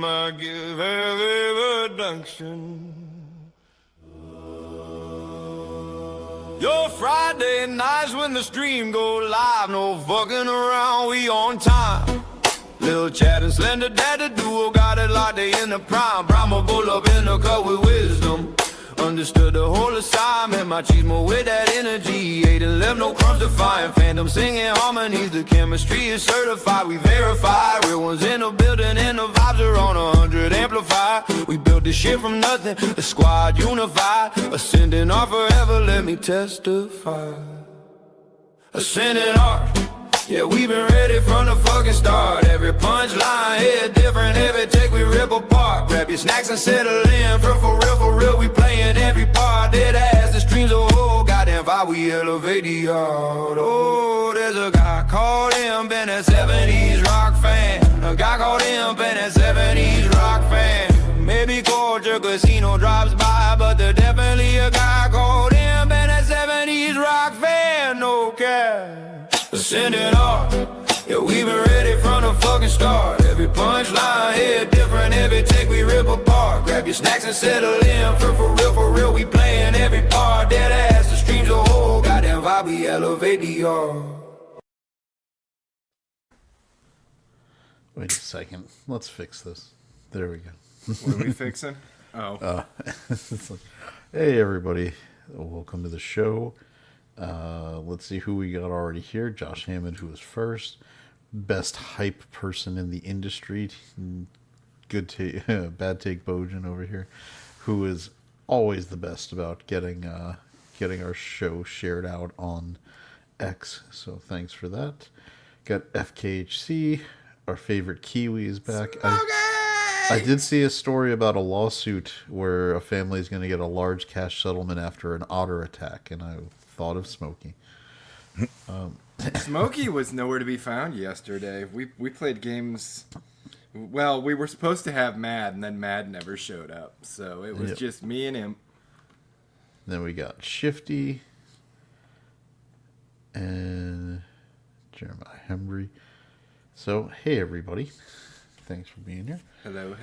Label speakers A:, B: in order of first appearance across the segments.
A: I give every reduction. Your Friday nights when the stream go live, no fucking around, we on time. Lil Chad and Slender Dad, the duo got it like they in the prime. Brahma pull up in the cut with wisdom. Understood the whole assignment, my cheese more with that energy. Ate and left no crumbs to find. Phantom singing harmonies, the chemistry is certified. We verified, real ones in the building and the vibes are on 100 amplified. We built this shit from nothing, the squad unified. Ascending art forever, let me testify. Ascending art, yeah, we been ready from the fucking start. Every punchline hit different, every take we rip apart. Grab your snacks and settle in, for real, we playing every part. Dead ass, the streams a whole goddamn vibe, we elevate the art. Oh, there's a guy called him, been a 70s rock fan. A guy called him, been a 70s rock fan. Maybe culture casino drops by, but there's definitely a guy called him, been a 70s rock fan, no cap. Ascending art, yeah, we been ready from the fucking start. Every punchline hit different, every take we rip apart. Grab your snacks and settle in, for real, we playing every part. Dead ass, the streams a whole goddamn vibe, we elevate the art.
B: Wait a second, let's fix this. There we go.
C: What are we fixing? Oh.
B: It's like, hey everybody, welcome to the show. Let's see who we got already here. Josh Hammond, who was first. Best hype person in the industry. Bad take Bojan over here, who is always the best about getting our show shared out on X. So thanks for that. Got FKHC, our favorite Kiwi, is back. I did see a story about a lawsuit where a family is going to get a large cash settlement after an otter attack, and I thought of Smokey.
C: Smokey was nowhere to be found yesterday. We played games. Well, we were supposed to have Mad, and then Mad never showed up. So it was just me and him.
B: Then we got Shifty and Jeremiah Hembry. So, hey everybody. Thanks for being here.
C: Hello.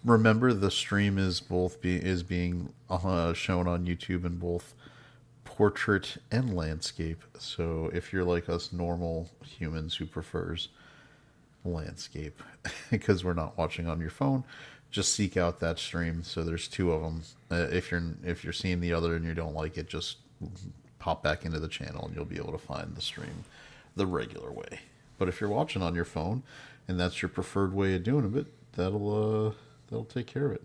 B: Remember, the stream is being shown on YouTube in both portrait and landscape. So if you're like us normal humans who prefers landscape, because we're not watching on your phone, just seek out that stream. So there's two of them. If you're seeing the other and you don't like it, just pop back into the channel and you'll be able to find the stream the regular way. But if you're watching on your phone and that's your preferred way of doing it, that'll take care of it.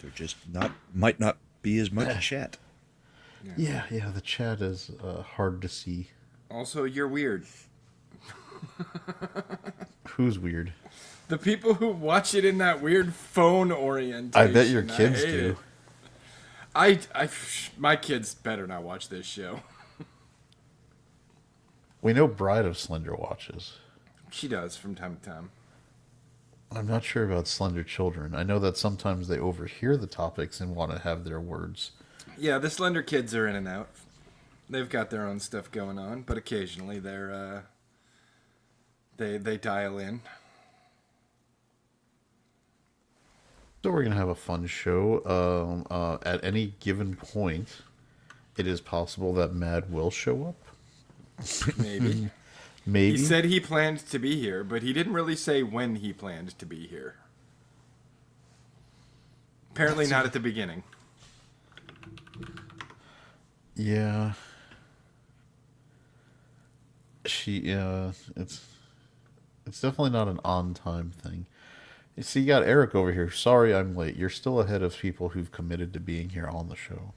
D: There just might not be as much chat.
B: Yeah, the chat is hard to see.
C: Also, you're weird.
B: Who's weird?
C: The people who watch it in that weird phone orientation.
B: I bet your kids do.
C: My kids better not watch this show.
B: We know Bride of Slender watches.
C: She does from time to time.
B: I'm not sure about Slender Children. I know that sometimes they overhear the topics and want to have their words.
C: Yeah, the Slender kids are in and out. They've got their own stuff going on, but occasionally they dial in.
B: So we're gonna have a fun show. At any given point, it is possible that Mad will show up.
C: Maybe.
B: Maybe.
C: He said he planned to be here, but he didn't really say when he planned to be here. Apparently not at the beginning.
B: Yeah. It's definitely not an on-time thing. You see, you got Eric over here. Sorry I'm late. You're still ahead of people who've committed to being here on the show.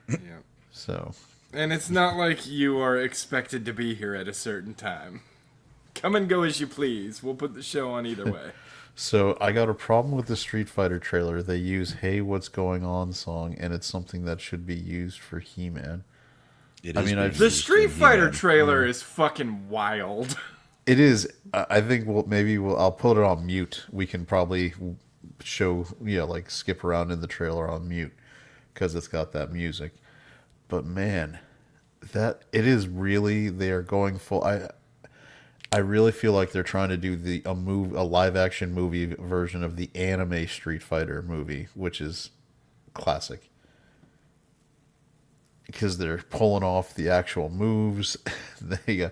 C: Yeah.
B: So...
C: And it's not like you are expected to be here at a certain time. Come and go as you please. We'll put the show on either way.
B: So I got a problem with the Street Fighter trailer. They use "Hey, What's Going On" song, and it's something that should be used for He-Man.
C: The Street Fighter trailer is fucking wild.
B: It is. I think I'll put it on mute. We can probably show, skip around in the trailer on mute because it's got that music. But man, that it is really, they are going full. I really feel like they're trying to do a live action movie version of the anime Street Fighter movie, which is classic. Because they're pulling off the actual moves. They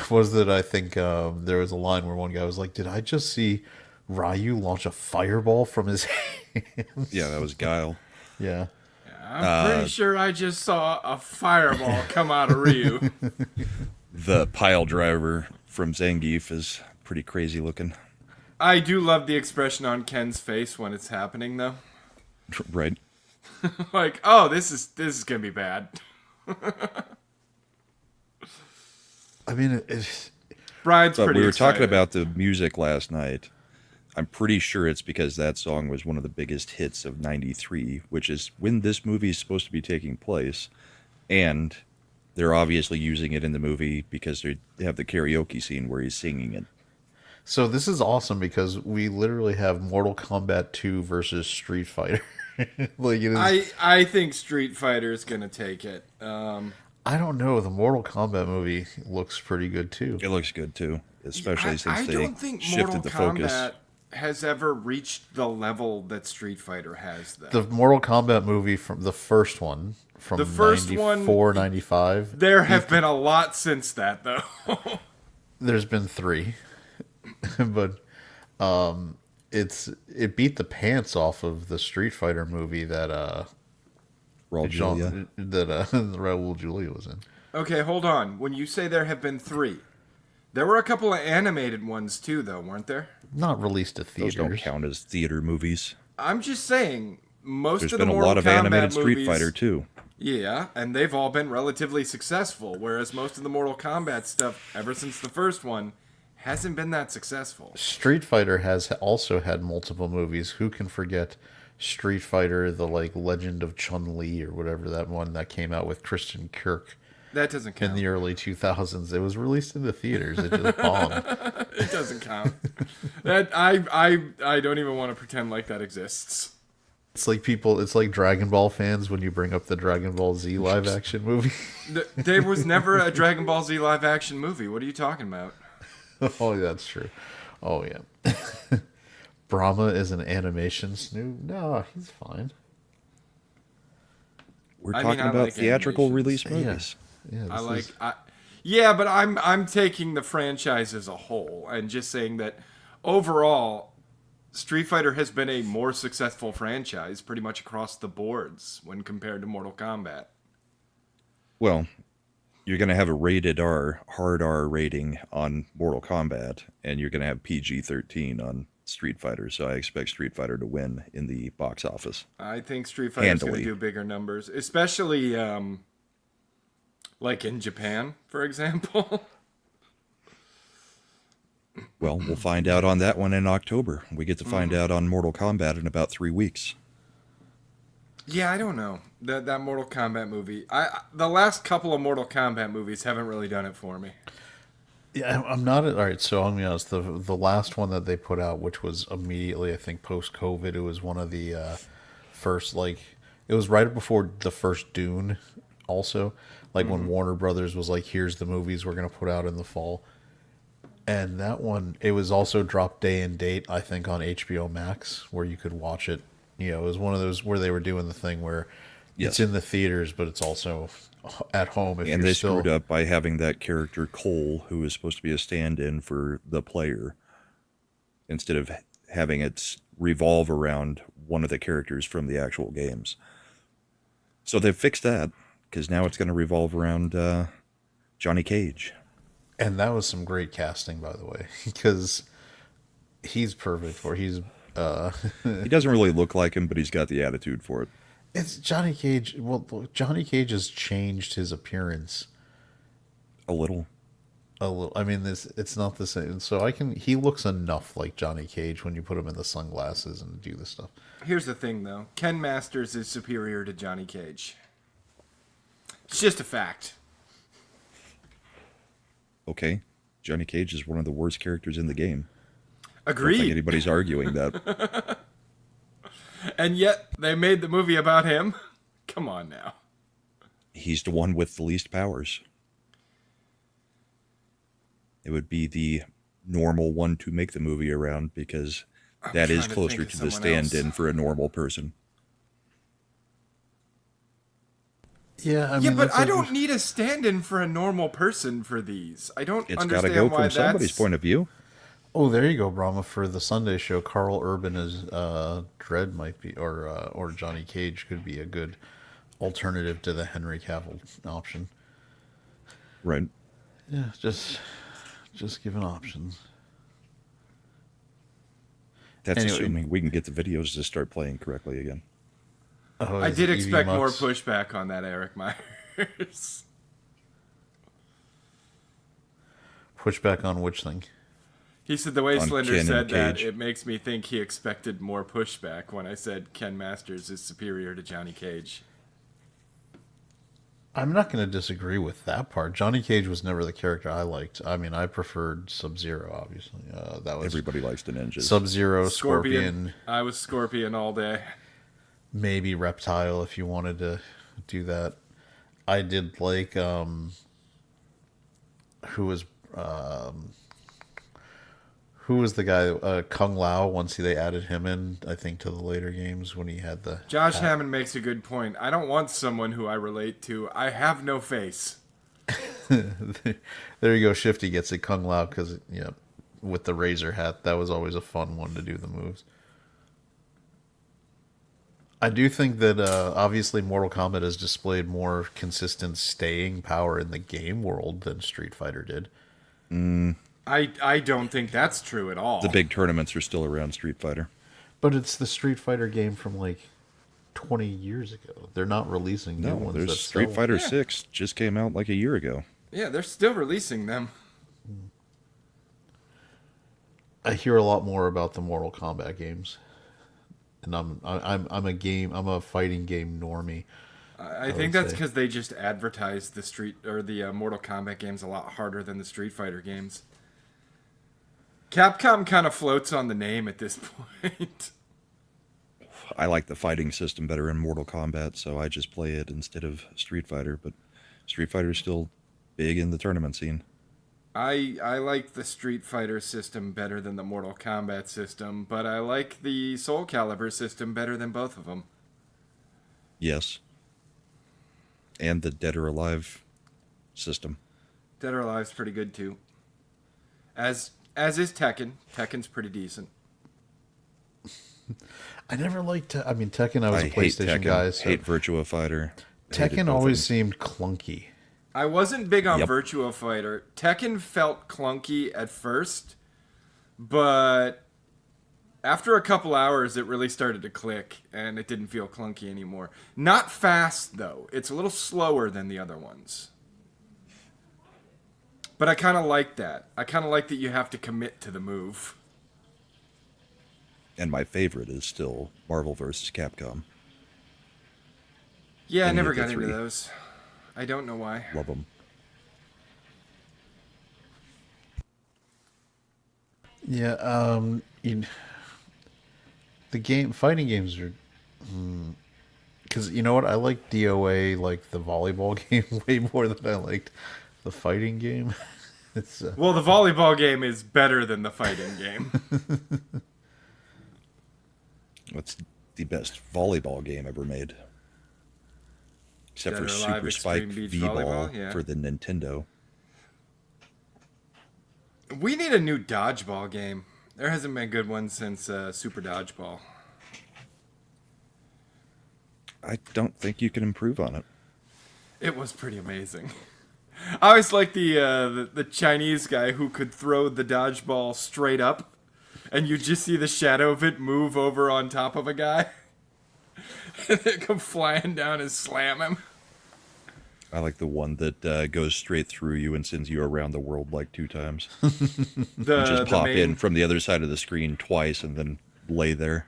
B: was that I think there was a line where one guy was like, "Did I just see Ryu launch a fireball from his hands?"
D: Yeah, that was Guile.
B: Yeah.
C: I'm pretty sure I just saw a fireball come out of Ryu.
D: The pile driver from Zangief is pretty crazy looking.
C: I do love the expression on Ken's face when it's happening, though.
D: Right.
C: Like, oh, this is gonna be bad.
B: I mean, it's
C: Brian's
D: But
C: pretty
D: we were
C: excited.
D: talking about the music last night. I'm pretty sure it's because that song was one of the biggest hits of '93, which is when this movie is supposed to be taking place. And they're obviously using it in the movie because they have the karaoke scene where he's singing it.
B: so this is awesome because we literally have Mortal Kombat 2 versus Street Fighter. Like it is,
C: I think Street Fighter is gonna take it.
B: I don't know. The Mortal Kombat movie looks pretty good too.
D: It looks good too, especially since
C: I
D: they
C: don't think
D: shifted
C: Mortal
D: the focus.
C: Kombat has ever reached the level that Street Fighter has.
B: The Mortal Kombat movie from the first one from
C: The first
B: 94,
C: one-
B: 95.
C: There have been a lot since that, though.
B: There's been 3, but it beat the pants off of the Street Fighter movie that
D: Raul Julia.
B: Raul Julia was in.
C: Okay, hold on. When you say there have been 3, there were a couple of animated ones too, though, weren't there?
B: Not released to
D: Those
B: theaters.
D: don't count as theater movies.
C: I'm just saying, most
D: There's
C: of the
D: been a
C: Mortal
D: lot of
C: Kombat
D: animated Street
C: movies,
D: Fighter too.
C: Yeah, and they've all been relatively successful, whereas most of the Mortal Kombat stuff, ever since the first one, hasn't been that successful.
B: Street Fighter has also had multiple movies. Who can forget Street Fighter: The Legend of Chun-Li or whatever, that one that came out with Christian Kirk
C: That doesn't
B: in
C: count.
B: the early 2000s? It was released in the theaters. It just bombed.
C: It doesn't count. That I don't even want to pretend like that exists.
B: It's like Dragon Ball fans when you bring up the Dragon Ball Z live action movie.
C: There was never a Dragon Ball Z live action movie. What are you talking about?
B: Oh, that's true. Oh, yeah. Brahma is an animation snoop. No, he's fine.
D: We're
C: I mean,
D: talking
C: I
D: about
C: like
D: theatrical
C: animations.
D: release movies.
B: Yeah,
C: I
B: this
C: like
B: is-
C: yeah, but I'm taking the franchise as a whole and just saying that overall Street Fighter has been a more successful franchise pretty much across the boards when compared to Mortal Kombat.
D: Well, you're going to have a rated R, hard R rating on Mortal Kombat, and you're going to have PG-13 on Street Fighter. So I expect Street Fighter to win in the box office.
C: I think Street Fighter is going to
D: Handily.
C: do bigger numbers, especially like in Japan, for example.
D: Well, we'll find out on that one in October. We get to find out on Mortal Kombat in about 3 weeks.
C: Yeah, I don't know. That Mortal Kombat movie. The last couple of Mortal Kombat movies haven't really done it for me.
B: Yeah, I'm not all right. So I'm gonna be honest. The last one that they put out, which was immediately, I think, post COVID, it was one of the first. It was right before the first Dune. Also, when Warner Brothers was like, "Here's the movies we're gonna put out in the fall," and that one, it was also dropped day and date, I think, on HBO Max, where you could watch it. It was one of those where they were doing the thing where it's
D: Yes.
B: in the theaters, but it's also at home. If
D: And
B: you're
D: they
B: still
D: screwed up by having that character Cole, who is supposed to be a stand-in for the player, instead of having it revolve around one of the characters from the actual games. So they've fixed that, because now it's going to revolve around Johnny Cage.
B: And that was some great casting, by the way, because he's perfect for he's.
D: He doesn't really look like him, but he's got the attitude for it.
B: It's Johnny Cage. Well, Johnny Cage has changed his appearance
D: A little.
B: a little. I mean, it's not the same. So he looks enough like Johnny Cage when you put him in the sunglasses and do the stuff.
C: Here's the thing, though. Ken Masters is superior to Johnny Cage. It's just a fact.
D: Okay. Johnny Cage is one of the worst characters in the game. I don't think
C: Agreed.
D: anybody's arguing that.
C: And yet, they made the movie about him. Come on now.
D: He's the one with the least powers. it would be the normal one to make the movie around, because that is
C: trying to
D: closer
C: think
D: to
C: of
D: the
C: someone else.
D: stand-in for a normal person.
B: Yeah, I
C: Yeah,
B: mean,
C: but
B: that's
C: I
B: like-
C: don't need a stand-in for a normal person for these. I don't
D: It's got to
C: understand
D: go
C: why
D: from somebody's
C: that's...
D: point of view.
B: Oh, there you go, Brahma. For the Sunday show, Carl Urban as Dredd might be, or Johnny Cage could be a good alternative to the Henry Cavill option.
D: Right.
B: Yeah, just giving options.
D: That's
B: Anyway.
D: assuming we can get the videos to start playing correctly again.
B: Oh,
C: I
B: is
C: did
B: it EV
C: expect more
B: Mux?
C: pushback on that, Eric Myers.
B: Pushback on which thing?
C: He said the way
D: On
C: Slender
D: Ken and
C: said that,
D: Cage.
C: it makes me think he expected more pushback when I said Ken Masters is superior to Johnny Cage.
B: I'm not going to disagree with that part. Johnny Cage was never the character I liked. I mean, I preferred Sub-Zero, obviously. That was
D: Everybody likes the ninjas.
B: Sub-Zero, Scorpion,
C: I was Scorpion all day.
B: maybe Reptile if you wanted to do that. I did like who was the guy, Kung Lao, once they added him in, I think, to the later games when he had the
C: Josh Hammond makes a good point. I don't want someone who I relate to. I have no face.
B: There you go, Shifty gets it, Kung Lao, because with the razor hat, that was always a fun one to do the moves. I do think that obviously Mortal Kombat has displayed more consistent staying power in the game world than Street Fighter did.
C: I don't think that's true at all.
D: The big tournaments are still around Street Fighter.
B: But it's the Street Fighter game from like 20 years ago. They're not releasing new
D: No,
B: ones.
D: there's
B: that
D: Street
B: sell.
D: Fighter
C: Yeah.
D: 6 just came out like a year ago.
C: Yeah, they're still releasing them.
B: I hear a lot more about the Mortal Kombat games, and I'm a fighting game normie.
C: I think
B: would
C: that's
B: say.
C: because they just advertise the Mortal Kombat games a lot harder than the Street Fighter games. Capcom kind of floats on the name at this point.
D: I like the fighting system better in Mortal Kombat, so I just play it instead of Street Fighter. But Street Fighter is still big in the tournament scene.
C: I like the Street Fighter system better than the Mortal Kombat system, but I like the Soul Calibur system better than both of them.
D: Yes. And the Dead or Alive system.
C: Dead or Alive's pretty good too. As is Tekken. Tekken's pretty decent.
B: I never liked. I mean, Tekken. I was a
D: I hate
B: PlayStation
D: Tekken.
B: guy. So
D: Hate Virtua Fighter. Hated
B: Tekken
D: both
B: always
D: of them.
B: seemed clunky.
C: I wasn't big on
D: Yep.
C: Virtua Fighter. Tekken felt clunky at first, but after a couple hours, it really started to click, and it didn't feel clunky anymore. Not fast, though. It's a little slower than the other ones. But I kind of like that. I kind of like that you have to commit to the move.
D: And my favorite is still Marvel vs. Capcom.
C: Yeah, I
D: Only
C: never
D: of the
C: got into
D: three.
C: those. I don't know why.
D: Love them.
B: Yeah. The fighting games are. Because you know what, I like DOA, like the volleyball game, way more than I liked the fighting game. It's
C: Well, the volleyball game is better than the fighting game.
D: What's the best volleyball game ever made? Except
C: Dead
D: for
C: or Alive
D: Super
C: Extreme
D: Spike
C: Beach
D: V-Ball
C: Volleyball, yeah.
D: for the Nintendo.
C: We need a new dodgeball game. There hasn't been a good one since Super Dodgeball.
D: I don't think you can improve on it.
C: It was pretty amazing. I always liked the Chinese guy who could throw the dodgeball straight up, and you just see the shadow of it move over on top of a guy. And it come flying down and slam him.
D: I like the one that goes straight through you and sends you around the world like 2 times. Just pop in from the other side of the screen twice and then lay there.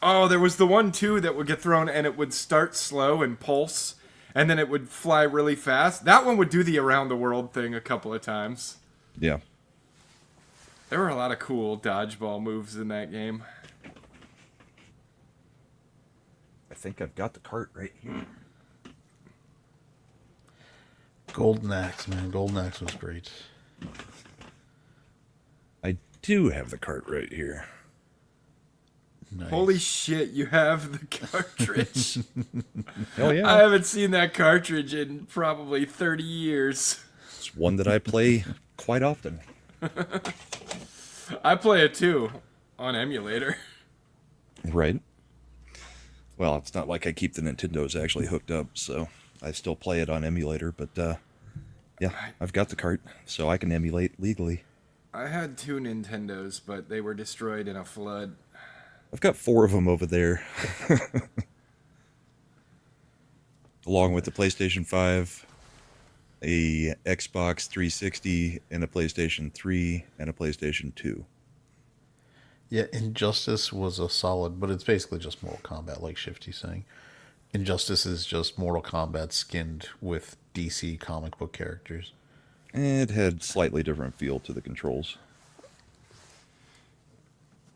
C: Oh, there was the one too that would get thrown and it would start slow and pulse, and then it would fly really fast. That one would do the around the world thing a couple of times.
D: Yeah.
C: There were a lot of cool dodgeball moves in that game.
D: I think I've got the cart right here.
B: Golden Axe, man. Golden Axe was great.
D: I do have the cart right here.
B: Nice.
C: Holy shit, you have the cartridge.
D: Oh yeah.
C: I haven't seen that cartridge in probably 30 years.
D: It's one that I play quite often.
C: I play it too on emulator.
D: Right. Well, it's not like I keep the Nintendos actually hooked up, so I still play it on emulator, but yeah, I've got the cart, so I can emulate legally.
C: I had 2 Nintendos, but they were destroyed in a flood.
D: I've got 4 of them over there. Along with the PlayStation 5, a Xbox 360, and a PlayStation 3, and a PlayStation 2.
B: Yeah, Injustice was a solid, but it's basically just Mortal Kombat, like Shifty's saying. Injustice is just Mortal Kombat skinned with DC comic book characters.
D: It had slightly different feel to the controls.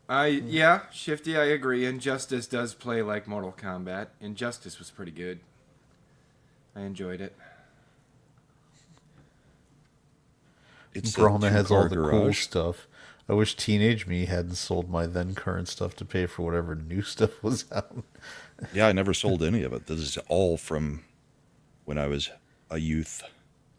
C: Yeah, Shifty, I agree. Injustice does play like Mortal Kombat. Injustice was pretty good. I enjoyed it.
D: It's
B: Brahma has all the cool
D: garage.
B: stuff. I wish Teenage Me hadn't sold my then current stuff to pay for whatever new stuff was out.
D: Yeah, I never sold any of it. This is all from when I was a youth.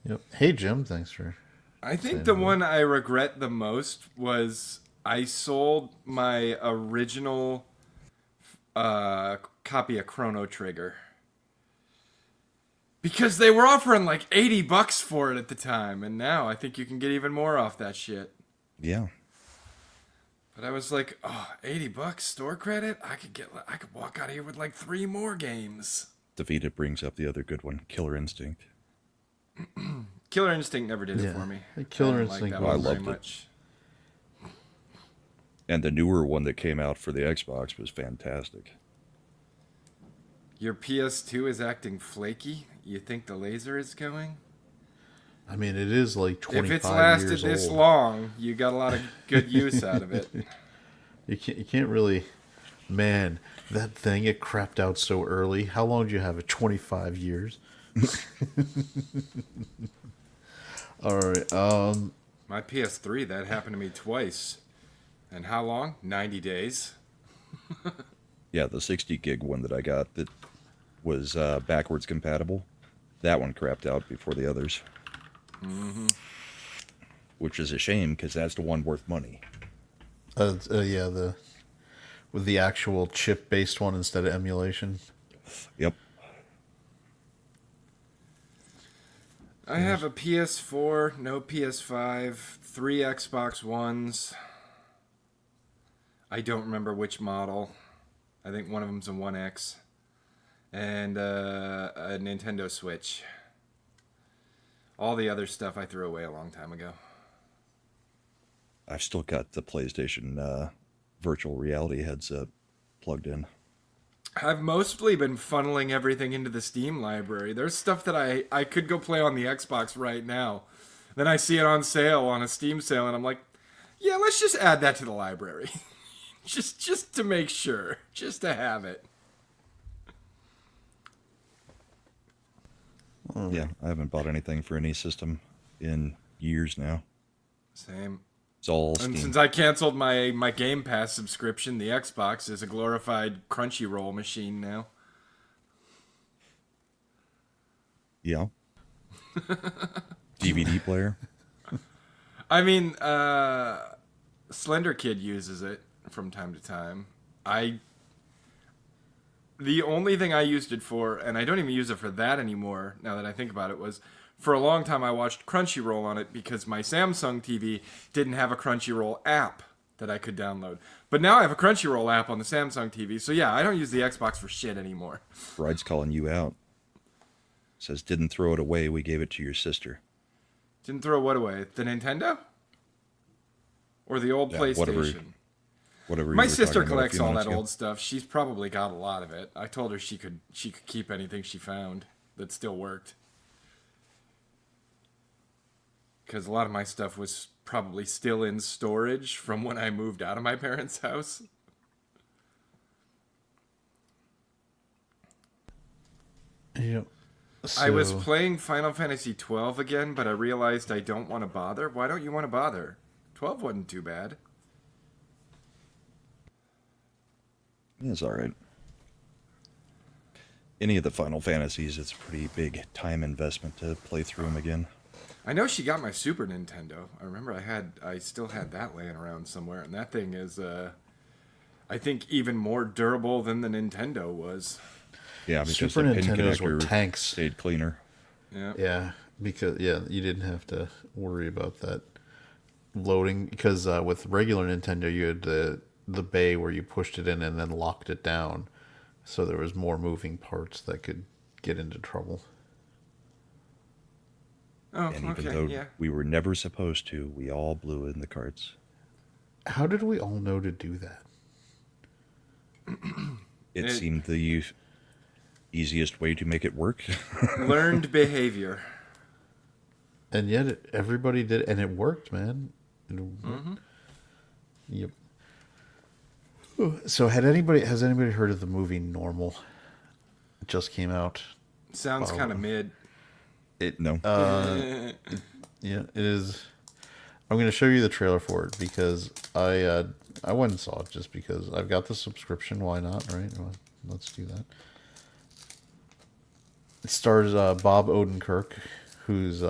B: Yep. Hey Jim, thanks for.
C: I think the one I regret the most was I sold my original copy of Chrono Trigger. Because they were offering like $80 for it at the time, and now I think you can get even more off that shit.
D: Yeah.
C: But I was like, oh, $80 store credit? I could walk out of here with like 3 more games.
D: Davita brings up the other good one, Killer Instinct.
C: Killer Instinct never did it
B: Yeah,
C: for me.
B: the Killer
C: I didn't
B: Instinct
C: that
D: one I
C: one very
D: loved it.
C: much.
D: And the newer one that came out for the Xbox was fantastic.
C: Your PS2 is acting flaky? You think the laser is going?
B: I mean, it is like 25
C: If it's lasted
B: years
C: this
B: old.
C: long, you got a lot of good use out of it.
B: You can't really. Man, that thing, it crapped out so early. How long do you have it? 25 years? All right.
C: My PS3, that happened to me twice. And how long? 90 days.
D: Yeah, the 60 gig one that I got that was backwards compatible, that one crapped out before the others.
C: Mm-hmm.
D: Which is a shame because that's the one worth money.
B: Yeah, with the actual chip-based one instead of emulation.
D: Yep.
C: I have a PS4, no PS5, 3 Xbox Ones. I don't remember which model. I think one of them's a 1X. And a Nintendo Switch. All the other stuff I threw away a long time ago.
D: I've still got the PlayStation virtual reality headset plugged in.
C: I've mostly been funneling everything into the Steam library. There's stuff that I could go play on the Xbox right now. Then I see it on sale, on a Steam sale, and I'm like, yeah, let's just add that to the library. just to make sure. Just to have it.
D: Yeah, I haven't bought anything for any system in years now.
C: Same.
D: It's all
C: And
D: Steam.
C: since I canceled my Game Pass subscription, the Xbox is a glorified Crunchyroll machine now.
D: Yeah. DVD player.
C: I mean, Slender Kid uses it from time to time. The only thing I used it for, and I don't even use it for that anymore now that I think about it, was for a long time I watched Crunchyroll on it because my Samsung TV didn't have a Crunchyroll app that I could download. But now I have a Crunchyroll app on the Samsung TV, so yeah, I don't use the Xbox for shit anymore.
D: Bride's calling you out. Says, didn't throw it away. We gave it to your sister.
C: Didn't throw what away? The Nintendo? Or the old
D: Yeah,
C: PlayStation?
D: Whatever.
C: My
D: you were
C: sister
D: talking about a
C: collects
D: few
C: all
D: minutes
C: that
D: ago.
C: old stuff. She's probably got a lot of it. I told her she could keep anything she found that still worked. Because a lot of my stuff was probably still in storage from when I moved out of my parents' house.
B: Yep.
C: I was
B: So-
C: playing Final Fantasy XII again, but I realized I don't want to bother. Why don't you want to bother? 12 wasn't too bad.
D: It's all right. Any of the Final Fantasies, it's a pretty big time investment to play through them again.
C: I know she got my Super Nintendo. I remember I still had that laying around somewhere, and that thing is, I think, even more durable than the Nintendo was.
D: Yeah, because
B: Super
D: the pin
B: Nintendos were
D: connector
B: tanks.
D: stayed cleaner.
C: Yeah.
B: Yeah, because you didn't have to worry about that loading. Because with regular Nintendo, you had the bay where you pushed it in and then locked it down, so there was more moving parts that could get into trouble.
C: Oh,
D: And even
C: okay,
D: though
C: yeah.
D: we were never supposed to, we all blew in the carts.
B: How did we all know to do that?
D: It seemed the easiest way to make it work.
C: Learned behavior.
B: And yet everybody did, and it worked, man. Yep. So has anybody heard of the movie Normal? It just came out.
C: Sounds kind of mid.
D: No.
B: Yeah, it is. I'm going to show you the trailer for it because I went and saw it just because I've got the subscription. Why not, right? Well, let's do that. It stars Bob Odenkirk, who's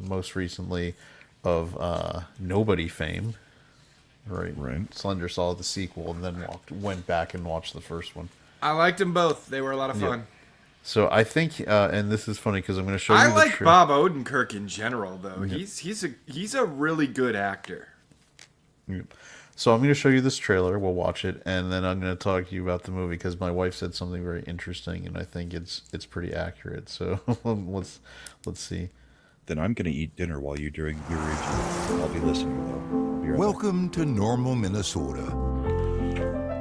B: most recently of Nobody fame. Right. Slender saw the sequel and then went back and watched the first one.
C: I liked them both. They were a lot of fun.
B: So I think, and this is funny because I'm going to show you.
C: I like Bob Odenkirk in general, though.
B: Yep.
C: He's a really good actor.
B: Yep. So I'm going to show you this trailer. We'll watch it, and then I'm going to talk to you about the movie because my wife said something very interesting, and I think it's pretty accurate. So let's see.
D: Then I'm going to eat dinner while you're doing your review. I'll be listening, though. Be right
E: Welcome to Normal, Minnesota.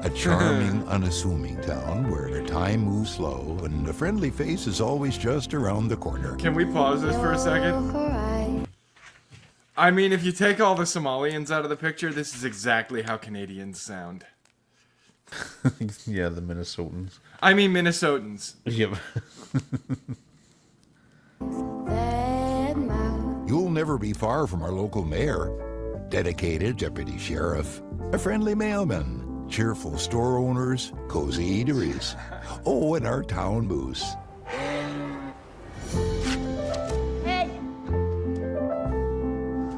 E: A charming, unassuming town where time moves slow and a friendly face is always just around the corner.
C: Can we pause this for a second? I mean, if you take all the Somalians out of the picture, this is exactly how Canadians sound.
B: Yeah, the Minnesotans.
C: I mean, Minnesotans.
B: Yep.
E: You'll never be far from our local mayor, dedicated deputy sheriff, a friendly mailman, cheerful store owners, cozy eateries. Oh, and our town moose.
F: Hey!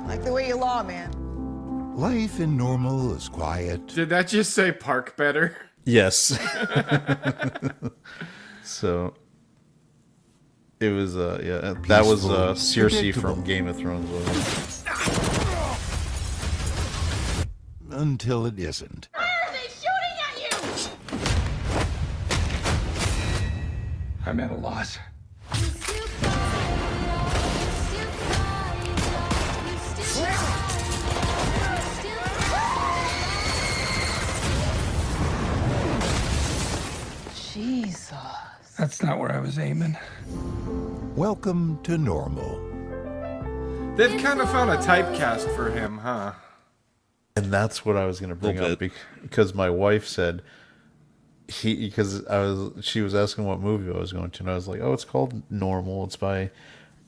F: Like the way you law, man.
E: Life in Normal is quiet.
C: Did that just say park better?
B: Yes. So it was yeah, that was
E: Peaceful,
B: Cersei
E: predictable.
B: from Game of Thrones, wasn't it?
E: Until it isn't.
F: Why are they shooting at you?
G: I'm at a loss.
F: Jesus.
G: That's not where I was aiming.
E: Welcome to Normal.
C: They've kind of found a typecast for him, huh?
B: And that's what I was going to bring
D: Little
B: up
D: bit.
B: because my wife said she was asking what movie I was going to, and I was like, oh, it's called Normal. It's by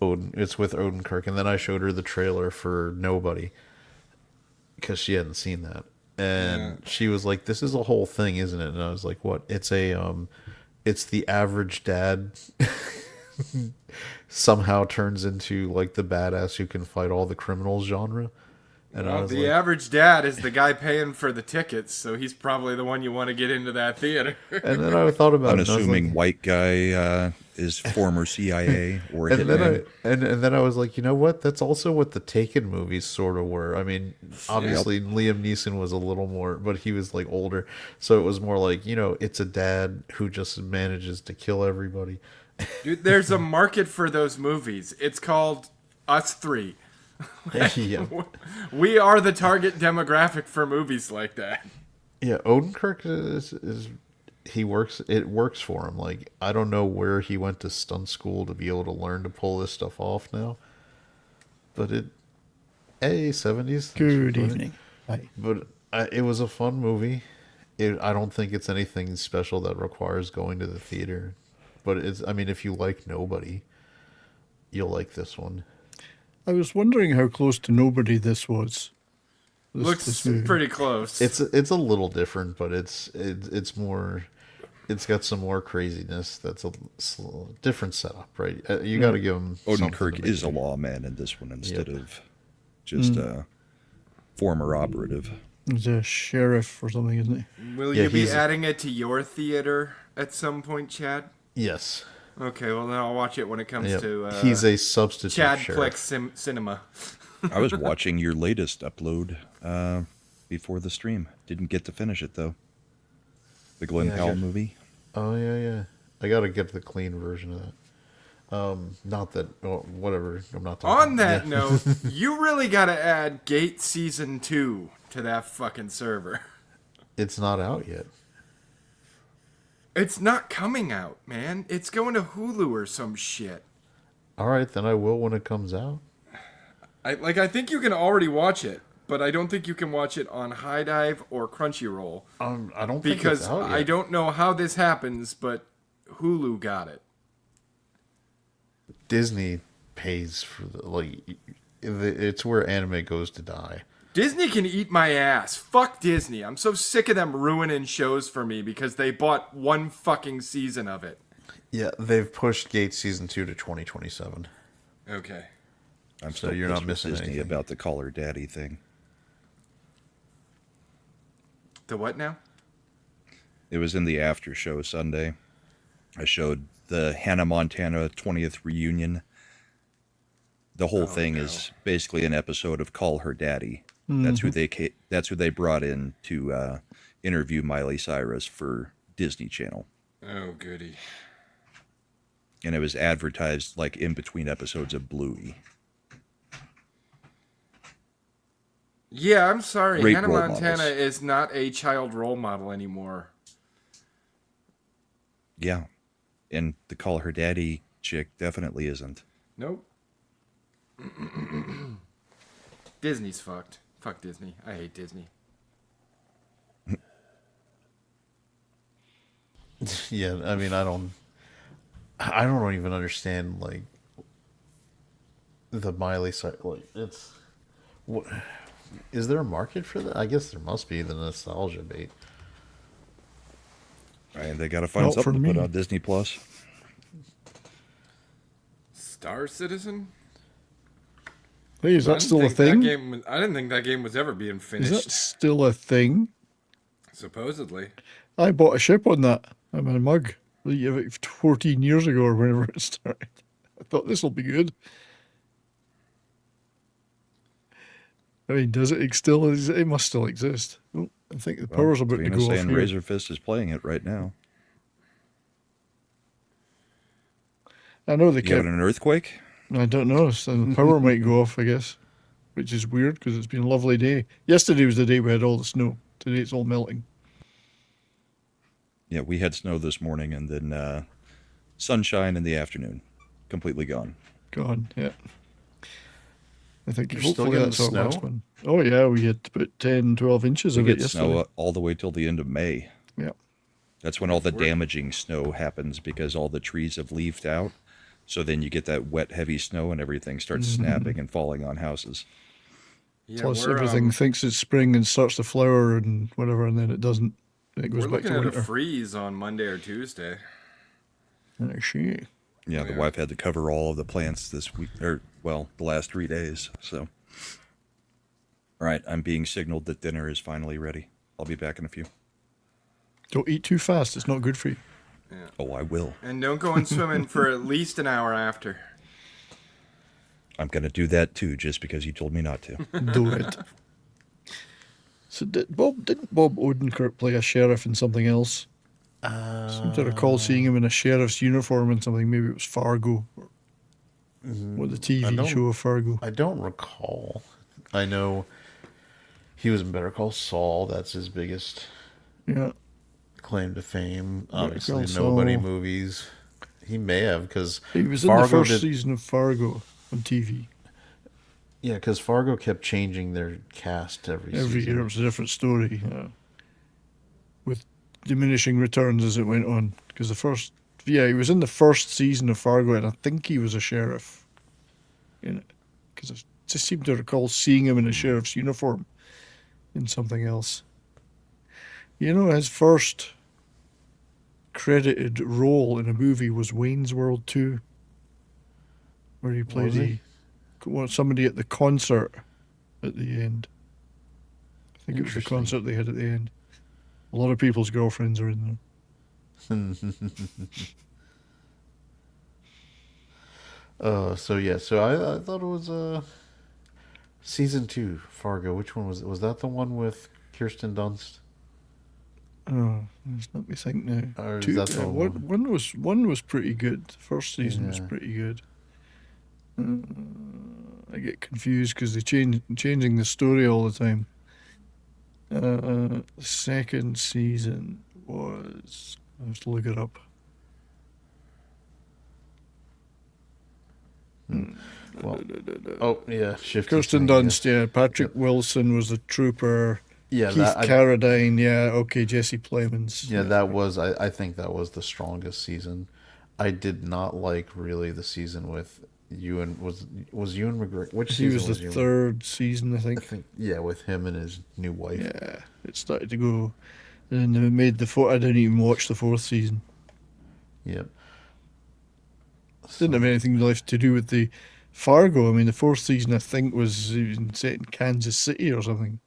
B: it's with Odenkirk, and then I showed her the trailer for Nobody because she hadn't seen that, and she was like, this is a whole thing, isn't it? And I was like, what? It's it's the average dad somehow turns into like the badass who can fight all the criminals genre. And I
C: Well,
B: was
C: the
B: like,
C: average dad is the guy paying for the tickets, so he's probably the one you want to get into that theater.
B: and then I thought about it. and I was
D: Unassuming
B: like-
D: white guy is former CIA or
B: And then
D: hitman.
B: and then I was like, you know what? That's also what the Taken movies sort of were. I mean, obviously Liam Neeson was a little more, but he was like older, so it was more like, you know, it's a dad who just manages to kill everybody.
C: Dude, there's a market for those movies. It's called Us Three.
B: Yeah,
C: We are the target demographic for movies like that.
B: yeah. Odenkirk is he works. It works for him. Like, I don't know where he went to stunt school to be able to learn to pull this stuff off now, but it. Hey, 70s.
H: Good evening. Hi.
B: But it was a fun movie. I don't think it's anything special that requires going to the theater. But it's, I mean, if you like Nobody, you'll like this one.
H: I was wondering how close to Nobody this was.
C: Looks
H: movie.
C: pretty close.
B: It's a little different, but it's more. It's got some more craziness. That's a different setup, right? You got to give him.
D: Odenkirk is a lawman in this one instead of just a former operative.
H: He's a sheriff or something, isn't he?
C: Will
B: Yeah,
C: you be
B: he's-
C: adding it to your theater at some point, Chad?
B: Yes.
C: Okay, well then I'll watch it when it comes
B: Yep.
C: to
B: He's a substitute
C: Chad
B: sheriff.
C: Plex Cinema.
D: I was watching your latest upload before the stream. Didn't get to finish it though. The Glenn
B: Yeah, I
D: Powell
B: got-
D: movie.
B: Oh yeah. I got to get the clean version of that. Not that. Oh, whatever. I'm not talking.
C: On that
B: yeah.
C: note, you really got to add Gate Season 2 to that fucking server.
B: It's not out yet.
C: It's not coming out, man. It's going to Hulu or some shit.
B: All right, then I will when it comes out.
C: I think you can already watch it, but I don't think you can watch it on High Dive or Crunchyroll.
B: I don't think
C: Because
B: it's out yet.
C: I don't know how this happens, but Hulu got it.
B: Disney pays for it's where anime goes to die.
C: Disney can eat my ass. Fuck Disney. I'm so sick of them ruining shows for me because they bought one fucking season of it.
B: Yeah, they've pushed Gate season 2 to 2027.
C: Okay.
D: I'm
B: So
D: still
B: you're not
D: pissed with
B: missing
D: Disney
B: anything.
D: about the Call Her Daddy thing.
C: The what now?
D: It was in the after show Sunday. I showed the Hannah Montana 20th reunion. The whole thing is basically an episode of Call Her Daddy. That's who they brought in to interview Miley Cyrus for Disney Channel.
C: Oh, goody.
D: And it was advertised like in between episodes of Bluey.
C: Yeah, I'm sorry.
D: Great
C: Hannah
D: role
C: Montana
D: models.
C: is not a child role model anymore.
D: Yeah. And the Call Her Daddy chick definitely isn't.
C: Nope. Disney's fucked. Fuck Disney. I hate Disney.
B: Yeah, I mean, I don't even understand like the Miley Cyrus. Like, it's what is there a market for that? I guess there must be the nostalgia bait.
D: And they got to find
H: Not for
D: something to put
H: me.
D: on Disney Plus.
C: Star Citizen?
H: Hey, is
C: I
H: that
C: didn't
H: still a
C: think that
H: thing?
C: I didn't think that game was ever being
H: Is
C: finished.
H: that still a thing?
C: Supposedly.
H: I bought a ship on that. I'm in a mug. Like 14 years ago or whenever it started. I thought this will be good. I mean, does it still? It must still exist. Oh, I think the power's about to
D: Venus
H: go off
D: and
H: here.
D: Razorfist is playing it right now.
H: I know they
D: You having
H: kept.
D: an earthquake?
H: I don't know. So the power might go off, I guess, which is weird because it's been a lovely day. Yesterday was the day we had all the snow. Today it's all melting.
D: Yeah, we had snow this morning and then sunshine in the afternoon. Completely gone.
H: Gone. Yeah. I think
B: You're still
H: hopefully
B: getting
H: that's our last
B: snow?
H: one. Oh yeah, we had about 10, 12 inches
D: We
H: of it
D: get
H: yesterday.
D: snow all the way till the end of May.
H: Yeah.
D: That's when all the damaging snow happens because all the trees have leafed out. So then you get that wet, heavy snow and everything starts snapping and falling on houses.
C: Yeah,
H: Plus
C: we're,
H: everything thinks it's spring and starts to flower and whatever, and then it doesn't. It goes
C: We're
H: back
C: looking
H: to
C: at a
H: winter.
C: freeze on Monday or Tuesday.
H: I see.
D: Yeah, the wife had to cover all of the plants this week, or, well, the last 3 days. So, all right, I'm being signaled that dinner is finally ready. I'll be back in a few.
H: Don't eat too fast. It's not good for you.
D: Oh, I will.
C: And don't go in swimming for at least an hour after.
D: I'm going to do that too, just because you told me not to.
H: Do it. So didn't Bob Odenkirk play a sheriff in something else? I seem to recall seeing him in a sheriff's uniform in something. Maybe it was Fargo, or the TV
B: don't-
H: show of Fargo.
B: I don't recall. I know he was in Better Call Saul. That's his biggest
H: Yeah.
B: claim to fame.
H: Call
B: Obviously,
H: Saul.
B: Nobody movies. He may have because
H: He was in the first season of Fargo on TV.
B: Yeah, because Fargo kept changing their cast every
H: Every
B: season.
H: year it was a different story, with diminishing returns as it went on. Because he was in the first season of Fargo, and I think he was a sheriff in it. Because I just seem to recall seeing him in a sheriff's uniform. in something else. You know, his first credited role in a movie was Wayne's World 2, where he played
B: Was he?
H: somebody at the concert at the end. I think it was the
B: Interesting.
H: concert they had at the end. A lot of people's girlfriends are in there.
B: So I thought it was season 2 Fargo. Which one was it? Was that the one with Kirsten Dunst?
H: Oh, let me think now.
B: Or is that the one?
H: One was pretty good. The first season was
B: Yeah.
H: pretty good. I get confused because they changing the story all the time. The second season was. I have to look it up.
B: Well, oh yeah, Shifty
H: Kirsten
B: Thing,
H: Dunst, yeah. Patrick Wilson was the trooper.
B: Yeah,
H: Keith Carradine, yeah. Okay, Jesse Plemons.
B: Yeah, that was. I think that was the strongest season. I did not like really the season with Ewan. Was Ewan McGregor? Which
H: He
B: season
H: was the
B: Ewan?
H: third season, I think.
B: I think yeah, with him and his new wife.
H: Yeah, it started to go. And then they made the fourth. I didn't even watch the fourth season.
B: Yep.
H: Didn't have anything left to do with the Fargo. I mean, the fourth season I think was even set in Kansas City or something.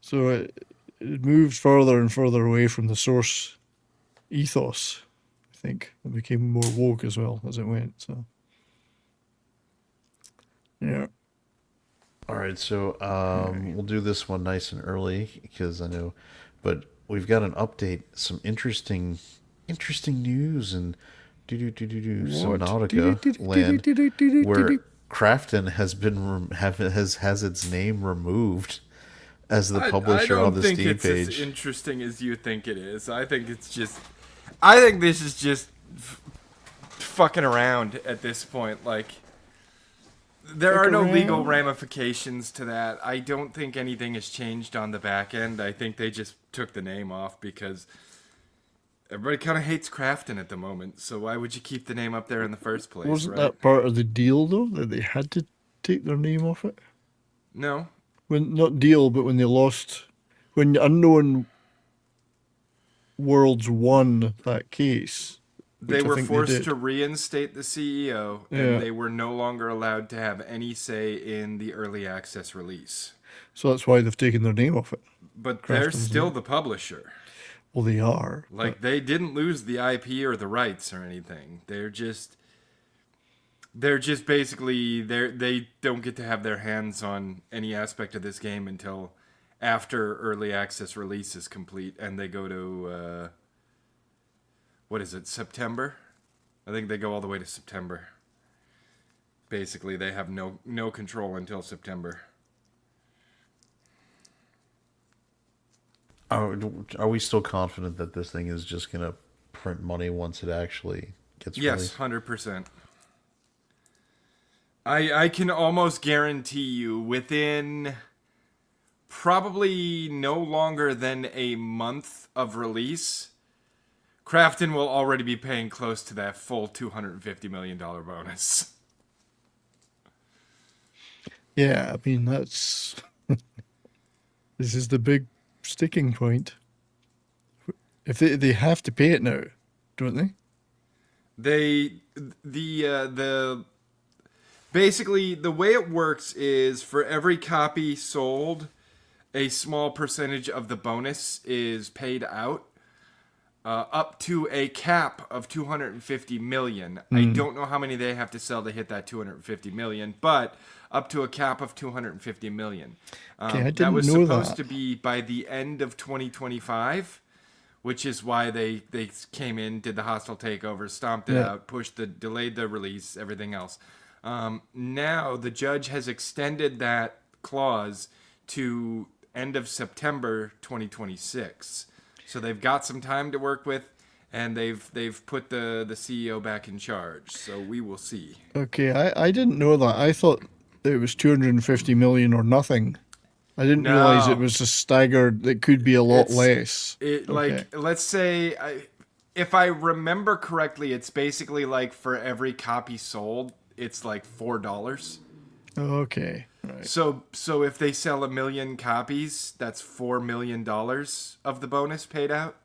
H: So it moved further and further away from the source ethos. I think it became more woke as well as it went. So yeah.
B: All right, so we'll do this one nice and early because I know, but we've got an update, some interesting news and Subnautica land where Crafton has been has its name removed as the publisher on the Steam
C: I don't think it's
B: page.
C: as interesting as you think it is. I think this is just fucking around at this point. Like, there are no legal ramifications to that. I don't think anything has changed on the back end. I think they just took the name off because everybody kind of hates Crafton at the moment. So why would you keep the name up there in the first place?
H: Wasn't
C: right?
H: that part of the deal though that they had to take their name off it?
C: No.
H: When not deal, but when they lost, when Unknown Worlds won that case,
C: They
H: which I
C: were
H: think
C: forced
H: did.
C: to reinstate the CEO,
H: Yeah.
C: and they were no longer allowed to have any say in the early access release.
H: So that's why they've taken their name off it.
C: But they're
H: Crafton's
C: still
H: name.
C: the publisher.
H: Well, they are.
C: Like, they didn't lose the IP or the rights or anything. They're just basically they don't get to have their hands on any aspect of this game until after early access release is complete, and they go to what is it, September? I think they go all the way to September. Basically, they have no control until September.
B: Are we still confident that this thing is just gonna print money once it actually gets
C: Yes,
B: released?
C: 100%. I can almost guarantee you within probably no longer than a month of release, Crafton will already be paying close to that full $250 million bonus.
H: Yeah, I mean that's this is the big sticking point. If they have to pay it now, don't they?
C: The basically the way it works is for every copy sold, a small percentage of the bonus is paid out. Up to a cap of 250 million. I don't know how many they have to sell to hit that 250 million, but up to a cap of 250 million.
H: Okay, I
C: That
H: didn't
C: was
H: know
C: supposed
H: that.
C: to be by the end of 2025, which is why they came in, did the hostile takeover, stomped it
H: Yeah.
C: out, delayed the release, everything else. Now the judge has extended that clause to end of September 2026. So they've got some time to work with, and they've put the CEO back in charge. So we will see.
H: Okay, I didn't know that. I thought it was 250 million or nothing. I didn't realize it
C: No.
H: was a staggered. It could be a lot
C: It's-
H: less.
C: It
H: Okay.
C: like let's say if I remember correctly, it's basically like for every copy sold, it's like $4.
H: Okay. Right.
C: So if they sell 1 million copies, that's $4 million of the bonus paid out,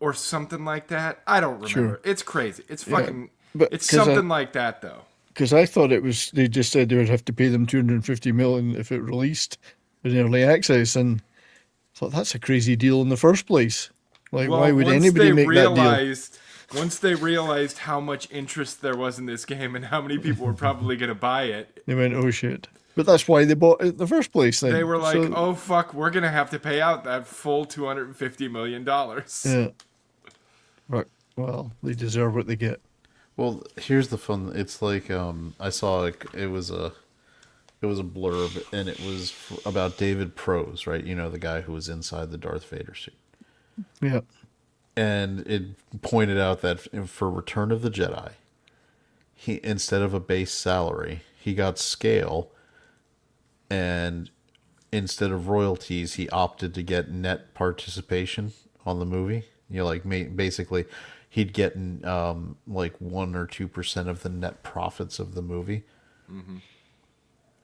C: or something like that. I don't remember.
H: Sure.
C: It's crazy. It's
H: Yeah,
C: fucking.
H: but
C: It's
H: 'cause
C: something like that though.
H: Because I thought it was, they just said they would have to pay them 250 million if it released in early access, and I thought that's a crazy deal in the first place. Like,
C: Well,
H: why would
C: once
H: anybody
C: they
H: make that deal?
C: Once they realized how much interest there was in this game and how many people were probably going to buy it,
H: They went, oh shit. But that's why they bought it in the first place then.
C: they were like,
H: So,
C: "Oh fuck, we're going to have to pay out that full $250 million."
H: yeah. Right. Well, they deserve what they get.
B: Well, here's the fun. It's like I saw it was a blurb, and it was about David Prose, right? You know, the guy who was inside the Darth Vader suit.
H: Yeah.
B: And it pointed out that for Return of the Jedi, he, instead of a base salary, he got scale, and instead of royalties, he opted to get net participation on the movie. You know, like basically, he'd get like 1 or 2% of the net profits of the movie. Mm-hmm.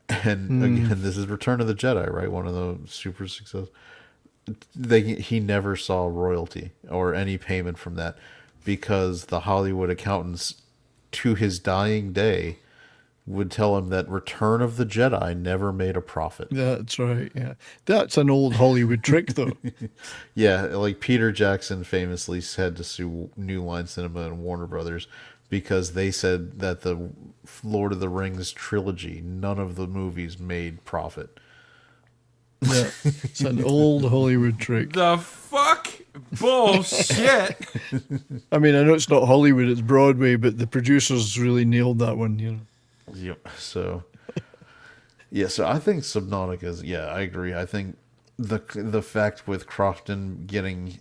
B: And again, this is Return of the Jedi, right? One of the super successful. He never saw royalty or any payment from that, because the Hollywood accountants, to his dying day, would tell him that Return of the Jedi never made a profit.
H: That's right. Yeah. That's an old Hollywood trick, though.
B: Yeah, like Peter Jackson famously had to sue New Line Cinema and Warner Brothers because they said that the Lord of the Rings trilogy, none of the movies made profit.
H: Yeah. It's an old Hollywood trick.
C: The fuck? Bullshit.
H: I mean, I know it's not Hollywood, it's Broadway, but the producers really nailed that one, you know.
B: Yep. So, yeah. So I think Subnautica is. Yeah, I agree. I think the fact with Crofton getting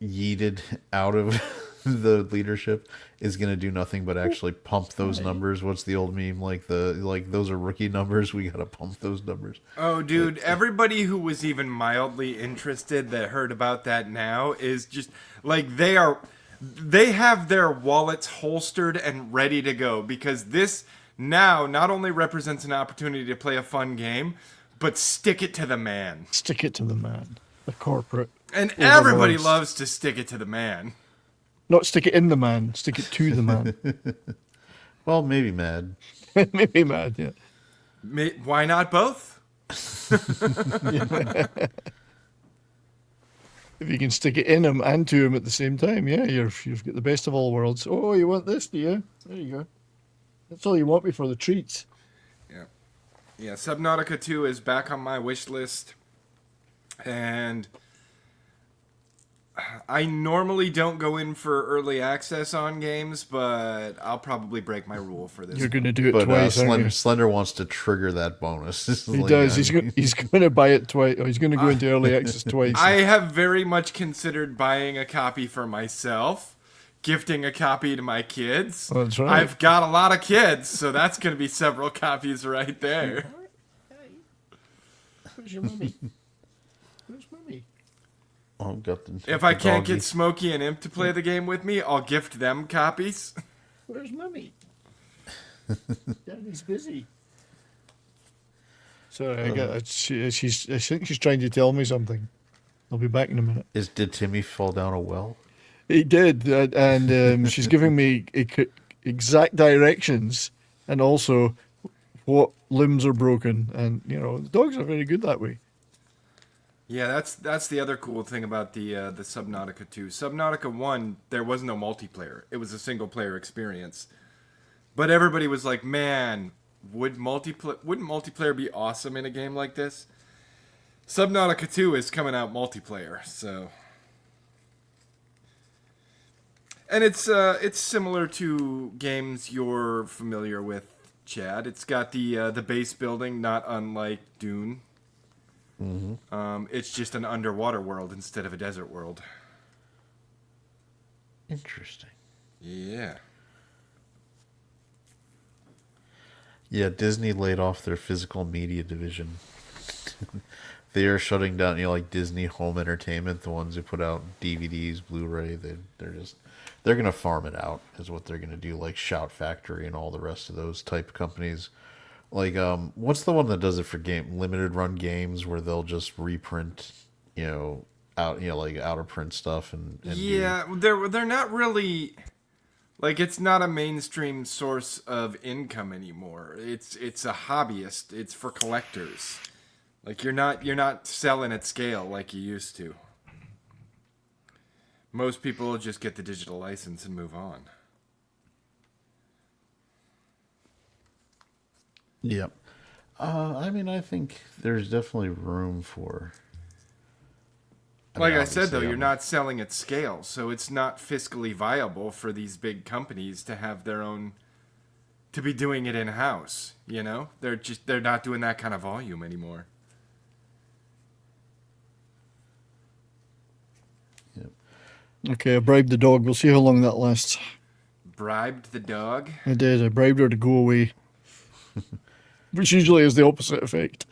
B: yeeted out of the leadership is going to do nothing but actually pump those numbers. What's the old meme? Like those are rookie numbers. We got to pump those numbers.
C: Oh, dude, everybody who was even mildly interested that heard about that now is just like they have their wallets holstered and ready to go, because this now not only represents an opportunity to play a fun game, but stick it to the man.
H: Stick it to the man. The corporate.
C: And everybody
H: overlords.
C: loves to stick it to the man.
H: Not stick it in the man, stick it to the man.
B: Well, maybe mad.
H: Maybe mad, yeah.
C: Why not both?
H: If you can stick it in him and to him at the same time, yeah, you've got the best of all worlds. Oh, you want this, do you? There you go. That's all you want before the treats.
C: Yeah, Subnautica 2 is back on my wish list. And I normally don't go in for early access on games, but I'll probably break my rule for this.
H: You're going to do it
B: But
H: twice, aren't you?
B: Slender wants to trigger that bonus.
H: He does. He's going to buy it twice. He's going to go into early access twice.
C: I have very much considered buying a copy for myself, gifting a copy to my kids.
H: Oh, that's right.
C: I've got a lot of kids, so that's going to be several copies right there.
H: Where's your mummy? Where's mummy?
B: Oh, got the,
C: If I
B: the
C: can't
B: doggy.
C: get Smokey and Imp to play the game with me, I'll gift them copies.
H: Where's mummy? Daddy's busy. Sorry, I think she's trying to tell me something. I'll be back in a minute.
B: Did Timmy fall down a well?
H: He did, and she's giving me exact directions and also what limbs are broken. And, you know, the dogs are very good that way.
C: Yeah, that's the other cool thing about the Subnautica 2. Subnautica 1, there was no multiplayer. It was a single player experience. But everybody was like, "Man, wouldn't multiplayer be awesome in a game like this?" Subnautica 2 is coming out multiplayer, so. And it's similar to games you're familiar with, Chad. It's got the base building, not unlike Dune. Mm-hmm. It's just an underwater world instead of a desert world.
B: Interesting.
C: Yeah.
B: Yeah, Disney laid off their physical media division. They are shutting down, like Disney Home Entertainment, the ones who put out DVDs, Blu-ray. They're gonna farm it out, is what they're gonna do. Like Shout Factory and all the rest of those type companies Like, what's the one that does it for limited run games where they'll just reprint, out, like out of print stuff and
C: Yeah, they're not really like, it's not a mainstream source of income anymore. It's a hobbyist. It's for collectors. Like, you're not selling at scale like you used to. Most people will just get the digital license and move on.
B: Yep. I mean, I think there's definitely room for.
C: Like I said, though,
B: obviously,
C: you're not selling at scale, so it's not fiscally viable for these big companies to have their own, to be doing it in house. You know, they're not doing that kind of volume anymore.
B: Yep.
H: Okay, I bribed the dog. We'll see how long that lasts.
C: Bribed the dog.
H: I did. I bribed her to go away. Which usually has the opposite effect.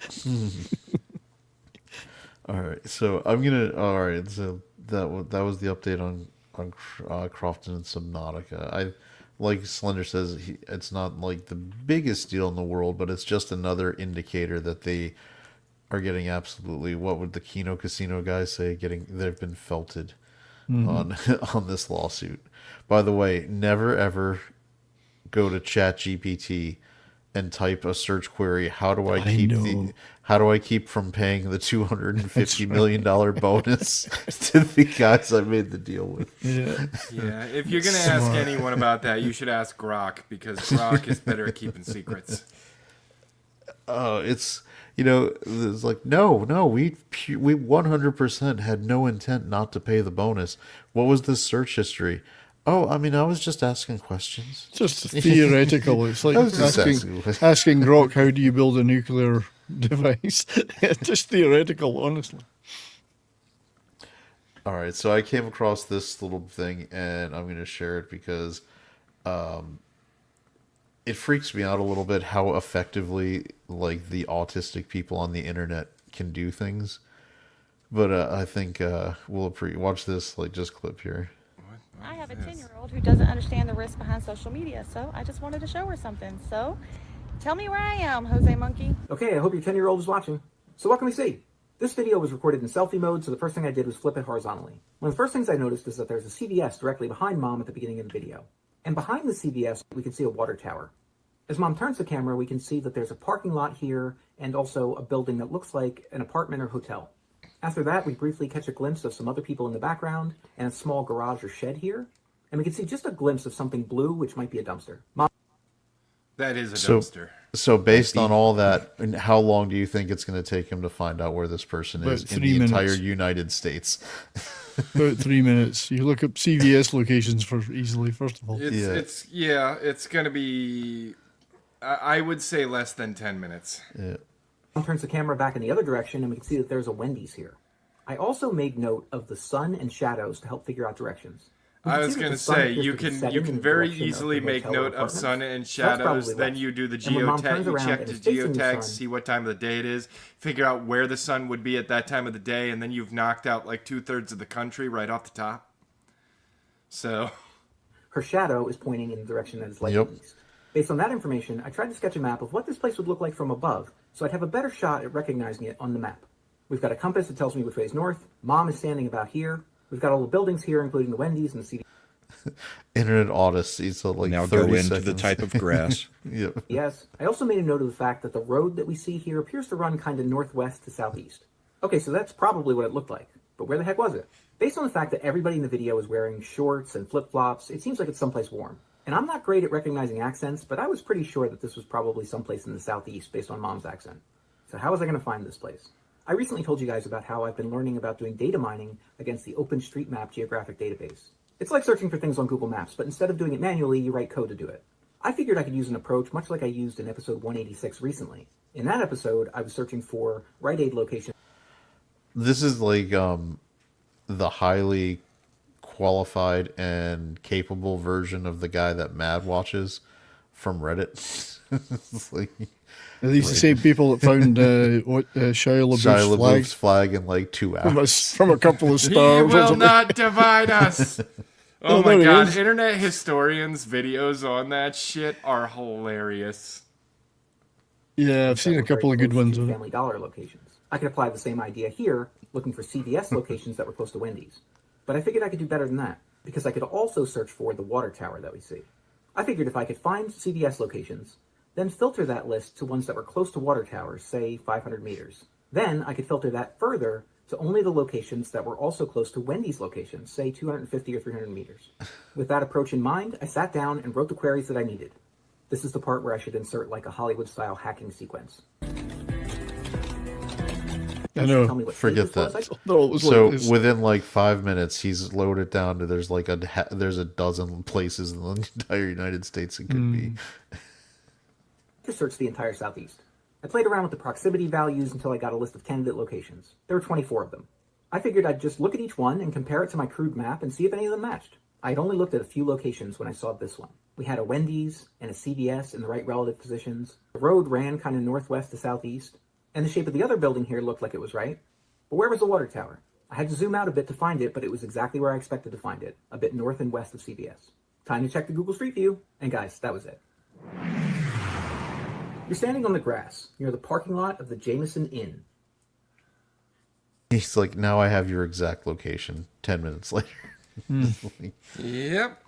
B: All right, so I'm gonna. All right, so that was the update on Crofton and Subnautica. Like Slender says, it's not like the biggest deal in the world, but it's just another indicator that they are getting absolutely. What would the Kino Casino guys say? They've been felted on on this lawsuit. By the way, never ever go to ChatGPT and type a search query. How do I keep from paying the $250 million bonus to the guys I made the deal with?
H: Yeah.
C: Yeah, if you're gonna ask anyone about that, you should ask Grok, because Grok is better at keeping secrets.
B: It's like no, we 100% had no intent not to pay the bonus. What was the search history? Oh, I mean, I was just asking questions.
H: Just theoretical. It's like
B: I was just
H: asking Grok, how do you build a nuclear device? Just theoretical, honestly.
B: All right, so I came across this little thing, and I'm going to share it because it freaks me out a little bit how effectively, like, the autistic people on the internet can do things. But I think we'll watch this, like, just clip here.
I: I have a 10-year-old who doesn't understand the risks behind social media, so I just wanted to show her something. So, tell me where I am, Jose Monkey.
J: Okay, I hope your 10-year-old is watching. So what can we see? This video was recorded in selfie mode, so the first thing I did was flip it horizontally. One of the first things I noticed is that there's a CVS directly behind Mom at the beginning of the video. And behind the CVS, we can see a water tower. As Mom turns the camera, we can see that there's a parking lot here and also a building that looks like an apartment or hotel. After that, we briefly catch a glimpse of some other people in the background and a small garage or shed here. And we can see just a glimpse of something blue, which might be a dumpster. Mom.
C: That is a dumpster.
B: So based on all that, and how long do you think it's going to take him to find out where this person is in the entire United States?
H: About 3 minutes. You look up CVS locations for easily, first of all.
C: It's going to be, I would say, less than 10 minutes.
B: Yeah.
J: Turns the camera back in the other direction, and we can see that there's a Wendy's here. I also made note of the sun and shadows to help figure out directions.
C: I was going to say, you can very easily make note of sun and shadows, then you do the geotag, you check the geotag, see what time of the day it is, figure out where the sun would be at that time of the day, and then you've knocked out like 2/3 of the country right off the top. So
J: her shadow is pointing in the direction that is likely east. Based on that information, I tried to sketch a map of what this place would look like from above, so I'd have a better shot at recognizing it on the map. We've got a compass that tells me which way is north. Mom is standing about here. We've got all the buildings here, including the Wendy's and the CD.
B: Internet odyssey, so like
D: now
B: 30
D: go into
B: seconds.
D: the type of grass.
B: Yep.
J: Yes. I also made a note of the fact that the road that we see here appears to run kind of northwest to southeast. Okay, so that's probably what it looked like. But where the heck was it? Based on the fact that everybody in the video is wearing shorts and flip-flops, it seems like it's someplace warm. And I'm not great at recognizing accents, but I was pretty sure that this was probably someplace in the southeast based on Mom's accent. So how was I going to find this place? I recently told you guys about how I've been learning about doing data mining against the OpenStreetMap geographic database. It's like searching for things on Google Maps, but instead of doing it manually, you write code to do it. I figured I could use an approach much like I used in episode 186 recently. In that episode, I was searching for Rite Aid location.
B: This is like the highly qualified and capable version of the guy that Mad watches from Reddit. It's like,
H: are these the same people that found Shia LaBeouf's
B: flag in like 2 hours?
H: From a couple of stars.
C: He will not divide us. Oh my
H: there
C: god,
H: he is.
C: internet historians' videos on that shit are hilarious.
H: Yeah, I've seen a couple of good ones on it.
J: Family Dollar locations. I could apply the same idea here, looking for CVS locations that were close to Wendy's. But I figured I could do better than that, because I could also search for the water tower that we see. I figured if I could find CVS locations, then filter that list to ones that were close to water towers, say 500 meters. Then I could filter that further to only the locations that were also close to Wendy's locations, say 250 or 300 meters. With that approach in mind, I sat down and wrote the queries that I needed. This is the part where I should insert like a Hollywood-style hacking sequence.
H: I know.
J: Tell me what
B: Forget
J: stage this
B: that.
J: was.
H: No, it was
B: So
H: like this.
B: within like 5 minutes, he's loaded down to there's like there's a dozen places in the entire United States it could be.
J: To search the entire Southeast. I played around with the proximity values until I got a list of candidate locations. There were 24 of them. I figured I'd just look at each one and compare it to my crude map and see if any of them matched. I had only looked at a few locations when I saw this one. We had a Wendy's and a CVS in the right relative positions. The road ran kind of northwest to southeast, and the shape of the other building here looked like it was right. But where was the water tower? I had to zoom out a bit to find it, but it was exactly where I expected to find it, a bit north and west of CVS. Time to check the Google Street View, and guys, that was it. You're standing on the grass near the parking lot of the Jameson Inn.
B: He's like, now I have your exact location. 10 minutes later.
C: Yep.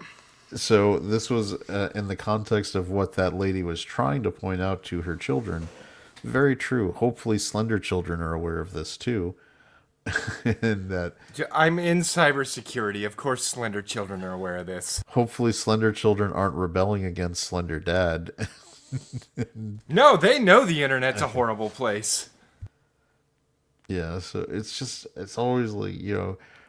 B: So this was in the context of what that lady was trying to point out to her children. Very true. Hopefully slender children are aware of this too. And that
C: I'm in cybersecurity. Of course, slender children are aware of this.
B: hopefully slender children aren't rebelling against slender dad.
C: No, they know the internet's a horrible place.
B: Yeah, so it's always like,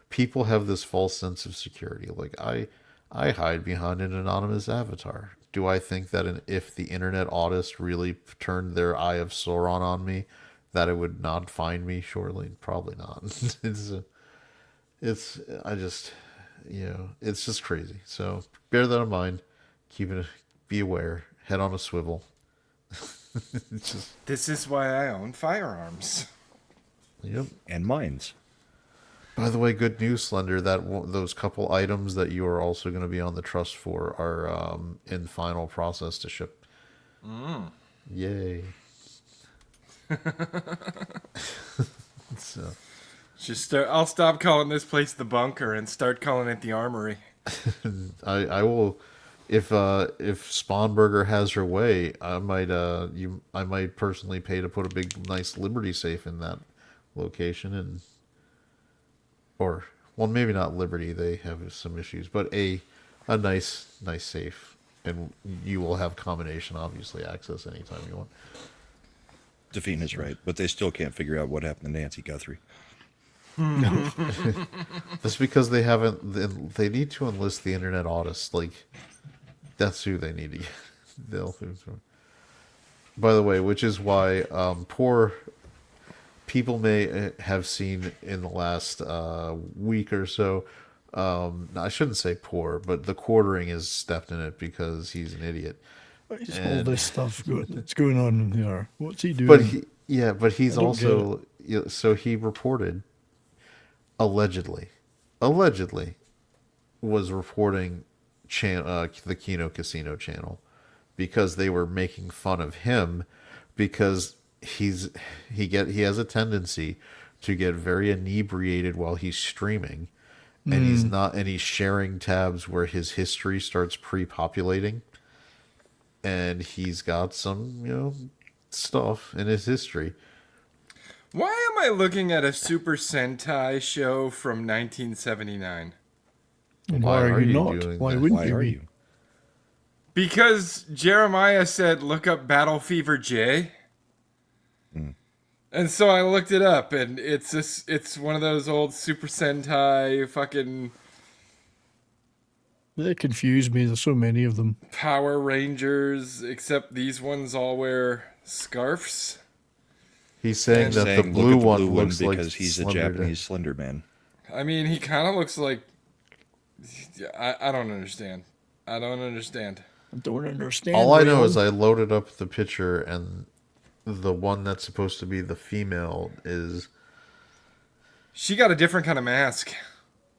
B: people have this false sense of security. Like I hide behind an anonymous avatar. Do I think that if the internet audits really turned their eye of Sauron on me, that it would not find me? Surely, probably not. It's just crazy. So bear that in mind. Be aware. Head on a swivel.
C: This is why I own firearms.
B: Yep.
D: And mines.
B: By the way, good news, Slender. Those couple items that you are also going to be on the trust for are in final process to ship. Yay! So
C: I'll stop calling this place the bunker and start calling it the armory.
B: I will. If Spawnburger has her way, I might personally pay to put a big nice Liberty safe in that location maybe not Liberty, they have some issues, but a nice safe, and you will have combination obviously access anytime you want.
D: Define is right, but they still can't figure out what happened to Nancy Guthrie.
B: No. That's because they need to enlist the internet audits. Like, that's who they need to get. By the way, which is why poor people may have seen in the last week or so. I shouldn't say poor, but the quartering has stepped in it because he's an idiot.
H: It's all this stuff that's going on in there. What's he doing?
B: But he's also so he reported allegedly was reporting the Kino Casino channel because they were making fun of him because he has a tendency to get very inebriated while he's streaming, and he's sharing tabs where his history starts pre-populating, and he's got some stuff in his history.
C: Why am I looking at a Super Sentai show from 1979?
H: Why are you not? Why wouldn't you be?
C: Because Jeremiah said, look up Battle Fever J. And so I looked it up, and it's one of those old Super Sentai fucking...
H: They confuse me. There's so many of them.
C: Power Rangers, except these ones all wear scarves.
B: He's saying that the blue one looks like
D: because he's a Japanese Slender Man.
C: I mean, he kind of looks like... I don't understand. I don't understand.
B: All I know is I loaded up the picture, and the one that's supposed to be the female is...
C: She got a different kind of mask.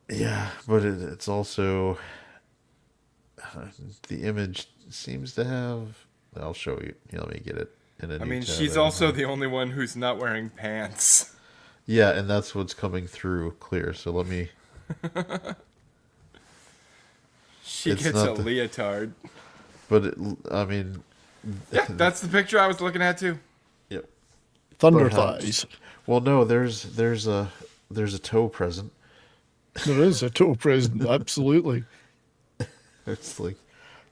B: Yeah, but it's also... the image seems to have... I'll show you. Let me get it. in a
C: I
B: new
C: mean,
B: tab
C: she's
B: every
C: also
B: month.
C: the only one who's not wearing pants.
B: Yeah, and that's what's coming through clear. So let me.
C: She
B: It's
C: gets
B: not
C: a
B: the-
C: leotard.
B: But I mean,
C: Yeah, that's the picture I was looking at too.
B: yep.
H: Thunder
B: Perhaps.
H: thighs.
B: Well, no, there's a toe present.
H: There is a toe present, absolutely.
B: It's like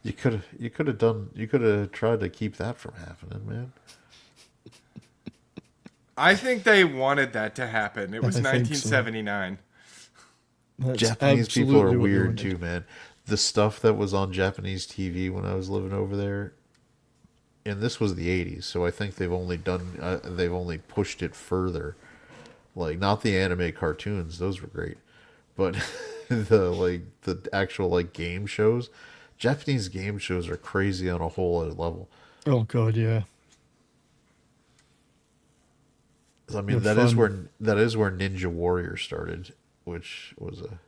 B: you could have tried to keep that from happening, man.
C: I think they wanted that to happen. It was
H: I think so.
C: 1979.
H: That's
B: Japanese people
H: absolutely
B: are
H: what they
B: weird
H: wanted.
B: too, man. The stuff that was on Japanese TV when I was living over there, and this was the '80s, so I think they've only pushed it further. Like not the anime cartoons; those were great, but the actual like game shows. Japanese game shows are crazy on a whole other level.
H: Oh god, yeah.
B: I mean,
H: They're fun.
B: that is where Ninja Warrior started, which was a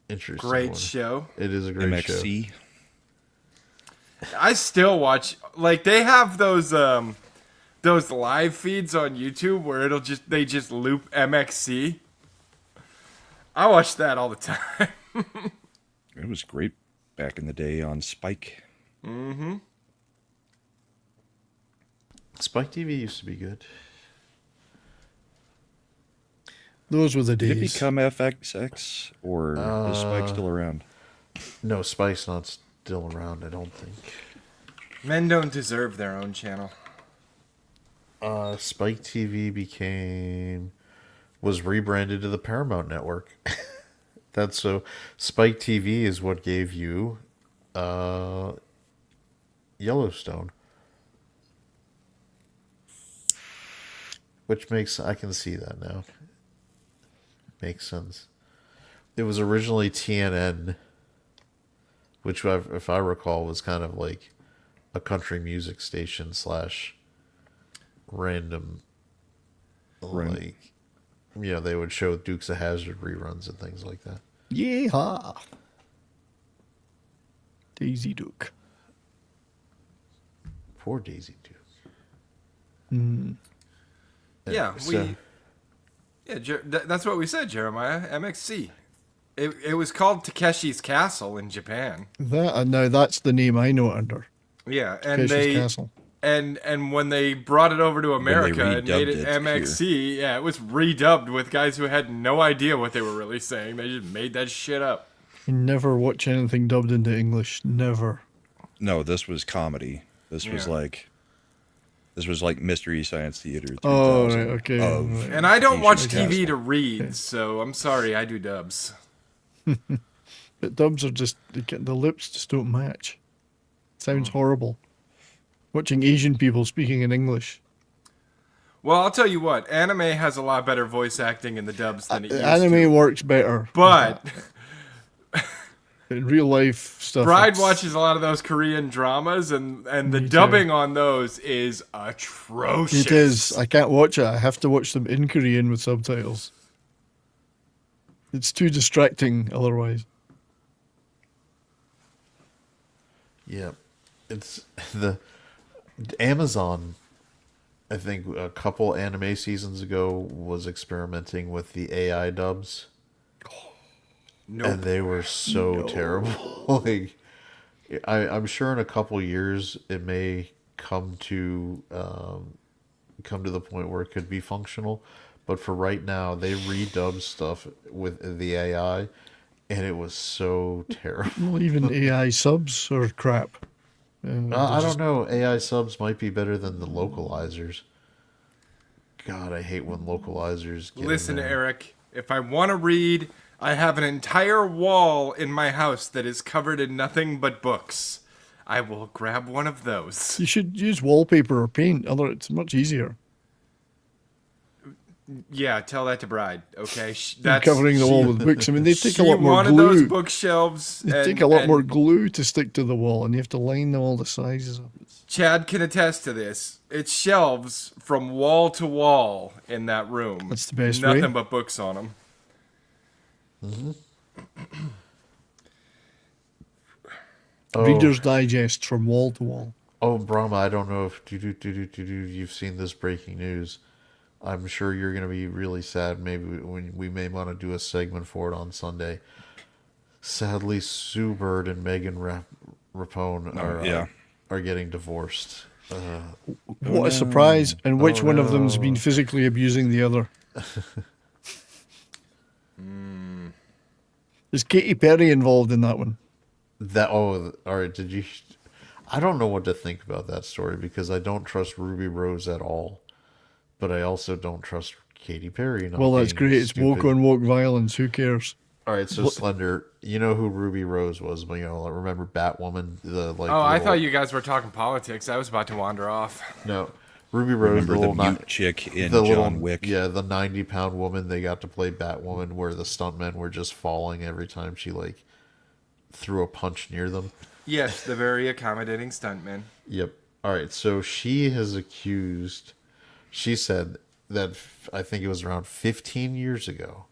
B: interesting
C: Great
B: one.
C: show.
B: It is a great show.
D: MXC.
C: I still watch. Like they have those live feeds on YouTube where they just loop MXC. I watch that all the time.
D: It was great back in the day on Spike.
C: Mm-hmm.
B: Spike TV used to be good.
H: Those were the
D: Did it
H: days.
D: become FXX, or is Spike still around?
B: No, Spike's not still around, I don't think.
C: Men don't deserve their own channel.
B: Spike TV was rebranded to the Paramount Network. That's so Spike TV is what gave you Yellowstone. Which I can see that now. Makes sense. It was originally TNN, which if I recall was kind of like a country music station / random,
D: Right.
B: like, they would show Dukes of Hazzard reruns and things like that.
H: Yeehaw. Daisy Duke.
B: Poor Daisy Duke.
H: Mm.
C: Yeah,
B: So-
C: that's what we said, Jeremiah. MXC. It was called Takeshi's Castle in Japan.
H: Now that's the name I know it under.
C: Yeah, and
H: Takeshi's Castle.
C: and when they brought it over to America and made it
D: redubbed it
C: MXC, yeah, it was redubbed with guys who had no idea what they were really saying. They just made that shit up.
H: I never watch anything dubbed into English. Never.
D: No, this was comedy. This was like Mystery Science Theater 3000.
H: Oh, right, okay.
D: of
H: Right.
C: And I don't watch
D: Takeshi's
C: TV
D: Castle.
C: to read, so I'm sorry, I do dubs.
H: But dubs are just, the lips just don't match. Sounds horrible. Watching Asian people speaking in English.
C: Well, I'll tell you what, anime has a lot better voice acting in the dubs than it used
H: Anime
C: to.
H: works better.
C: But
H: In real life stuff.
C: Bride
H: it's-
C: watches a lot of those Korean dramas, and the
H: Me too.
C: dubbing on those is atrocious.
H: It is. I can't watch it. I have to watch them in Korean with subtitles. It's too distracting otherwise.
B: Yeah, it's the Amazon. I think a couple anime seasons ago was experimenting with the AI dubs, and they were so terrible. Like, I'm sure in a couple years it may come to the point where it could be functional, but for right now they redubbed stuff with the AI, and it was so terrible.
H: Well, even AI subs are crap.
B: I don't know. AI subs might be better than the localizers. God, I hate when localizers get
C: Listen,
B: in there.
C: Eric, if I want to read, I have an entire wall in my house that is covered in nothing but books. I will grab one of those.
H: You should use wallpaper or paint. It's much easier.
C: Yeah, tell that to Bride, okay?
H: Than covering the wall with books. I mean, they take a
C: she
H: lot more
C: wanted
H: glue.
C: those bookshelves.
H: They
C: and-
H: take a lot
C: and
H: more glue to stick to the wall, and you have to line them all the sizes up.
C: Chad can attest to this. It's shelves from wall to wall in that room.
H: That's the best
C: Nothing
H: way.
C: but books on them.
B: Oh,
H: Reader's Digest from wall to wall.
B: Oh, Brahma, I don't know if you've seen this breaking news. I'm sure you're going to be really sad. Maybe we may want to do a segment for it on Sunday. Sadly, Sue Bird and Megan Rapone are getting divorced.
H: What a surprise! And which one of them's
B: no.
H: been physically abusing the other? Is Katy Perry involved in that one?
B: All right. Did you? I don't know what to think about that story because I don't trust Ruby Rose at all, but I also don't trust Katy Perry. Not
H: Well, that's
B: being
H: great. It's woke
B: stupid.
H: on woke violence. Who cares?
B: All right, so Slender, you know who Ruby Rose was? You know, remember Batwoman?
C: Oh, I thought you guys were talking politics. I was about to wander off.
B: No, Ruby Rose,
D: Remember the mute chick in John Wick?
B: Yeah, the 90-pound woman. They got to play Batwoman, where the stuntmen were just falling every time she threw a punch near them.
C: Yes, the very accommodating stuntman.
B: Yep. All right, so she has accused. She said that I think it was around 15 years ago.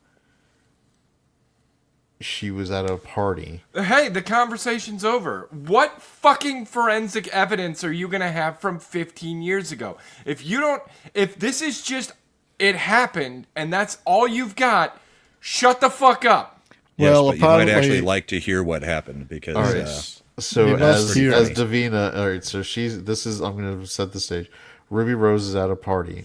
B: She was at a party.
C: Hey, the conversation's over. What fucking forensic evidence are you gonna have from 15 years ago? If this is just, it happened, and that's all you've got, shut the fuck up.
D: Yes,
H: Well,
D: but you might
H: apparently-
D: actually like to hear what happened because
B: All right. So
H: You must
B: as
H: hear it.
B: Davina, all right. So I'm going to set the stage. Ruby Rose is at a party.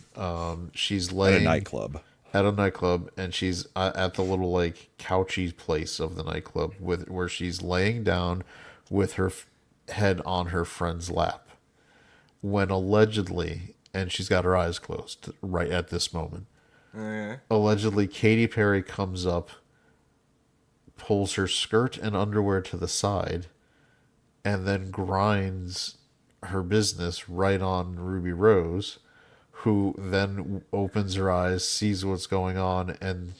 B: She's
D: at
B: laying
D: a nightclub.
B: At a nightclub, and she's at the little couchy place of the nightclub where she's laying down with her head on her friend's lap. When allegedly, and she's got her eyes closed right at this moment. Allegedly, Katy Perry comes up, pulls her skirt and underwear to the side, and then grinds her business right on Ruby Rose, who then opens her eyes, sees what's going on, and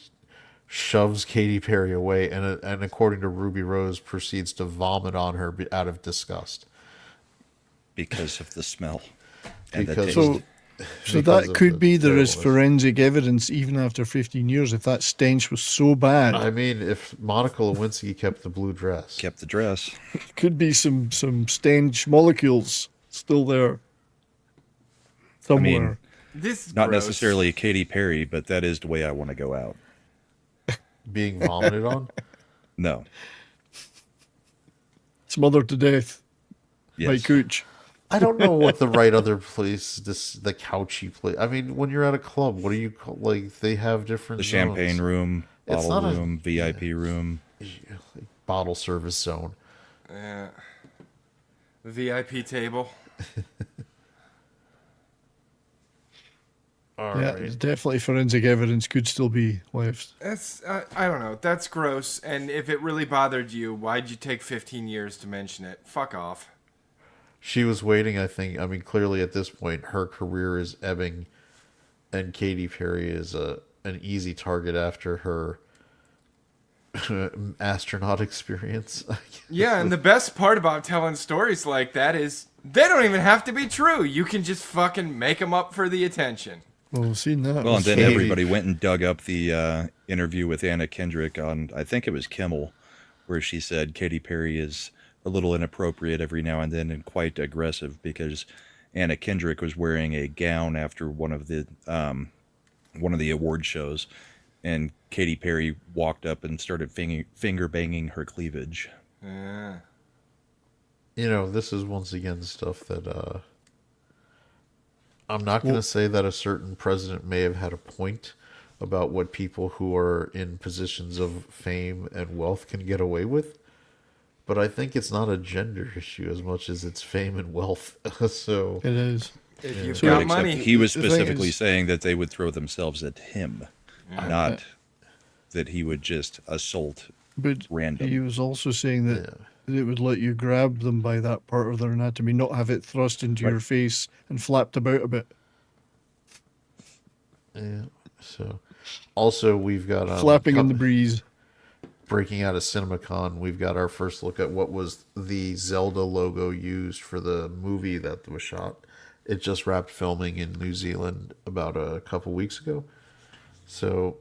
B: shoves Katy Perry away, and according to Ruby Rose, proceeds to vomit on her out of disgust.
D: Because of the smell. And the
B: Because
D: taste.
H: So
B: because
H: that
B: of
H: could
B: the
H: be there is
B: terribleness.
H: forensic evidence even after 15 years if that stench was so bad.
B: I mean, if Monica Lewinsky kept the blue dress.
D: Kept the dress.
H: Could be some stench molecules still there somewhere.
C: This is
D: Not
C: gross.
D: necessarily Katy Perry, but that is the way I want to go out.
B: Being vomited on?
D: No.
H: Smothered to death by
D: Yes.
H: Cooch.
B: I don't know what the right other place, the couchy place. I mean, when you're at a club, what do you call, they have different
D: The
B: zones.
D: champagne room,
B: It's
D: bottle
B: not a-
D: room, VIP room.
B: Bottle service zone.
C: Yeah. VIP table.
B: All
H: Yeah,
B: right.
H: there's definitely forensic evidence could still be left.
C: That's I don't know. That's gross. And if it really bothered you, why'd you take 15 years to mention it? Fuck off.
B: She was waiting, I think. I mean, clearly at this point, her career is ebbing, and Katy Perry is an easy target after her astronaut experience.
C: Yeah, and the best part about telling stories like that is they don't even have to be true. You can just fucking make them up for the attention.
H: Well, seen that.
D: Well, and then
B: Katy-
D: everybody went and dug up the interview with Anna Kendrick on, I think it was Kimmel, where she said Katy Perry is a little inappropriate every now and then and quite aggressive because Anna Kendrick was wearing a gown after one of the award shows, and Katy Perry walked up and started finger banging her cleavage.
C: Yeah.
B: You know, this is once again stuff that I'm not going to say that a certain president may have had a point about what people who are in positions of fame and wealth can get away with, but I think it's not a gender issue as much as it's fame and wealth. So
H: It is.
C: If you've
H: So-
C: got
D: Except
C: money.
D: he was
H: The thing
D: specifically
H: is-
D: saying that they would throw themselves at him, not that he would just assault.
H: But
D: Random.
H: he was also saying that it would let you grab them by that part of their anatomy, not have it thrust into your face and flapped about a bit.
B: yeah. So also we've got
H: Flapping in the breeze.
B: breaking out of CinemaCon, we've got our first look at what was the Zelda logo used for the movie that was shot. It just wrapped filming in New Zealand about a couple weeks ago. So,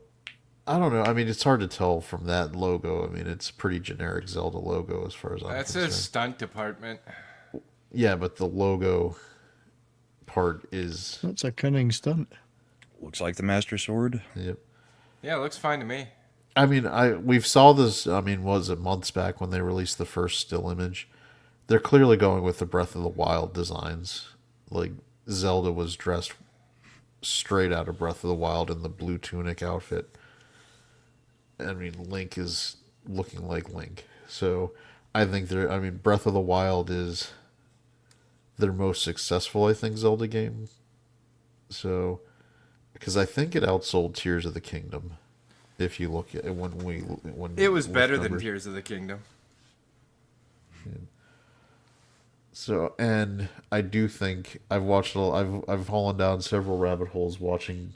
B: I don't know. I mean, it's hard to tell from that logo. I mean, it's a pretty generic Zelda logo as far as I'm
C: That's
B: concerned.
C: a stunt department.
B: Yeah, but the logo part is.
H: That's a cunning stunt.
D: Looks like the Master Sword.
B: Yep.
C: Yeah, it looks fine to me.
B: I mean, we've saw this. I mean, was it months back when they released the first still image? They're clearly going with the Breath of the Wild designs. Like Zelda was dressed straight out of Breath of the Wild in the blue tunic outfit. I mean, Link is looking like Link. So I think I mean, Breath of the Wild is their most successful, I think, Zelda game. So, because I think it outsold Tears of the Kingdom. If you look at it when
C: It was better than
B: numbers.
C: Tears of the Kingdom.
B: So, and I do think I've fallen down several rabbit holes watching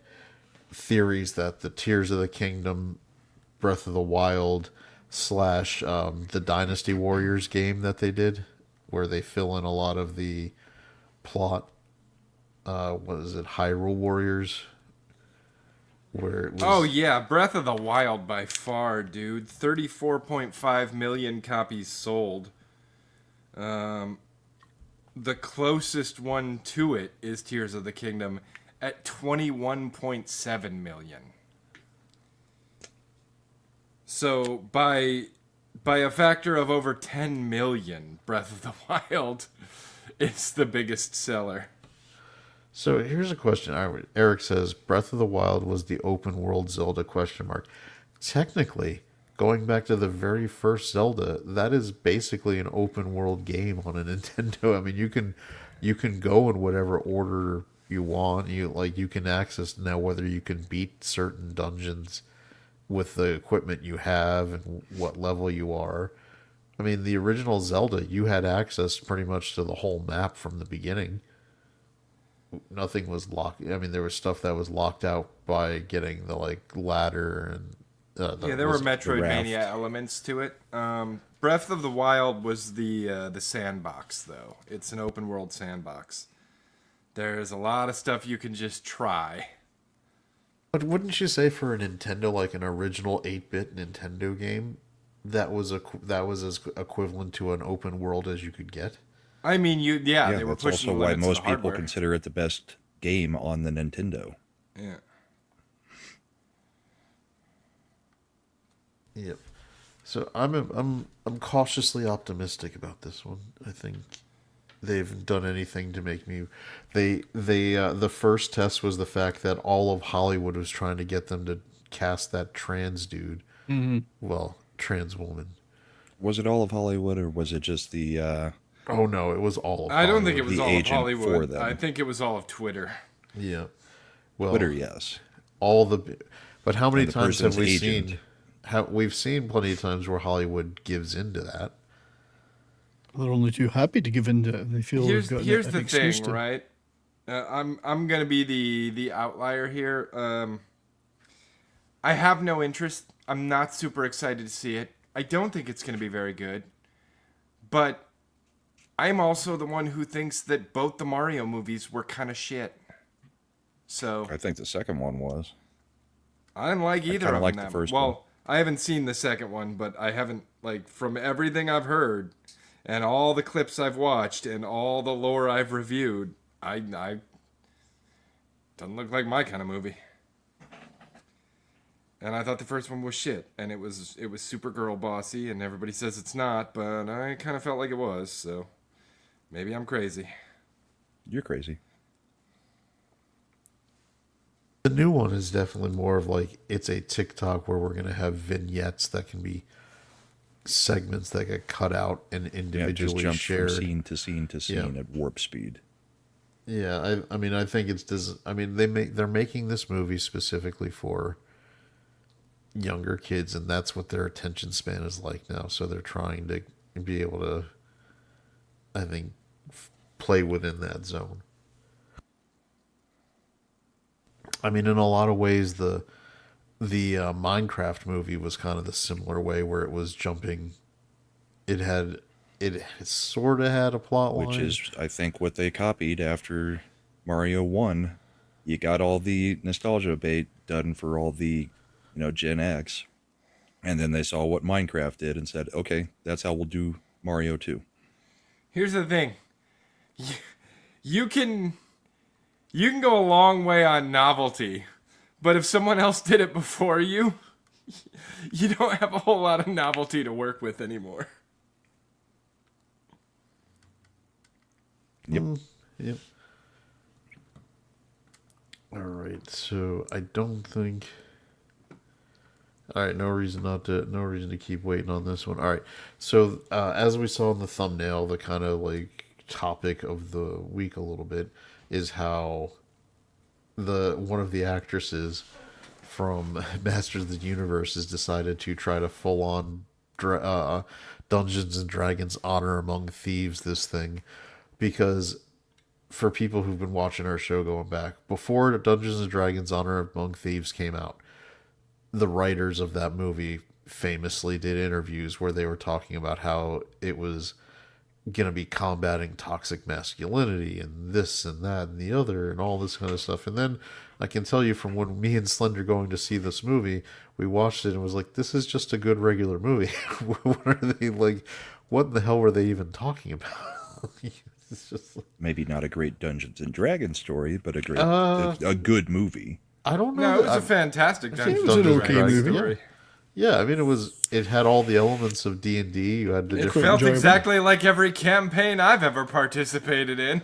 B: theories that the Tears of the Kingdom, Breath of the Wild / the Dynasty Warriors game that they did, where they fill in a lot of the plot. What is it, Hyrule Warriors? Where it was,
C: Oh yeah, Breath of the Wild by far, dude. 34.5 million copies sold. The closest one to it is Tears of the Kingdom at 21.7 million. So by a factor of over 10 million, Breath of the Wild is the biggest seller.
B: So here's a question. Eric says Breath of the Wild was the open world Zelda ? Technically, going back to the very first Zelda, that is basically an open world game on a Nintendo. I mean, you can go in whatever order you want. You can access now whether you can beat certain dungeons with the equipment you have and what level you are. I mean, the original Zelda, you had access pretty much to the whole map from the beginning. Nothing was locked. I mean, there was stuff that was locked out by getting the ladder and
C: There were Metroidvania elements to it. Breath of the Wild was the sandbox, though. It's an open world sandbox. There's a lot of stuff you can just try.
B: But wouldn't you say for a Nintendo, like an original 8-bit Nintendo game, that was as equivalent to an open world as you could get?
C: I mean, they were
D: that's
C: pushing
D: also
C: the
D: why
C: limits of
D: most
C: the
D: people
C: hardware.
D: consider it the best game on the Nintendo.
C: Yeah.
B: Yep. So I'm cautiously optimistic about this one. I think they've done anything to make me. The first test was the fact that all of Hollywood was trying to get them to cast that trans dude.
H: Mm-hmm.
B: Well, trans woman.
D: Was it all of Hollywood, or was it just the?
B: Oh no, it was all of
C: I don't
B: Hollywood.
C: think it was
D: The
C: all of
D: agent for
C: Hollywood.
D: them.
C: I think it was all of Twitter.
B: Yeah. Well,
D: Twitter, yes.
B: But how many
D: And the
B: times have
D: person's
B: we
D: agent.
B: seen? We've seen plenty of times where Hollywood gives into that.
H: They're only too happy to give in to it. They feel
C: Here's
H: they've got
C: the
H: an excuse
C: thing,
H: to.
C: right? I'm gonna be the outlier here. I have no interest. I'm not super excited to see it. I don't think it's gonna be very good. But I'm also the one who thinks that both the Mario movies were kind of shit. So
D: I think the second one was.
C: I didn't like either
D: kinda
C: of them.
D: liked the
C: that
D: first
C: well,
D: one.
C: I haven't seen the second one, but I haven't, from everything I've heard and all the clips I've watched and all the lore I've reviewed, I doesn't look like my kind of movie. And I thought the first one was shit, and it was super girl bossy, and everybody says it's not, but I kind of felt like it was, so maybe I'm crazy.
D: You're crazy.
B: The new one is definitely more of it's a TikTok where we're going to have vignettes that can be segments that get cut out and
D: Yeah, it just
B: individually
D: jumps
B: shared.
D: from scene to scene to scene
B: Yeah.
D: at warp speed.
B: Yeah, I mean, I think they're making this movie specifically for younger kids, and that's what their attention span is like now. So they're trying to be able to, I think, play within that zone. I mean, in a lot of ways, the Minecraft movie was kind of the similar way, where it was jumping. It sort of had a plot line,
D: Which is, I think, what they copied after Mario 1. You got all the nostalgia bait done for all the, Gen X. And then they saw what Minecraft did and said, okay, that's how we'll do Mario 2.
C: Here's the thing. You can go a long way on novelty, but if someone else did it before you, you don't have a whole lot of novelty to work with anymore.
D: Yep.
B: Yep. All right, so I don't think. All right, no reason to keep waiting on this one. All right, so as we saw in the thumbnail, the kind of like topic of the week a little bit is how one of the actresses from Masters of the Universe has decided to try to full on Dungeons and Dragons Honor Among Thieves this thing, because for people who've been watching our show going back, before Dungeons and Dragons Honor Among Thieves came out, the writers of that movie famously did interviews where they were talking about how it was going to be combating toxic masculinity and this and that and the other and all this kind of stuff. And then I can tell you from when me and Slender going to see this movie, we watched it and was like, this is just a good regular movie. What are they like? What in the hell were they even talking about? It's just like,
D: Maybe not a great Dungeons and Dragons story, but a good movie.
B: I don't know.
C: No, it was a fantastic
H: think it
C: Dungeons
H: was an
C: and
H: okay
C: Dragons
H: movie.
C: story.
B: Yeah, I mean it had all the elements of D&D. You had the
C: It
B: different
C: felt
H: enjoyable.
C: exactly like every campaign I've ever participated in.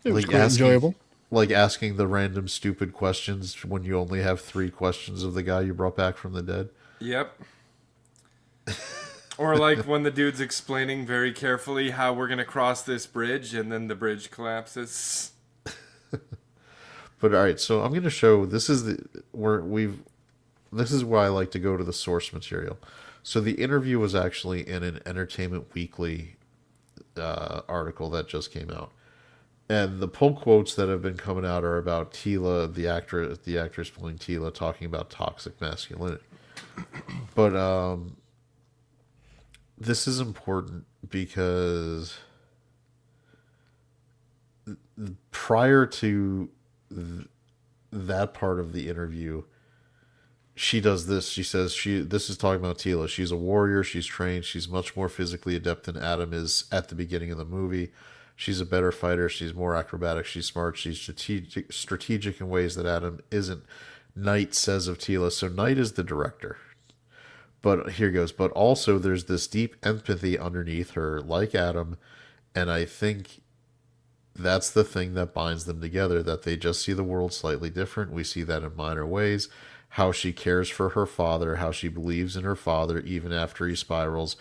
H: It was
B: like
H: quite enjoyable.
B: like asking the random stupid questions when you only have 3 questions of the guy you brought back from the dead.
C: Yep. Or like when the dude's explaining very carefully how we're gonna cross this bridge, and then the bridge collapses.
B: But all right, so I'm going to show this is why I like to go to the source material. So the interview was actually in an Entertainment Weekly article that just came out, and the pull quotes that have been coming out are about Teela, the actress playing Teela, talking about toxic masculinity. But this is important because prior to that part of the interview, she does this. She says this is talking about Teela. She's a warrior. She's trained. She's much more physically adept than Adam is at the beginning of the movie. She's a better fighter. She's more acrobatic. She's smart. She's strategic in ways that Adam isn't. Knight says of Teela. So Knight is the director. But here goes. But also there's this deep empathy underneath her, like Adam, and I think that's the thing that binds them together, that they just see the world slightly different. We see that in minor ways. How she cares for her father, how she believes in her father even after he spirals,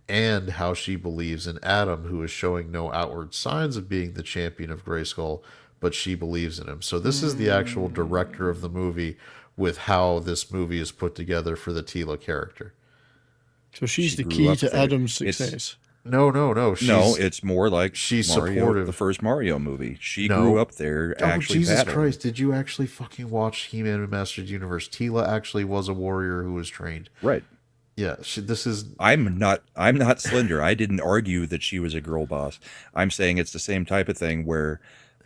B: and how she believes in Adam, who is showing no outward signs of being the champion of Grayskull, but she believes in him. So this is the actual director of the movie with how this movie is put together for the Teela character.
H: So she's
D: She
H: the
D: grew
H: key
D: up
H: to
D: there.
H: Adam's
D: It's-
H: success.
B: No.
D: No, it's more like
B: she's
D: Mario,
B: supportive.
D: the first Mario movie. She
B: No.
D: grew up there actually
B: Jesus
D: battling.
B: Christ, did you actually fucking watch He-Man and Masters of the Universe? Teela actually was a warrior who was trained.
D: Right.
B: Yeah, this is...
D: I'm not Slender. I didn't argue that she was a girl boss. I'm saying it's the same type of thing where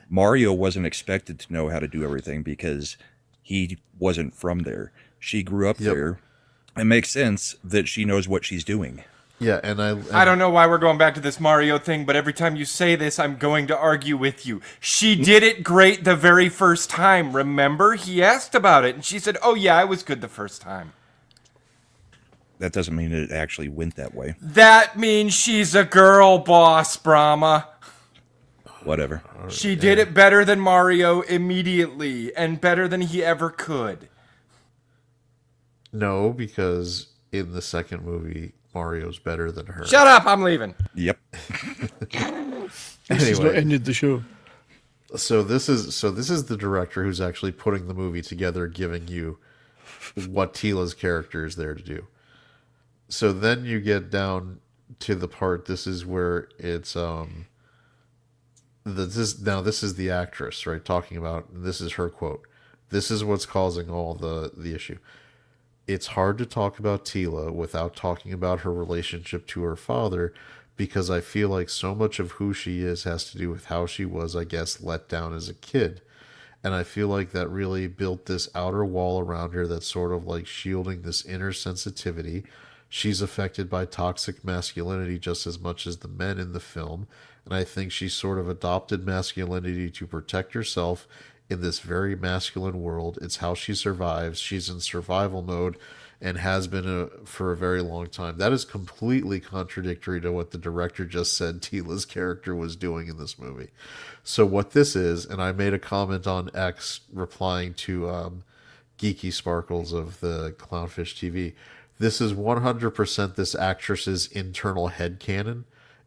D: Mario wasn't expected to know how to do everything because he wasn't from there. She grew up there. It makes sense that she knows what she's doing.
B: Yeah, and
C: I don't know why we're going back to this Mario thing, but every time you say this, I'm going to argue with you. She did it great the very first time, remember? He asked about it, and she said, oh yeah, I was good the first time.
D: That doesn't mean it actually went that way.
C: That means she's a girl boss, Brahma.
D: Whatever.
C: She did it better than Mario immediately, and better than he ever could.
B: No, because in the second movie, Mario's better than her.
C: Shut up, I'm leaving.
D: Yep.
H: This has not ended the show.
B: So this is the director who's actually putting the movie together, giving you what Teela's character is there to do. So then you get down to the part. This is where it's this is the actress, right, talking about. This is her quote. This is what's causing all the issue. It's hard to talk about Teela without talking about her relationship to her father, because I feel like so much of who she is has to do with how she was, I guess, let down as a kid. And I feel like that really built this outer wall around her that's sort of like shielding this inner sensitivity. She's affected by toxic masculinity just as much as the men in the film, And I think she sort of adopted masculinity to protect herself in this very masculine world. It's how she survives. She's in survival mode and has been for a very long time. That is completely contradictory to what the director just said Teela's character was doing in this movie. So what this is, and I made a comment on X replying to Geeky Sparkles of the Clownfish TV. This is 100% this actress's internal headcanon,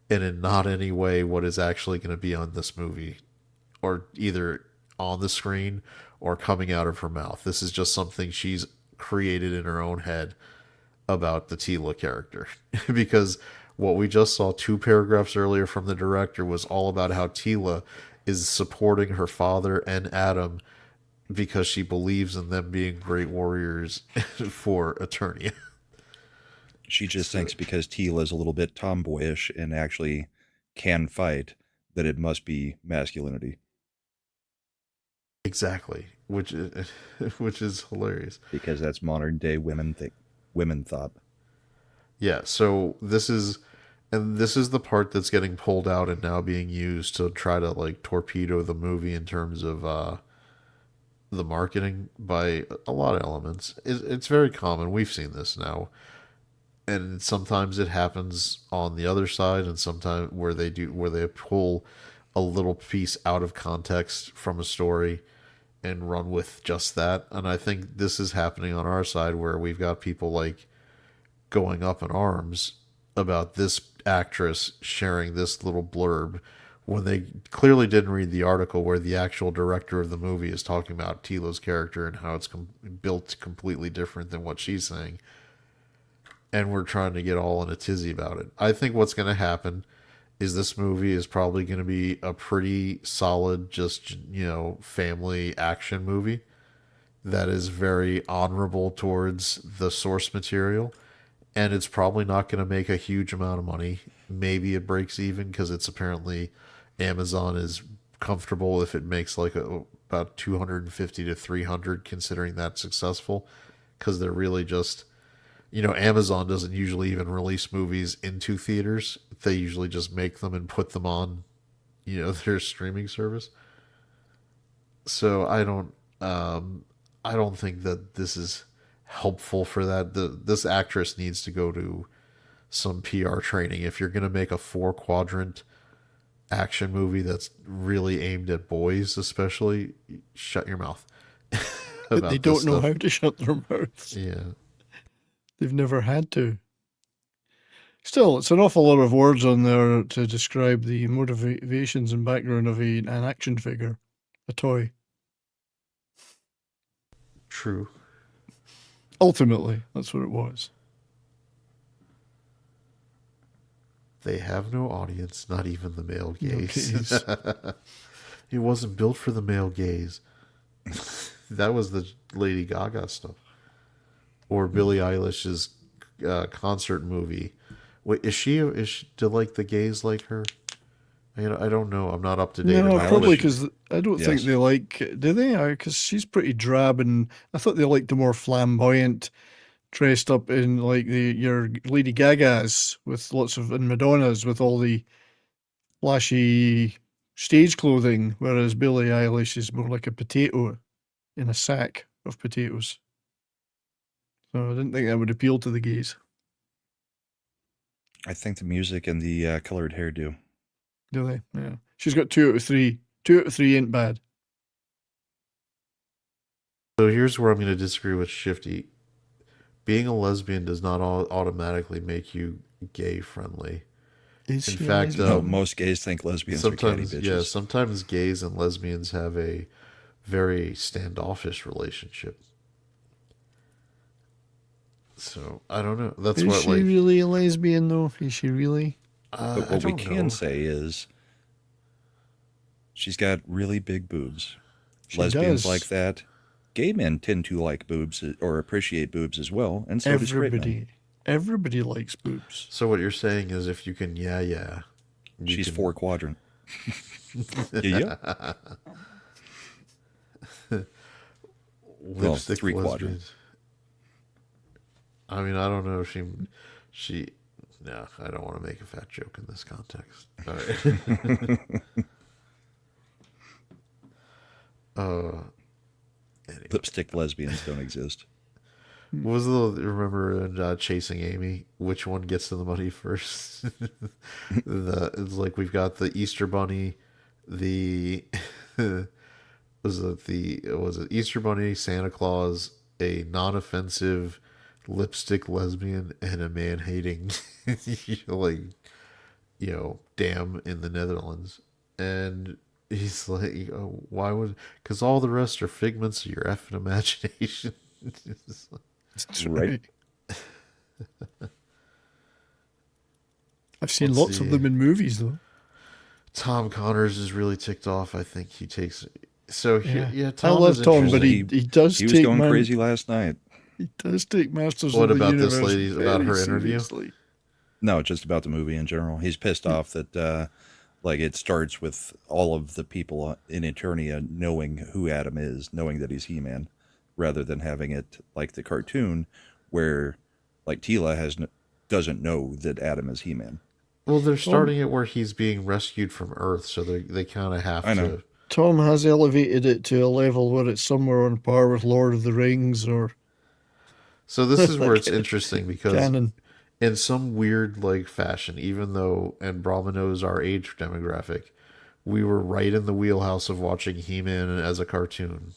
B: and in not any way what is actually going to be on this movie, or either on the screen or coming out of her mouth. This is just something she's created in her own head about the Teela character. Because what we just saw 2 paragraphs earlier from the director was all about how Teela is supporting her father and Adam because she believes in them being great warriors for Eternia.
D: She just thinks because Teela is a little bit tomboyish and actually can fight, that it must be masculinity.
B: Exactly, which is hilarious.
D: Because that's modern day women thought.
B: Yeah, so this is the part that's getting pulled out and now being used to try to like torpedo the movie in terms of the marketing by a lot of elements. It's very common. We've seen this now. And sometimes it happens on the other side, and sometimes where they pull a little piece out of context from a story and run with just that. And I think this is happening on our side, where we've got people like going up in arms about this actress sharing this little blurb when they clearly didn't read the article where the actual director of the movie is talking about Teela's character and how it's built completely different than what she's saying. And we're trying to get all in a tizzy about it. I think what's going to happen is this movie is probably going to be a pretty solid, just, family action movie that is very honorable towards the source material. And it's probably not going to make a huge amount of money. Maybe it breaks even because it's apparently Amazon is comfortable if it makes like about 250 to 300, considering that's successful, because they're really just... Amazon doesn't usually even release movies into theaters. They usually just make them and put them on, their streaming service. So I don't think that this is helpful for that. This actress needs to go to some PR training. If you're going to make a 4-quadrant action movie that's really aimed at boys, especially, shut your mouth.
H: They don't know how to shut their mouths.
B: Yeah.
H: They've never had to. Still, it's an awful lot of words on there to describe the motivations and background of an action figure, a toy.
B: True.
H: Ultimately, that's what it was.
B: They have no audience, not even the male gaze. It wasn't built for the male gaze. That was the Lady Gaga stuff. Or Billie Eilish's concert movie. Wait, is she do like the gays like her? I don't know. I'm not up to date.
H: No, probably because I don't think they like. Do they? Because she's pretty drab, and I thought they liked the more flamboyant, dressed up in like your Lady Gagas with lots of, and Madonnas with all the flashy stage clothing, whereas Billie Eilish is more like a potato in a sack of potatoes. So I didn't think that would appeal to the gays.
D: I think the music and the colored hair do.
H: Do they? Yeah. She's got 2 out of 3. 2 out of 3 ain't bad.
B: So here's where I'm going to disagree with Shifty. Being a lesbian does not automatically make you gay friendly. In fact,
D: most gays think lesbians are catty bitches.
B: Yeah, sometimes gays and lesbians have a very standoffish relationship. So I don't know. That's
H: is she really a lesbian though? Is she really?
D: But what we can say is she's got really big boobs. Lesbians like that. Gay men tend to like boobs or appreciate boobs as well, and so does straight men.
H: Everybody likes boobs.
B: So what you're saying is, if you can,
D: she's 4-quadrant. Yeah.
B: Lipstick
D: 3-quadrant.
B: I mean, I don't know if she No, I don't want to make a fat joke in this context. All right. Anyway.
D: Lipstick lesbians don't exist.
B: What was remember in Chasing Amy, which one gets to the money first? It's like we've got the Easter Bunny, was it Easter Bunny, Santa Claus, a non-offensive lipstick lesbian, and a man-hating like, dam in the Netherlands. And he's like, why would, because all the rest are figments of your effing imagination.
H: That's
D: Right.
H: I've seen
B: Let's
H: lots
B: see.
H: of them in movies, though.
B: Tom Connors is really ticked off. I think he takes. So yeah,
H: I
B: Tom
H: love
B: is
H: Tom, but
B: interesting.
H: he does
D: He was
H: take
D: going crazy last night.
H: He does take Masters
B: What
H: of the
B: about this
H: Universe
B: lady, about
H: very
B: her interview?
H: seriously.
D: No, just about the movie in general. He's pissed off that like it starts with all of the people in Eternia knowing who Adam is, knowing that he's He-Man, rather than having it like the cartoon where like Teela doesn't know that Adam is He-Man.
B: Well, they're starting it where he's being rescued from Earth, so they kind of have
D: I know.
B: to.
H: Tom has elevated it to a level where it's somewhere on par with Lord of the Rings or
B: So this is where
H: Like,
B: it's interesting because
H: canon.
B: in some weird like fashion, even though and Brahma knows our age demographic, we were right in the wheelhouse of watching He-Man as a cartoon.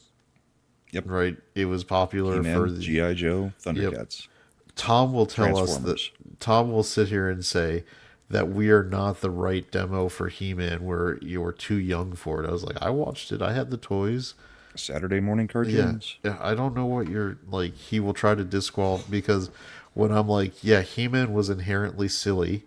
D: Yep.
B: Right. It was popular
D: He-Man,
B: for the
D: G.I. Joe, Thundercats.
B: Tom will tell us that
D: Transformers.
B: Tom will sit here and say that we are not the right demo for He-Man, where you were too young for it. I was like, I watched it. I had the toys.
D: Saturday morning cartoons.
B: Yeah, I don't know what you're like. He will try to disqualify because when I'm like, yeah, He-Man was inherently silly.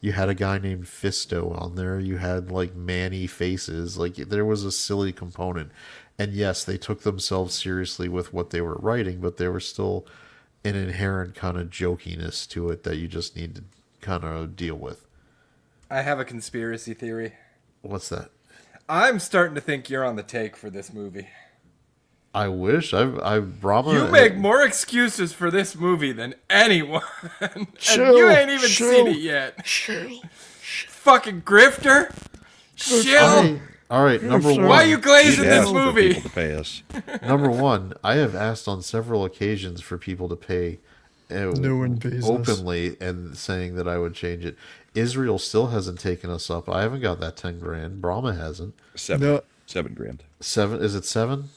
B: You had a guy named Fisto on there. You had like Manny faces. Like there was a silly component. And yes, they took themselves seriously with what they were writing, but there was still an inherent kind of jokiness to it that you just need to kind of deal with.
C: I have a conspiracy theory.
B: What's that?
C: I'm starting to think you're on the take for this movie.
B: I wish Brahma.
C: You make more excuses for this movie than anyone. And
H: Chill,
C: you ain't even
H: chill.
C: seen it yet. Fucking grifter. Chill.
B: All right, number
H: sorry.
B: one.
C: Why are you glazing
D: We've
C: this
D: asked for
C: movie?
D: people to pay us.
B: Number one, I have asked on several occasions for people to pay
H: No one pays us.
B: openly and saying that I would change it. Israel still hasn't taken us up. I haven't got that 10 grand. Brahma hasn't.
H: No.
D: $7 grand.
B: 7? Is it 7?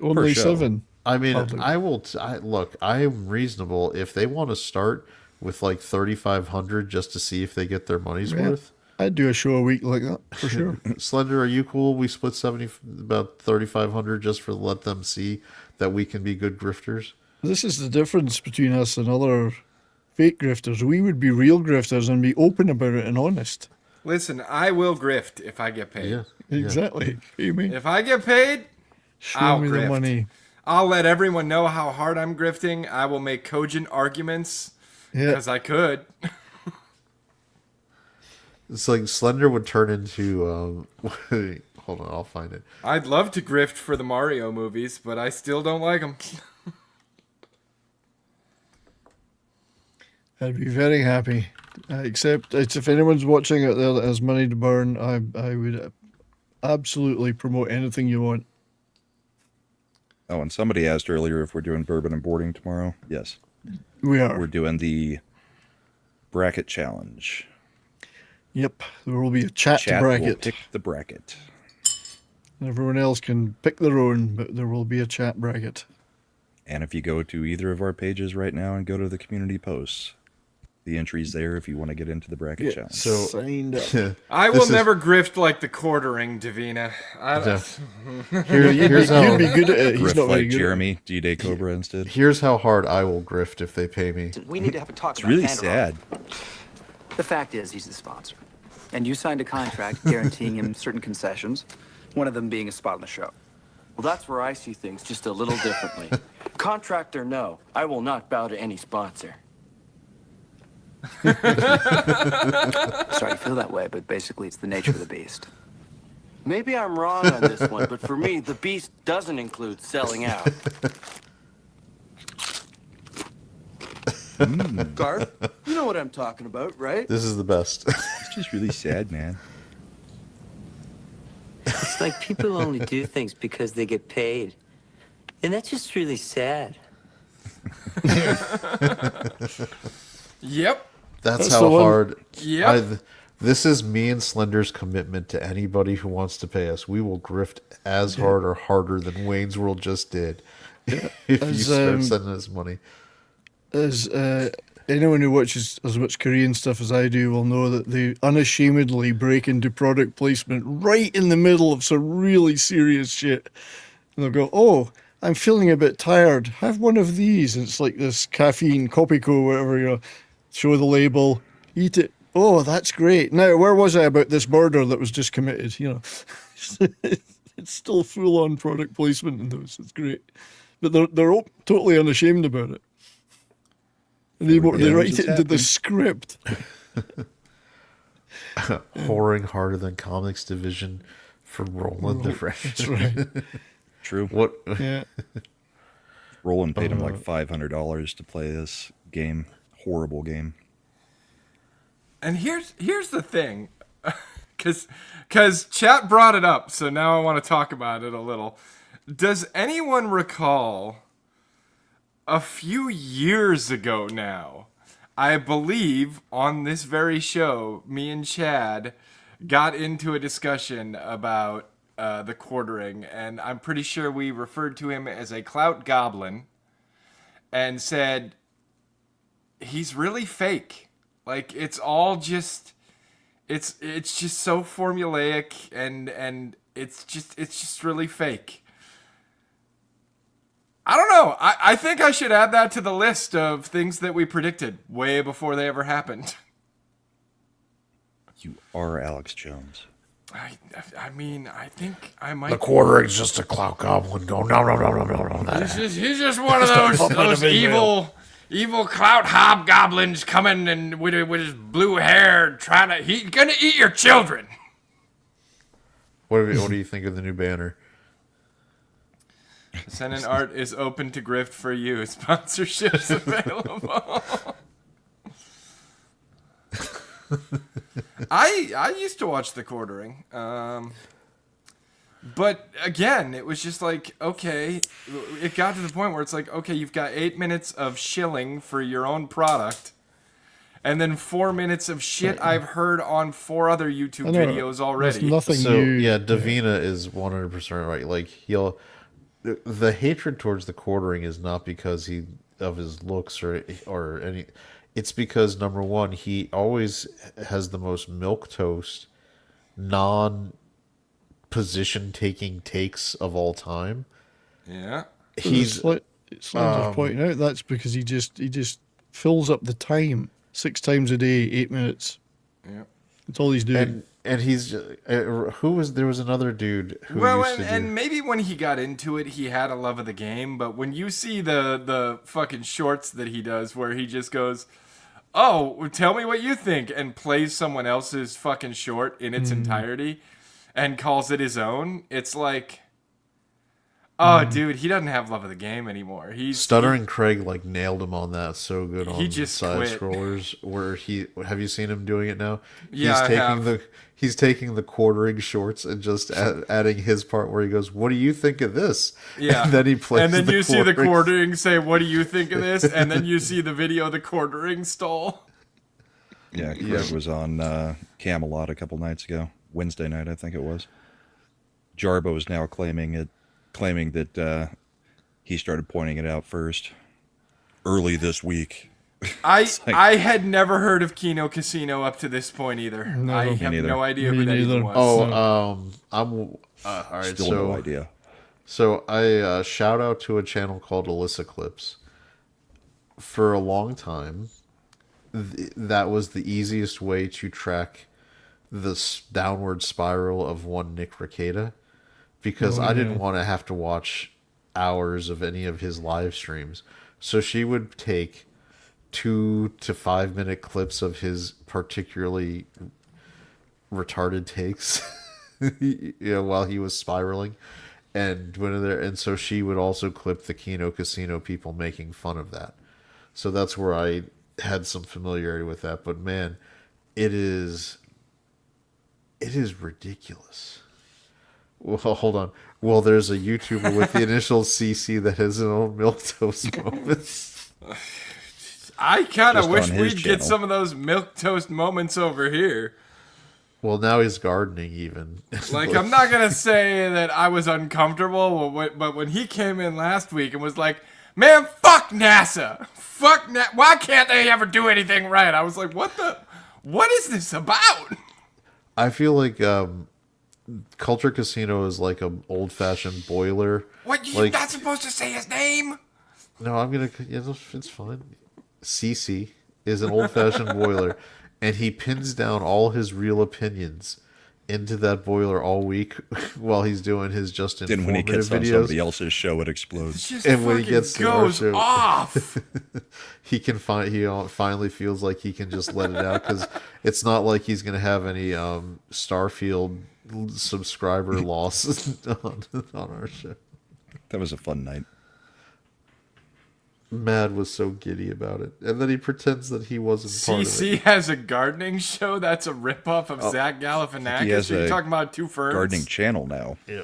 H: Only
D: show.
H: 7.
B: I mean,
H: Hardly.
B: I will. Look, I am reasonable. If they want to start with like 3,500 just to see if they get their money's
H: Yeah.
B: worth.
H: I'd do a show a week like that, for sure.
B: Slender, are you cool? We split about 3,500 just for let them see that we can be good grifters.
H: This is the difference between us and other fake grifters. We would be real grifters and be open about it and honest.
C: Listen, I will grift if I get paid.
B: Yeah.
H: Exactly. You mean?
C: If I get paid,
H: Show
C: I'll
H: me
C: grift.
H: the money.
C: I'll let everyone know how hard I'm grifting. I will make cogent arguments
H: Yeah.
C: because I could.
B: It's like Slender would turn into. Hold on, I'll find it.
C: I'd love to grift for the Mario movies, but I still don't like them.
H: I'd be very happy. Except it's if anyone's watching out there that has money to burn, I would absolutely promote anything you want.
D: Oh, and somebody asked earlier if we're doing bourbon and boarding tomorrow. Yes.
H: We are.
D: We're doing the bracket challenge.
H: Yep. There will be a chat
D: Chat will
H: bracket.
D: pick the bracket.
H: Everyone else can pick their own, but there will be a chat bracket.
D: And if you go to either of our pages right now and go to the community posts, the entry's there if you want to get into the bracket challenge.
B: So
H: Signed up.
C: I
B: This
C: will
B: is-
C: never grift like the quartering, Davina.
B: here's how
H: You'd be good at it. He's
D: Griff
H: not very
D: like
H: good.
D: Jeremy, D-Day Cobra instead.
B: here's how hard I will grift if they pay me.
K: We need to have a talk
D: It's
K: about
D: really
K: Vanderbilt.
D: sad.
K: The fact is, he's the sponsor. And you signed a contract guaranteeing him certain concessions, one of them being a spot on the show.
L: Well, that's where I see things just a little differently. Contract or no, I will not bow to any sponsor.
K: Sorry to feel that way, but basically it's the nature of the beast.
L: Maybe I'm wrong on this one, but for me, the beast doesn't include selling out. Garth, you know what I'm talking about, right?
B: This is the best.
D: It's just really sad, man.
M: It's like people only do things because they get paid. And that's just really sad.
C: Yep.
B: That's
H: the
B: how
H: one.
B: hard.
C: Yep.
B: This is me and Slender's commitment to anybody who wants to pay us. We will grift as hard or harder than Wayne's World just did. If you start sending us money.
H: As anyone who watches as much Korean stuff as I do will know that they unashamedly break into product placement right in the middle of some really serious shit. And they'll go, "Oh, I'm feeling a bit tired. Have one of these." And it's like this caffeine, Copico, whatever, show the label, eat it. Oh, that's great. Now, where was I about this murder that was just committed? It's still full-on product placement in those. It's great. But they're all totally unashamed about it. And they write it into the script.
B: Whoring harder than Comics Division for Roland the Fresh.
H: That's right.
D: True.
B: What?
H: Yeah.
D: Roland paid him like $500 to play this game. Horrible game.
C: And here's the thing, because chat brought it up, so now I want to talk about it a little. Does anyone recall a few years ago now, I believe on this very show, me and Chad got into a discussion about the quartering, and I'm pretty sure we referred to him as a clout goblin and said he's really fake. Like, it's all just it's just so formulaic and it's just really fake. I don't know. I think I should add that to the list of things that we predicted way before they ever happened.
D: You are Alex Jones.
C: I mean, I think I might.
B: The quartering's just a clout goblin going, no.
C: He's just one of those evil clout hobgoblins coming and with his blue hair he's gonna eat your children.
B: What do you think of the new banner?
C: Sending art is open to grift for you. Sponsorships available. I used to watch The Quartering. But again, it was just like, okay, it got to the point where it's like, okay, you've got 8 minutes of shilling for your own product, and then 4 minutes of shit I've heard on 4 other YouTube videos already.
H: There's nothing
B: So
H: new.
B: yeah, Davina is 100% right. Like the hatred towards The Quartering is not because of his looks or any. It's because number one, he always has the most milquetoast, non-position taking takes of all time.
C: Yeah,
B: he's
H: Slender's pointing out that's because he just fills up the time 6 times a day, 8 minutes.
C: Yeah,
H: that's all he's doing.
B: And he's there was another dude who used to
C: and maybe when he got into it, he had a love of the game. But when you see the fucking shorts that he does, where he just goes, "Oh, tell me what you think," and plays someone else's fucking short in its entirety, and calls it his own, it's like, oh, dude, he doesn't have love of the game anymore.
B: Stuttering Craig nailed him on that so good on
C: just
B: side
C: quit.
B: scrollers. Where have you seen him doing it now?
C: Yeah,
B: He's taking the quartering shorts and just adding his part where he goes, "What do you think of this?"
C: Yeah,
B: and then he plays.
C: And then you see the
B: quartering.
C: quartering say, "What do you think of this?" And then you see the video the quartering stole.
D: Yeah, Craig was on Camelot a couple nights ago. Wednesday night, I think it was. Jarbo is now claiming that he started pointing it out first early this week.
C: I had never heard of Kino Casino up to this point either.
H: No,
C: I have
D: neither.
C: no idea
H: Me
C: who that
H: neither.
C: even was.
B: I'm all right.
D: Still no idea.
B: So I shout out to a channel called Alyssa Clips. For a long time, that was the easiest way to track the downward spiral of one Nick Rekieta, because I didn't want to have to watch hours of any of his live streams. So she would take 2 to 5 minute clips of his particularly retarded takes while he was spiraling and so she would also clip the Kino Casino people making fun of that. So that's where I had some familiarity with that. But man, it is ridiculous. Well, hold on. Well, there's a YouTuber with the initial CC that has his own milquetoast moments.
C: I kind of
D: Just
C: wish
D: on
C: we'd
D: his
C: get
D: channel.
C: some of those milquetoast moments over here.
B: Well, now he's gardening even.
C: Like, I'm not going to say that I was uncomfortable, but when he came in last week and was like, man, fuck NASA. Why can't they ever do anything right? I was like, what is this about?
B: I feel like Culture Casino is like an old-fashioned boiler.
C: What, you're
B: like,
C: not supposed to say his name?
B: No, I'm gonna. Yeah, it's fine. CC is an old-fashioned boiler, and he pins down all his real opinions into that boiler all week while he's doing his just
D: Then
B: informative
D: when he gets on
B: videos.
D: somebody else's show, it explodes.
B: And when he gets to our
C: goes
B: show,
C: off.
B: he finally feels like he can just let it out because it's not like he's gonna have any Starfield subscriber losses on our show.
D: That was a fun night.
B: Mad was so giddy about it, and then he pretends that he wasn't part of
C: CC
B: it.
C: has a gardening show that's a ripoff of Zach
D: He
C: Galifianakis.
D: has
C: Are you
D: a
C: talking about two ferns?
D: gardening channel now.
B: Yeah.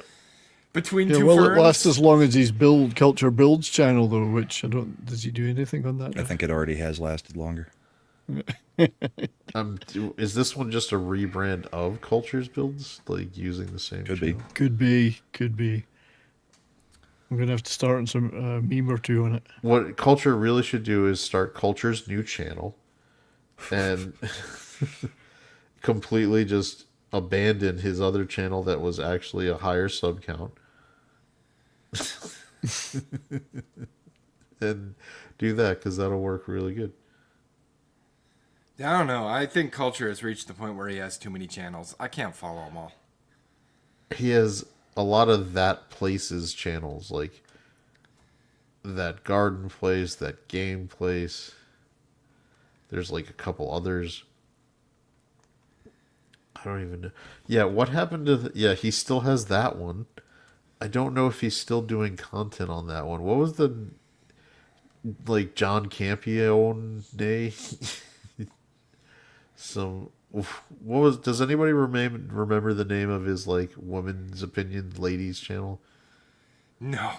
C: Between
H: Yeah,
C: two
H: well,
C: ferns?
H: it lasts as long as his Culture Builds channel, though, which I don't. Does he do anything on that?
D: I think it already has lasted longer.
B: Is this one just a rebrand of Culture's Builds, like using the same?
D: Could be.
B: channel?
H: Could be. I'm gonna have to start on some meme or two on it.
B: What Culture really should do is start Culture's new channel, and completely just abandon his other channel that was actually a higher sub count, and do that because that'll work really good.
C: I don't know. I think Culture has reached the point where he has too many channels. I can't follow them all.
B: He has a lot of that place's channels, like that garden place, that game place. There's like a couple others. I don't even know. Yeah, what happened to yeah, he still has that one. I don't know if he's still doing content on that one. What was the like John Campione day? Does anybody remember the name of his like women's opinion ladies channel?
C: No.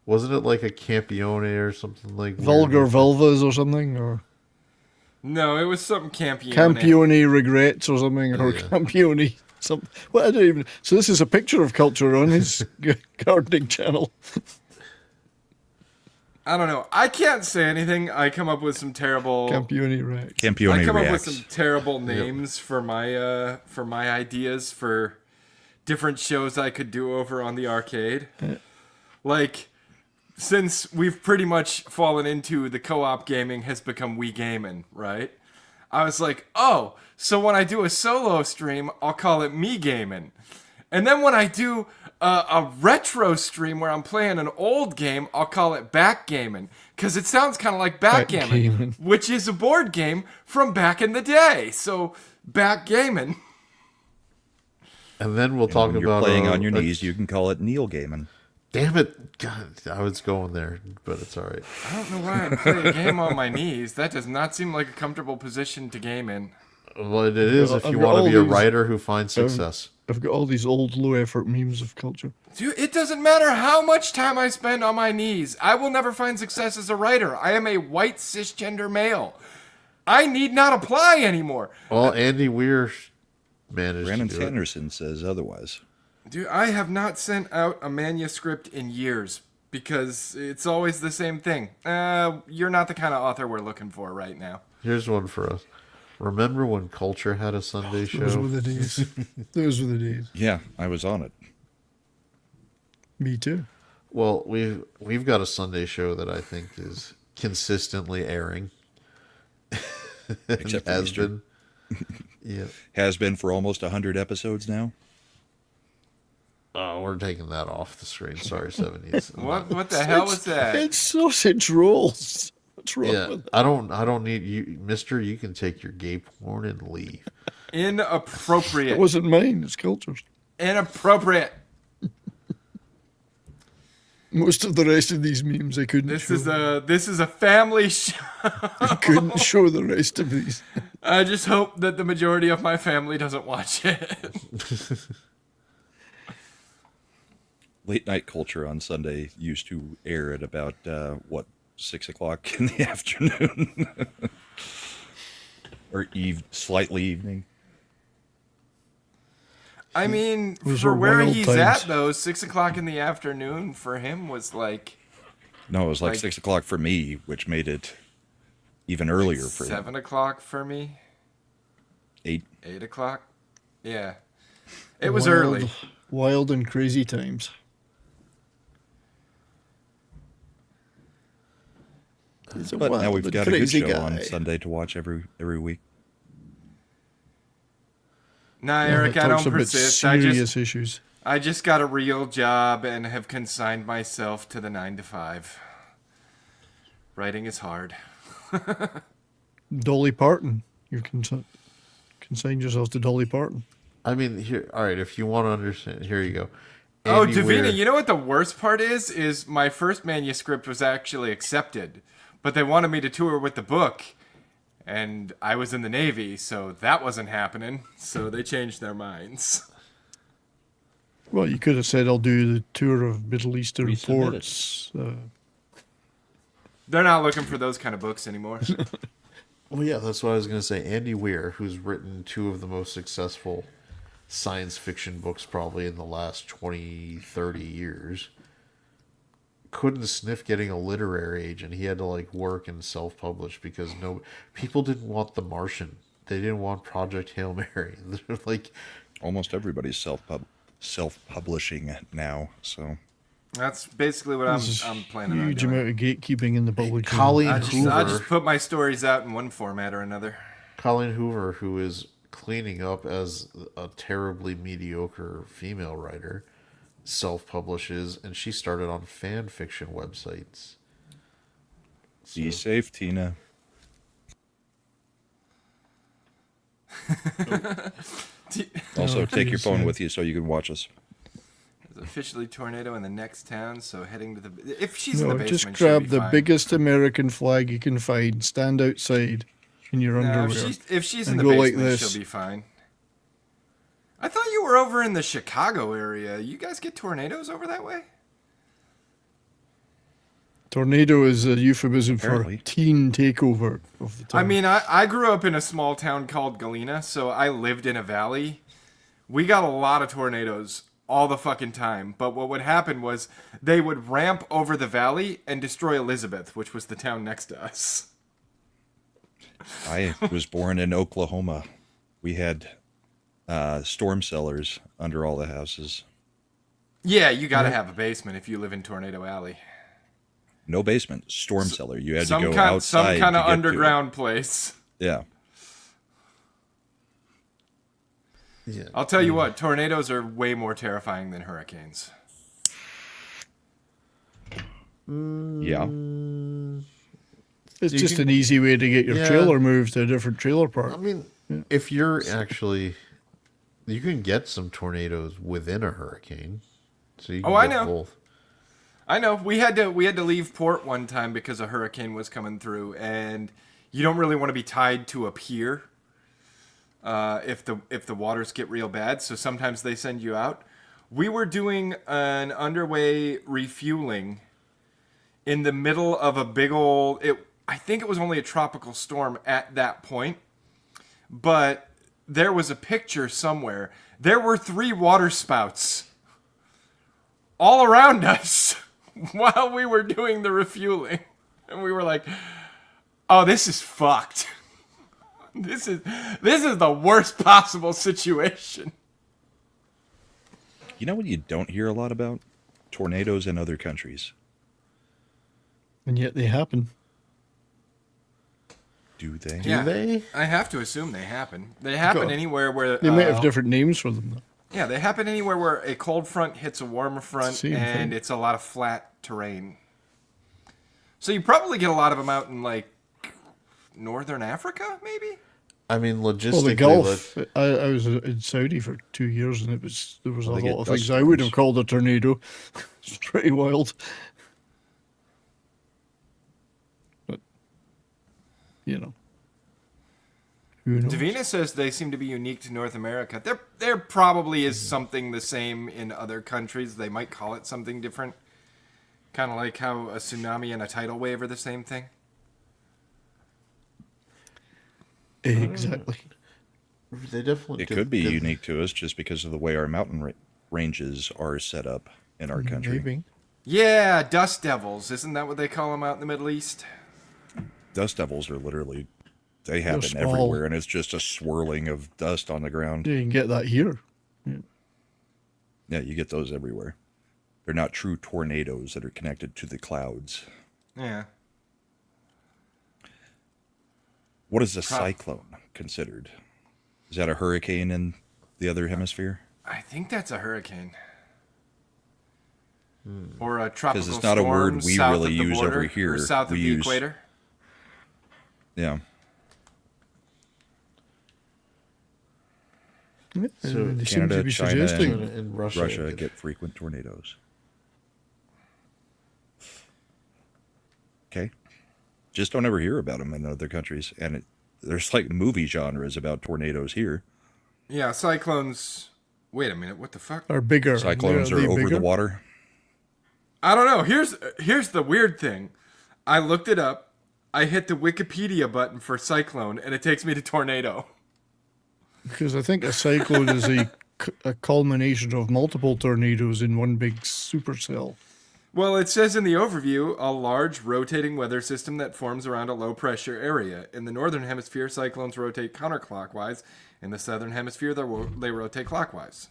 B: Wasn't it like a Campione or something like
H: Vulgar
B: weird?
H: Vulvas or something, or
C: No, it was something Campione.
H: Campione Regrets or something, or
B: Yeah.
H: Campione something. Well, I don't even. So this is a picture of Culture on his gardening channel.
C: I don't know. I can't say anything. I come up with some terrible.
H: Campione Rex.
D: Campione
C: I come up with
D: reacts.
C: some terrible names for my ideas for different shows I could do over on the arcade. Like, since we've pretty much fallen into the co-op gaming has become Wii gaming, right? I was like, oh, so when I do a solo stream, I'll call it me gaming, and then when I do a retro stream where I'm playing an old game, I'll call it backgammon, because it sounds kind of like backgammon,
H: Backgammon.
C: which is a board game from back in the day. So backgammon.
B: And then we'll talk
D: When you're
B: about
D: playing on your knees, you can call it Neil Gaiman.
B: Damn it! God, I was going there, but it's all right.
C: I don't know why I play a game on my knees. That does not seem like a comfortable position to game in.
B: Well, it is if
H: I've
B: you
H: got
B: want
H: all
B: to be a
H: these-
B: writer who finds success.
H: I've got all these old low effort memes of Culture.
C: Dude, it doesn't matter how much time I spend on my knees. I will never find success as a writer. I am a white cisgender male. I need not apply anymore.
B: Well, Andy Weir managed
D: Brandon
B: to do it.
D: Sanderson says otherwise.
C: Dude, I have not sent out a manuscript in years because it's always the same thing. You're not the kind of author we're looking for right now.
B: Here's one for us. Remember when Culture had a Sunday show?
H: Those were the days. Those were the days.
D: Yeah, I was on it.
H: Me too.
B: Well, we've got a Sunday show that I think is consistently airing.
D: Except for
B: has
D: Easter.
B: been. Yeah.
D: Has been for almost 100 episodes now.
B: Oh, we're taking that off the screen. Sorry, 70s.
C: What the hell was that?
H: It's sausage rolls. What's wrong
B: Yeah,
H: with it?
B: I don't need you, Mister. You can take your gay porn and leave.
C: Inappropriate.
H: It wasn't mine. It's Culture's.
C: Inappropriate.
H: Most of the rest of these memes I couldn't
C: This
H: show.
C: is a family show.
H: I couldn't show the rest of these.
C: I just hope that the majority of my family doesn't watch it.
D: Late night culture on Sunday used to air at about 6 o'clock in the afternoon, or slightly evening.
C: I mean,
H: Those
C: for
H: are
C: where
H: wild
C: he's
H: times.
C: at though, 6 o'clock in the afternoon for him was like
D: No, it was like 6 o'clock for me, which made it even earlier for him.
C: 7 o'clock for me.
D: 8.
C: 8 o'clock. Yeah, it was early.
H: Wild and crazy times. He's a
D: But now
H: wild
D: we've
H: and
D: got a good
H: crazy
D: show on
H: guy.
D: Sunday to watch every week.
C: Nah,
H: Yeah,
C: Eric,
H: that
C: I
H: talks
C: don't
H: about
C: persist.
H: serious issues.
C: I just got a real job and have consigned myself to the 9 to 5. Writing is hard.
H: Dolly Parton. You consigned yourself to Dolly Parton.
B: I mean, here. All right, if you want to understand, here you go.
C: Oh,
B: Andy
C: Davina,
B: Weir-
C: you know what the worst part is? Is my first manuscript was actually accepted, but they wanted me to tour with the book, and I was in the Navy, so that wasn't happening. So they changed their minds.
H: Well, you could have said, I'll do the tour of Middle Eastern
D: Resubmit it.
H: ports.
C: They're not looking for those kind of books anymore.
B: Well, yeah, that's what I was going to say. Andy Weir, who's written two of the most successful science fiction books probably in the last 20, 30 years, couldn't sniff getting a literary agent. He had to like work and self-publish because people didn't want The Martian. They didn't want Project Hail Mary. They're like,
D: Almost everybody's self-publishing now, so
C: That's basically what I'm planning on
H: huge
C: doing.
H: amount of gatekeeping in the public.
B: Colleen
C: I
B: Hoover.
C: just put my stories out in one format or another.
B: Colleen Hoover, who is cleaning up as a terribly mediocre female writer, self-publishes, and she started on fan fiction websites.
D: be safe, Tina. Also, take your phone with you so you can watch us.
C: There's officially tornado in the next town, so heading to the... If she's in
H: No,
C: the basement,
H: just grab
C: she'll be
H: the
C: fine.
H: biggest American flag you can find, stand outside in your
C: No,
H: underwear.
C: if she's in
H: and
C: the
H: go like
C: basement,
H: this.
C: she'll be fine. I thought you were over in the Chicago area. You guys get tornadoes over that way?
H: Tornado is a euphemism
D: Apparently.
H: for teen takeover of the town.
C: I mean, I grew up in a small town called Galena, so I lived in a valley. We got a lot of tornadoes all the fucking time. But what would happen was they would ramp over the valley and destroy Elizabeth, which was the town next to us.
D: I was born in Oklahoma. We had storm cellars under all the houses.
C: Yeah, you got to have a basement if you live in Tornado Alley.
D: No basement, storm cellar. You had to go
C: Some
D: outside.
C: kind
D: to
C: of
D: get to it.
C: underground place.
D: Yeah.
B: Yeah.
C: I'll tell you what, tornadoes are way more terrifying than hurricanes.
D: Yeah.
H: it's
B: you
H: just
B: can-
H: an easy way to get your
B: Yeah.
H: trailer moved to a different trailer park.
B: I mean, if you're actually, you can get some tornadoes within a hurricane. So you can
C: I
B: get
C: know.
B: both.
C: I know we had to leave port one time because a hurricane was coming through, and you don't really want to be tied to a pier if the waters get real bad. So sometimes they send you out. We were doing an underway refueling in the middle of a big old. I think it was only a tropical storm at that point, but there was a picture somewhere. There were 3 water spouts all around us while we were doing the refueling. And we were like, oh, this is fucked. This is the worst possible situation.
D: You know what you don't hear a lot about? Tornadoes in other countries.
H: And yet they happen.
D: Do they?
C: Yeah,
B: they?
C: I have to assume they happen. They happen
H: God.
C: anywhere where...
H: They might have different names for them, though.
C: Yeah, they happen anywhere where a cold front hits a warmer front
H: Same
C: and
H: thing.
C: it's a lot of flat terrain. So you probably get a lot of them out in, like, northern Africa, maybe?
B: I mean,
H: Well,
B: logistically,
H: the Gulf. I was in Saudi for 2 years, and there was
D: Well,
H: a
D: they
H: lot
D: get
H: of
D: dust
H: things I would have
D: storms.
H: called a tornado. It's pretty wild. But you know, who knows?
C: Davina says they seem to be unique to North America. There probably is something the same in other countries. They might call it something different. Kind of like how a tsunami and a tidal wave are the same thing.
H: Exactly.
B: They definitely
D: It could be unique to us just because of the way our mountain ranges are set up in our country.
H: Maybe.
C: Yeah, dust devils. Isn't that what they call them out in the Middle East?
D: Dust devils are literally, they happen
H: small.
D: everywhere, and it's just a swirling of dust on the ground.
H: Yeah, you can get that here.
D: Yeah, you get those everywhere. They're not true tornadoes that are connected to the clouds.
C: Yeah.
D: What is a cyclone considered? Is that a hurricane in the other hemisphere?
C: I think that's a hurricane. Or a tropical
D: Because it's not a
C: storm
D: word we
C: south
D: really
C: of the
D: use
C: border,
D: over here.
C: or south of
D: We
C: the
D: use-
C: equator.
D: Yeah.
B: So
H: They seem to
D: Canada,
H: be
D: China,
H: suggesting.
B: and
D: Russia get frequent tornadoes. Okay. Just don't ever hear about them in other countries. And there's like movie genres about tornadoes here.
C: Yeah, cyclones. Wait a minute, what the fuck?
H: Are bigger.
D: Cyclones are
H: they
D: over
H: bigger?
D: the water.
C: I don't know. Here's the weird thing. I looked it up. I hit the Wikipedia button for cyclone, and it takes me to tornado.
H: Because I think a cyclone is a culmination of multiple tornadoes in one big supercell.
C: Well, it says in the overview, a large rotating weather system that forms around a low pressure area. In the northern hemisphere, cyclones rotate counterclockwise. In the southern hemisphere, they rotate clockwise.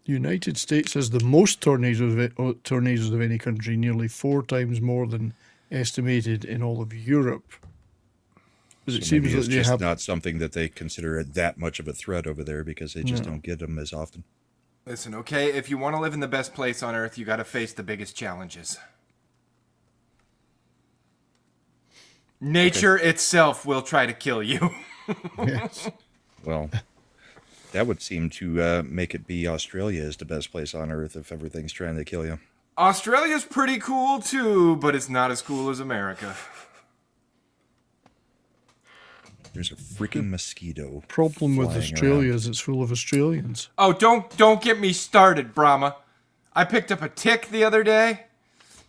H: The United States has the most tornadoes of any country, nearly 4 times more than estimated in all of Europe. But it
D: So maybe
H: seems
D: it's
H: that they
D: just
H: have
D: not something that they consider that much of a threat over there because they just
H: No.
D: don't get them as often.
C: Listen, okay, if you want to live in the best place on earth, you got to face the biggest challenges. Nature itself will try to kill you.
H: Yes.
D: Well, that would seem to make it be Australia is the best place on earth if everything's trying to kill you.
C: Australia's pretty cool too, but it's not as cool as America.
D: There's a freaking mosquito.
H: Problem with
D: flying
H: Australia
D: around.
H: is it's full of Australians.
C: Oh, don't get me started, Brahma. I picked up a tick the other day.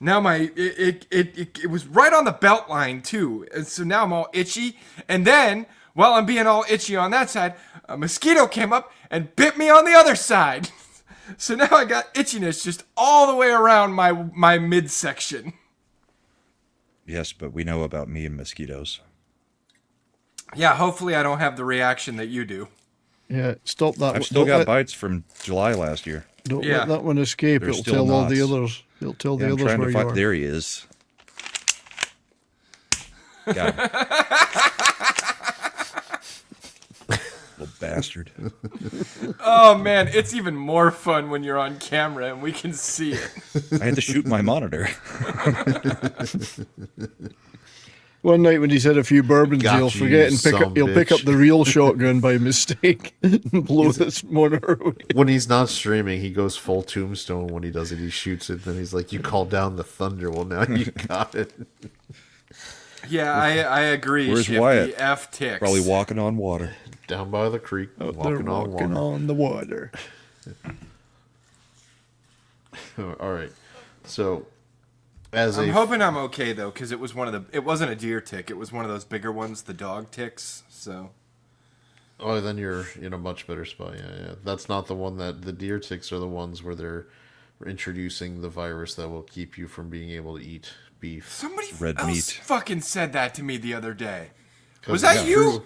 C: Now it was right on the belt line too, and so now I'm all itchy. And then while I'm being all itchy on that side, a mosquito came up and bit me on the other side. So now I got itchiness just all the way around my midsection.
D: Yes, but we know about me and mosquitoes.
C: Yeah, hopefully I don't have the reaction that you do.
H: Yeah, stop that.
D: I've still got bites from July last year.
H: Don't
C: Yeah.
H: let that one escape.
D: There's
H: It'll
D: still
H: tell all the
D: knots.
H: others. It'll tell
D: Yeah,
H: the
D: I'm
H: others
D: trying
H: where
D: to
H: you
D: find.
H: are.
D: There he is. Got him. Little bastard.
C: Oh man, it's even more fun when you're on camera and we can see it.
D: I had to shoot my monitor.
H: One night when he's had a few bourbons,
B: Got
H: he'll
B: you,
H: forget and pick up.
B: some
H: He'll pick up
B: bitch.
H: the real shotgun by mistake and blow this monitor away.
B: When he's not streaming, he goes full Tombstone. When he does it, he shoots it. Then he's like, "You called down the thunder." Well, now you got it.
C: Yeah, I agree.
D: Where's
C: Shifty.
D: Wyatt?
C: F ticks.
D: Probably walking on water.
B: Down by the creek,
H: Out there
B: walking on
H: walking
B: water.
H: on the water.
B: All right. So, as
C: I'm
B: a
C: hoping I'm okay though, because it wasn't a deer tick. It was one of those bigger ones, the dog ticks. So.
B: oh, then you're in a much better spot. Yeah. That's not the one that the deer ticks are the ones where they're introducing the virus that will keep you from being able to eat beef.
C: Somebody
D: Red
C: else
D: meat.
C: fucking said that to me the other day.
B: 'Cause
C: Was that
B: it's
C: you?
B: true.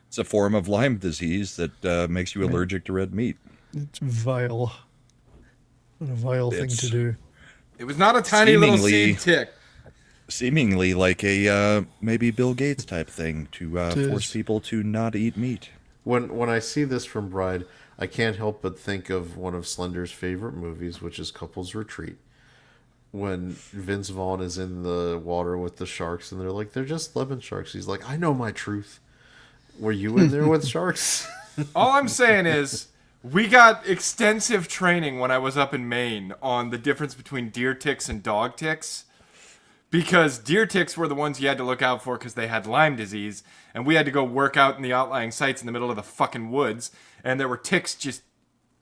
D: It's a form of Lyme disease that makes you allergic to red meat.
H: It's vile. What a vile thing
D: It's-
H: to do.
C: It was not a tiny little
D: Seemingly-
C: seed tick.
D: Seemingly like a maybe Bill Gates type thing to
H: It
D: force
H: is.
D: people to not eat meat.
B: When I see this from Bride, I can't help but think of one of Slender's favorite movies, which is Couples Retreat. When Vince Vaughn is in the water with the sharks, and they're like, "They're just lemon sharks." He's like, "I know my truth." Were you in there with sharks?
C: All I'm saying is, we got extensive training when I was up in Maine on the difference between deer ticks and dog ticks. Because deer ticks were the ones you had to look out for because they had Lyme disease. And we had to go work out in the outlying sites in the middle of the fucking woods. And there were ticks just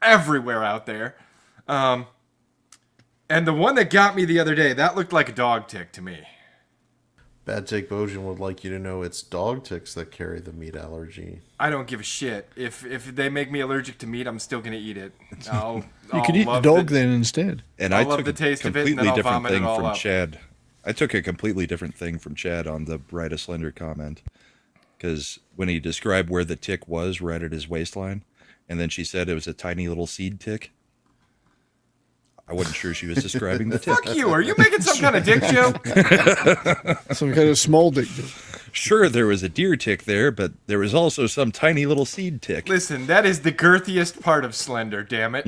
C: everywhere out there. And the one that got me the other day, that looked like a dog tick to me.
B: Bad Take Bojan would like you to know it's dog ticks that carry the meat allergy.
C: I don't give a shit. If they make me allergic to meat, I'm still gonna eat it.
H: You could eat the dog then instead.
D: And
C: I'll
D: I
C: love
D: took
C: the
D: a
C: taste of it, and
D: completely
C: then I'll
D: different
C: vomit it
D: thing
C: all
D: from
C: up.
D: Chad. I took a completely different thing from Chad on the Ride a Slender comment. Because when he described where the tick was, right at his waistline, and then she said it was a tiny little seed tick, I wasn't sure she was describing the tick.
C: Fuck you! Are you making some kind of dick joke?
H: Some kind of small dick joke.
D: Sure, there was a deer tick there, but there was also some tiny little seed tick.
C: Listen, that is the girthiest part of Slender. Damn it!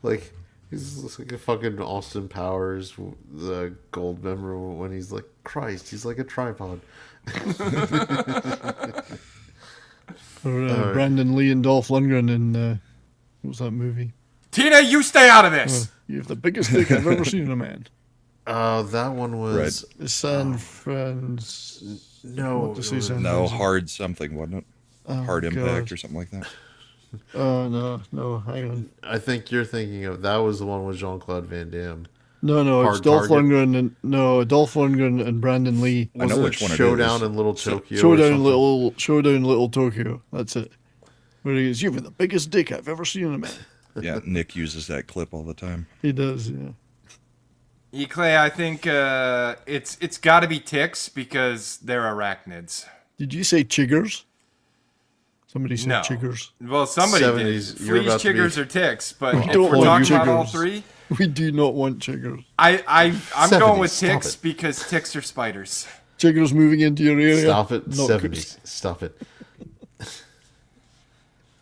B: Like he's like a fucking Austin Powers, the gold member when he's like, Christ, he's like a tripod.
H: Or Brandon Lee and Dolph Lundgren in what was that movie?
C: Tina, you stay out of this.
H: You have the biggest dick I've ever seen in a man.
B: That one was
H: San Francisco.
D: No, hard something, wasn't it?
H: Oh,
D: Hard impact
H: God.
D: or something like that.
H: No, hang on.
B: I think you're thinking of that was the one with Jean-Claude Van Damme.
H: No, it's
B: Hard
H: Dolph
B: Target.
H: Lundgren Dolph Lundgren and Brandon Lee.
D: I know which one it
B: Showdown
D: is.
B: in Little Tokyo. or
H: Showdown in Little Tokyo. That's it. Where he goes, "You have the biggest dick I've ever seen in a man."
D: Yeah, Nick uses that clip all the time.
H: He does, yeah.
C: Clay, I think it's got to be ticks because they're arachnids.
H: Did you say chiggers? Somebody said
C: No.
H: chiggers.
C: Well, somebody
B: 70s,
C: did.
B: you're
C: Fleas,
B: about to be-
C: chiggers, or ticks, but
H: We
C: if
H: don't
C: we're
H: want
C: talking about all
H: chiggers.
C: three,
H: We do not want chiggers.
C: I'm
B: 70s,
C: going with
B: stop
C: ticks
B: it.
C: because ticks are spiders.
H: Chiggers moving into your area.
B: Stop it,
H: Not
B: 70s. Stop it.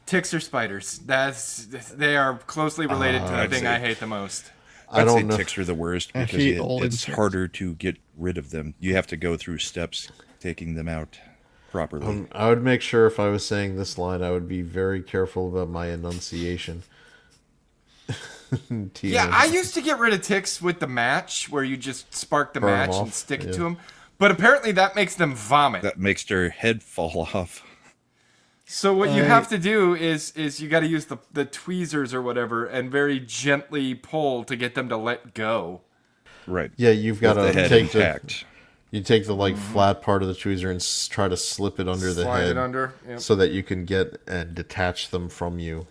C: Ticks are spiders. They are closely related to the
D: I'd
C: thing
D: say-
C: I hate the most.
B: I
D: I'd
B: don't
D: say
B: know.
D: ticks are the worst
H: I
D: because
H: hate all
D: it's
H: insects.
D: harder to get rid of them. You have to go through steps taking them out properly.
B: I would make sure if I was saying this line, I would be very careful about my enunciation.
C: Yeah, I used to get rid of ticks with the match, where you just spark the
B: Burn 'em
C: match and
B: off,
C: stick it
B: yeah.
C: to them. But apparently that makes them vomit.
D: That makes their head fall off.
C: So what you have to do is you got to use the tweezers or whatever and very gently pull to get them to let go.
D: Right.
B: Yeah, you've got
D: With
B: to
D: the head
B: take
D: intact.
B: you take the flat part of the tweezer and try to slip it under the
C: Slide
B: head
C: it under, yep.
B: so that you can get and detach them from you.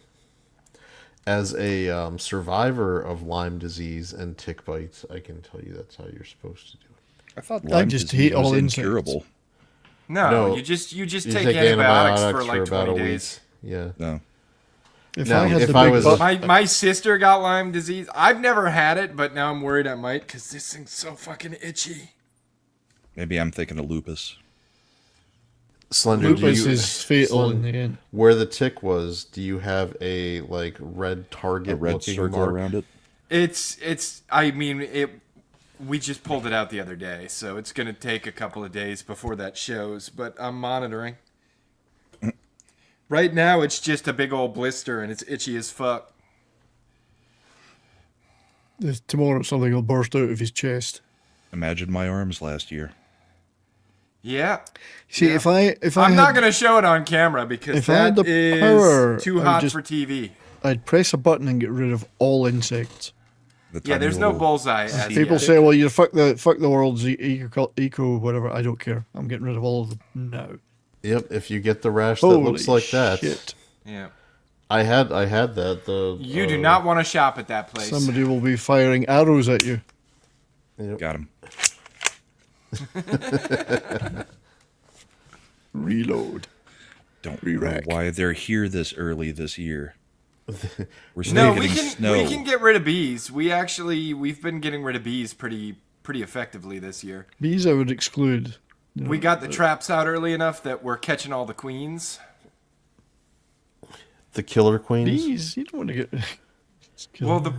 B: As a survivor of Lyme disease and tick bites, I can tell you that's how you're supposed to do it.
D: I thought
H: I
D: Lyme
H: just
D: disease
H: hate all
D: was
H: insects.
D: incurable.
C: No,
B: No,
C: you just
B: You
C: take antibiotics for like 20
B: a
C: days.
B: week. Yeah.
D: No.
H: If
B: Now,
H: I had
B: if
H: the
B: I
H: big
B: was
H: butt,
C: My sister got Lyme disease. I've never had it, but now I'm worried I might because this thing's so fucking itchy.
D: Maybe I'm thinking of lupus.
B: Slender,
H: lupus is fatal in the end.
B: Where the tick was, do you have a red target
D: A red
B: looking
D: circle
B: mark?
D: around it.
C: We just pulled it out the other day, so it's going to take a couple of days before that shows, but I'm monitoring. Right now, it's just a big old blister, and it's itchy as fuck.
H: Tomorrow something will burst out of his chest.
D: Imagine my arms last year.
C: Yeah.
H: See,
C: Yeah.
H: if I
C: I'm
H: had,
C: not going to show it on camera because
H: if I had
C: that
H: the
C: is
H: power,
C: too
H: I
C: hot
H: just-
C: for TV.
H: I'd press a button and get rid of all insects.
D: The
C: Yeah,
D: tiny
C: there's no
D: little
C: bullseye. As
H: People
C: yet.
H: say, "Well, you fuck the world's eco whatever." I don't care. I'm getting rid of all of them now.
B: Yep, if you get the rash that
H: Holy
B: looks like that.
H: shit.
C: Yeah.
B: I had that.
C: You do not want to shop at that place.
H: Somebody will be firing arrows at you.
D: Got him.
H: Reload.
D: Don't know
H: Re-rack.
D: why they're here this early this year. We're still
C: No, we
D: getting
C: can
D: snow.
C: we can get rid of bees. We've been getting rid of bees pretty effectively this year.
H: Bees I would exclude.
C: We got the traps out early enough that we're catching all the queens.
B: The killer queens.
H: Bees, you don't want to get.
C: Well, the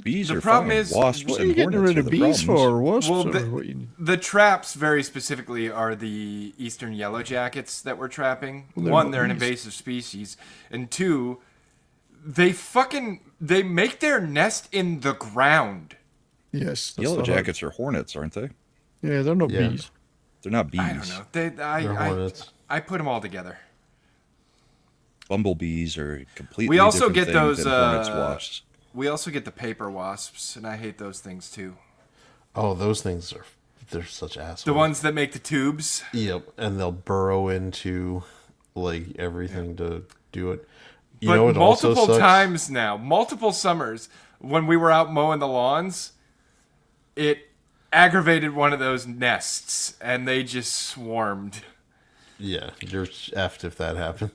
D: Bees
C: the
D: are
C: problem
D: fine.
C: is,
D: Wasps
H: What are
D: and
H: you getting
D: hornets
H: rid
D: are
H: of
D: the
H: bees
D: problems.
H: for? Wasps
C: well,
H: or what you need?
C: the traps very specifically are the eastern yellow jackets that we're trapping.
H: Well, they're
C: One,
H: not
C: they're an
H: bees.
C: invasive species, and two, they make their nest in the ground.
H: Yes. That's
D: Yellow
H: the
D: jackets are hornets, aren't they?
H: Yeah, they're not
B: Yeah.
H: bees.
D: They're not bees.
C: I don't know.
B: They're
C: I
B: hornets.
C: put them all together.
D: Bumblebees are completely
C: We also
D: different
C: get
D: thing
C: those.
D: than hornets, wasps.
C: We also get the paper wasps, and I hate those things too.
B: Oh, those things they're such assholes.
C: The ones that make the tubes.
B: Yep, and they'll burrow into like everything to do it. You
C: But
B: know what also
C: multiple
B: sucks?
C: times now, multiple summers, when we were out mowing the lawns, it aggravated one of those nests, and they just swarmed.
B: Yeah, you're effed if that happens.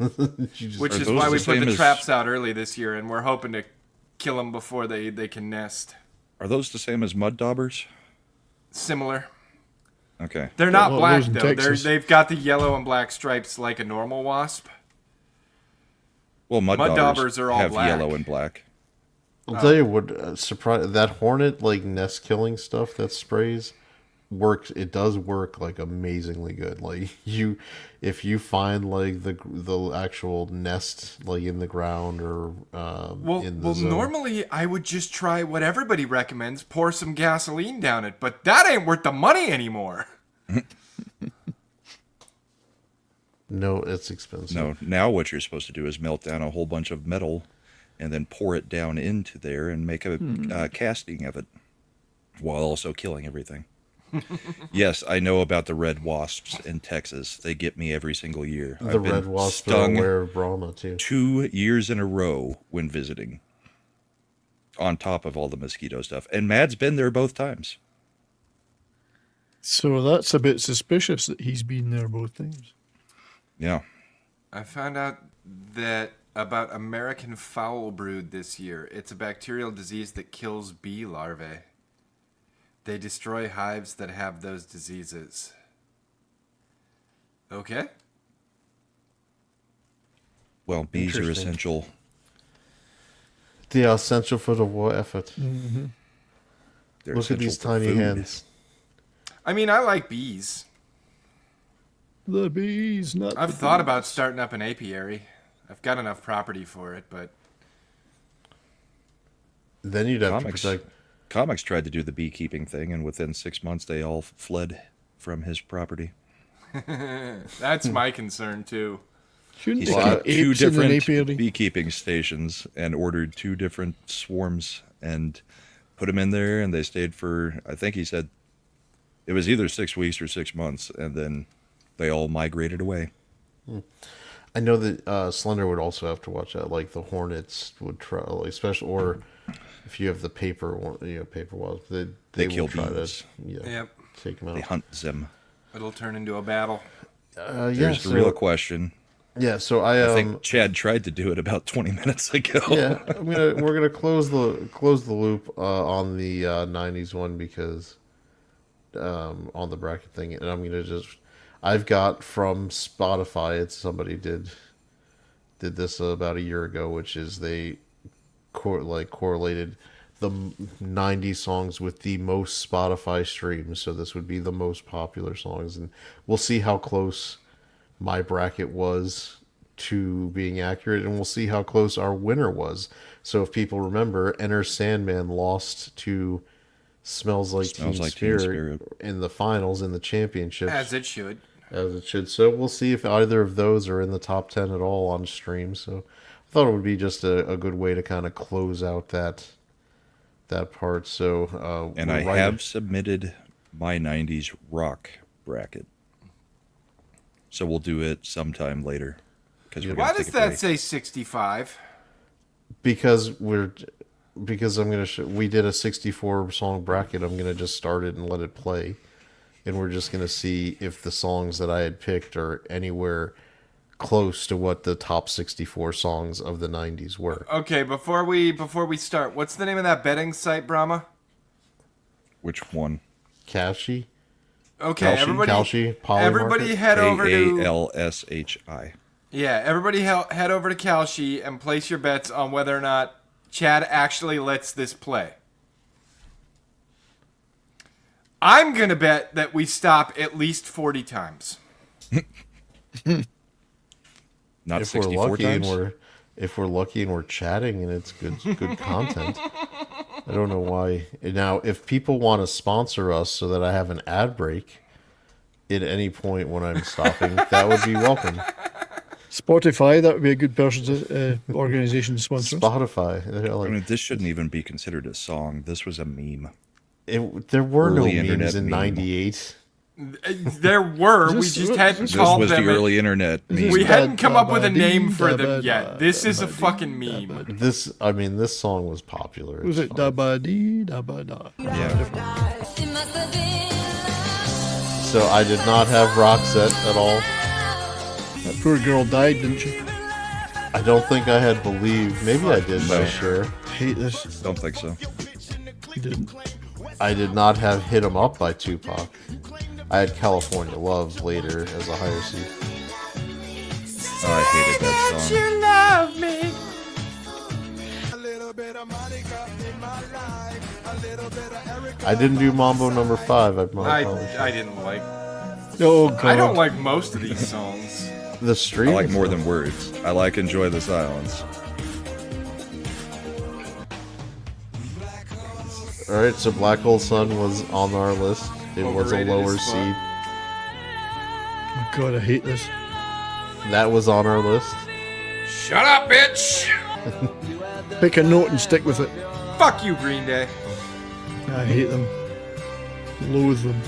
B: You just-
C: Which
D: Are
C: is
D: those
C: why
D: the
C: we put
D: same
C: the
D: as-
C: traps out early this year, and we're hoping to kill them before they can nest.
D: Are those the same as mud daubers?
C: Similar.
D: Okay.
C: They're not
H: Well,
C: black
H: those in
C: though.
H: Texas.
C: They've got the yellow and black stripes like a normal wasp.
D: Well, mud
C: Mud
D: daubers
C: daubers are all
D: have
C: black.
D: yellow and black.
B: I'll tell you what, surprise that hornet like nest killing stuff that sprays works. It does work like amazingly good. Like if you find like the actual nest like in the ground or in the zone.
C: Normally I would just try what everybody recommends, pour some gasoline down it, but that ain't worth the money anymore.
B: No, it's expensive.
D: No, now what you're supposed to do is melt down a whole bunch of metal and then pour it down into there and make a casting of it while also killing everything. Yes, I know about the red wasps in Texas. They get me every single year.
B: The
D: I've been
B: red wasp are
D: stung
B: aware of Brahma too.
D: 2 years in a row when visiting, on top of all the mosquito stuff. And Mad's been there both times.
H: So that's a bit suspicious that he's been there both times.
D: Yeah.
C: I found out that about American foul brood this year. It's a bacterial disease that kills bee larvae. They destroy hives that have those diseases. Okay.
D: Well, bees are
B: Interesting.
D: essential.
B: They are essential for the war effort.
D: They're
B: Look at these
D: essential for
B: tiny
D: food.
B: hands.
C: I mean, I like bees.
H: The bees, not
C: I've
H: the
C: thought
H: bees.
C: about starting up an apiary. I've got enough property for it, but
B: Then you'd have
D: Comics.
B: to protect.
D: Comics tried to do the beekeeping thing, and within 6 months, they all fled from his property.
C: that's my concern too.
H: Shouldn't
D: He
H: they
D: set up
H: keep
D: 2
H: apes in an
D: different
H: apiary?
D: beekeeping stations and ordered 2 different swarms and put them in there, and they stayed for, I think he said, it was either 6 weeks or 6 months, and then they all migrated away.
B: I know that Slender would also have to watch out. Like the hornets would try, like, especially, or if you have the paper wasps, they
D: kill
B: will try
D: bees.
B: to
C: Yep.
B: take them out.
D: They hunt them.
C: It'll turn into a battle.
B: Yeah,
D: There's the real question.
B: Yeah, so
D: I think Chad tried to do it about 20 minutes ago.
B: yeah, we're gonna close the loop on the '90s one because on the bracket thing, and I've got from Spotify. It's somebody did this about a year ago, which is they correlated the '90s songs with the most Spotify streams. So this would be the most popular songs, and we'll see how close my bracket was to being accurate, and we'll see how close our winner was. So if people remember, Enter Sandman lost to Smells Like Teen
D: Teen
B: Spirit
D: Spirit.
B: in the finals, in the championships.
C: As it should.
B: As it should. So we'll see if either of those are in the top 10 at all on stream. So I thought it would be just a good way to kind of close out that part. So
D: And
B: we're
D: I
B: right-
D: have submitted my 90s rock bracket. So we'll do it sometime later. Because
C: Why does that say 65?
B: because I'm gonna we did a 64 song bracket. I'm gonna just start it and let it play, and we're just gonna see if the songs that I had picked are anywhere close to what the top 64 songs of the 90s were.
C: Okay, before we start, what's the name of that betting site, Brahma?
D: Which one?
B: Kashi?
C: Okay,
B: Kalshi,
C: everybody head over to
D: Kalshi.
C: Yeah, everybody head over to Kalshi and place your bets on whether or not Chad actually lets this play. I'm going to bet that we stop at least 40 times.
D: Not
B: If we're
D: 64
B: lucky
D: times?
B: if we're lucky and we're chatting and it's good content. I don't know why. Now, if people want to sponsor us so that I have an ad break at any point when I'm stopping, that would be welcome.
H: Spotify, that would be a good person, organization to sponsor us.
B: Spotify. They're
D: I
B: like,
D: mean, this shouldn't even be considered a song. This was a meme.
B: there were no
D: Early internet
B: memes in
D: meme.
B: '98.
C: There were. We
H: Is this-
C: just hadn't
D: This
C: called
D: was
C: them.
D: the early internet meme.
C: We hadn't come up with a
H: Da-ba-dee,
C: name for them
H: da-ba-da,
C: yet. This is a fucking
H: da-ba-dee,
C: meme.
B: This song was popular.
H: Was
B: It's
H: it
B: fine.
H: da ba dee da ba da?
D: Yeah.
B: So I did not have Roxette at all.
H: That poor girl died, didn't she?
B: I don't think I had Believe. Maybe I did by
D: No.
B: Cher.
H: Hate this.
D: Don't think so.
H: You didn't.
B: I did not have Hit 'Em Up by Tupac. I had California Love later as a higher seed.
D: Oh, I hated that song.
C: You love me.
B: I didn't do Mambo number 5.
C: I didn't like.
H: Oh, God.
C: I don't like most of these songs.
B: The
D: I
B: street.
D: like More Than Words. I like Enjoy the Silence.
B: All right, so Black Hole Sun was on our list. It was a
C: Overrated
B: lower
C: as fuck.
B: seed.
H: Oh, God, I hate this.
B: That was on our list.
C: Shut up, bitch.
H: Pick a note and stick with it.
C: Fuck you, Green Day.
H: I hate them. Loathe them.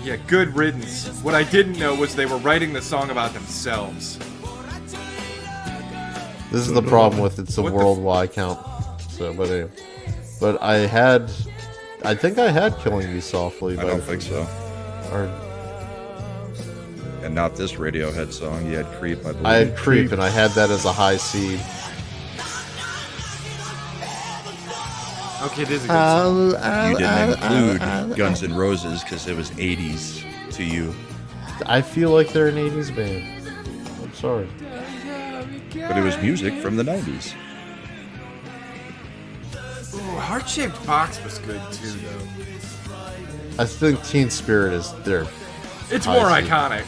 C: Yeah, good riddance. What I didn't know was they were writing the song about themselves.
B: This is the problem with it's a
C: What the
B: worldwide count. So, but anyway. But I think I had Killing You Softly.
D: I don't think so.
B: Or
D: And not this Radiohead song. You had Creep, I believe.
B: I had Creep, and I had that as a high seed.
C: Okay, this is a good song.
D: You didn't include Guns N' Roses because it was 80s to you.
B: I feel like they're an 80s band. I'm sorry.
D: But it was music from the 90s.
C: Ooh, Heart-Shaped Box was good too, though.
B: I think Teen Spirit is their.
C: It's
B: high
C: more
B: seed.
C: iconic.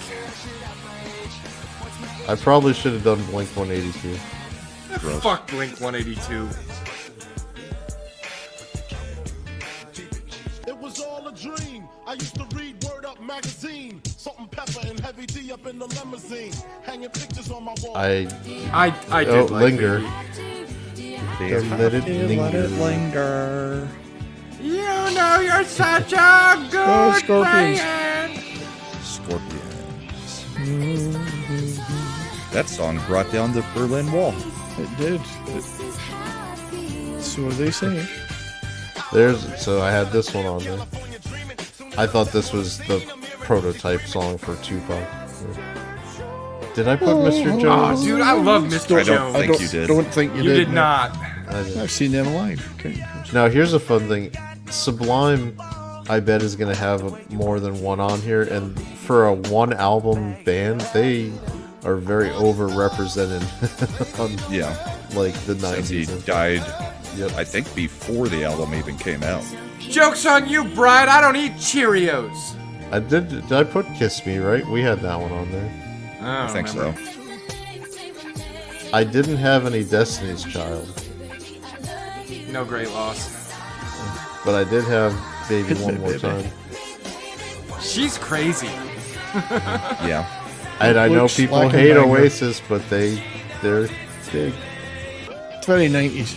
B: I probably should have done Blink 182.
D: Gross.
C: Fuck Blink 182.
N: It was all a dream. I used to read Word Up magazine. Salt and pepper and heavy tea up in the limousine. Hanging pictures on my wall.
C: I
B: Oh,
C: did like
B: Linger.
C: Biggie.
B: Let it linger.
C: You know you're such a good
H: Scorpions.
C: man.
D: Scorpions. That song brought down the Berlin Wall.
H: It did. So they say.
B: So I had this one on there. I thought this was the prototype song for Tupac. Did I put Mr.
C: Oh,
B: Jones?
C: dude, I love Mr.
D: I don't
C: Jones.
D: think you did.
H: Don't think you
C: You
H: did.
C: did not.
B: I did.
H: I've seen them live. Okay.
B: Now here's a fun thing. Sublime, I bet, is gonna have more than one on here, and for a one album band, they are very overrepresented on
D: Yeah.
B: like the
D: Since he
B: 90s.
D: died,
B: Yep.
D: I think before the album even came out.
C: Joke's on you, Bride. I don't eat Cheerios.
B: I did I put Kiss Me, right? We had that one on there.
D: I think so.
B: I didn't have any Destiny's Child,
C: No great loss.
B: but I did have Baby
H: Hit
B: One
H: Me,
B: More
H: Baby.
B: Time.
C: She's crazy.
D: Yeah.
B: And I know
H: Looks
B: people
H: like a
B: hate
H: banger.
B: Oasis, but they're big.
H: It's very 90s.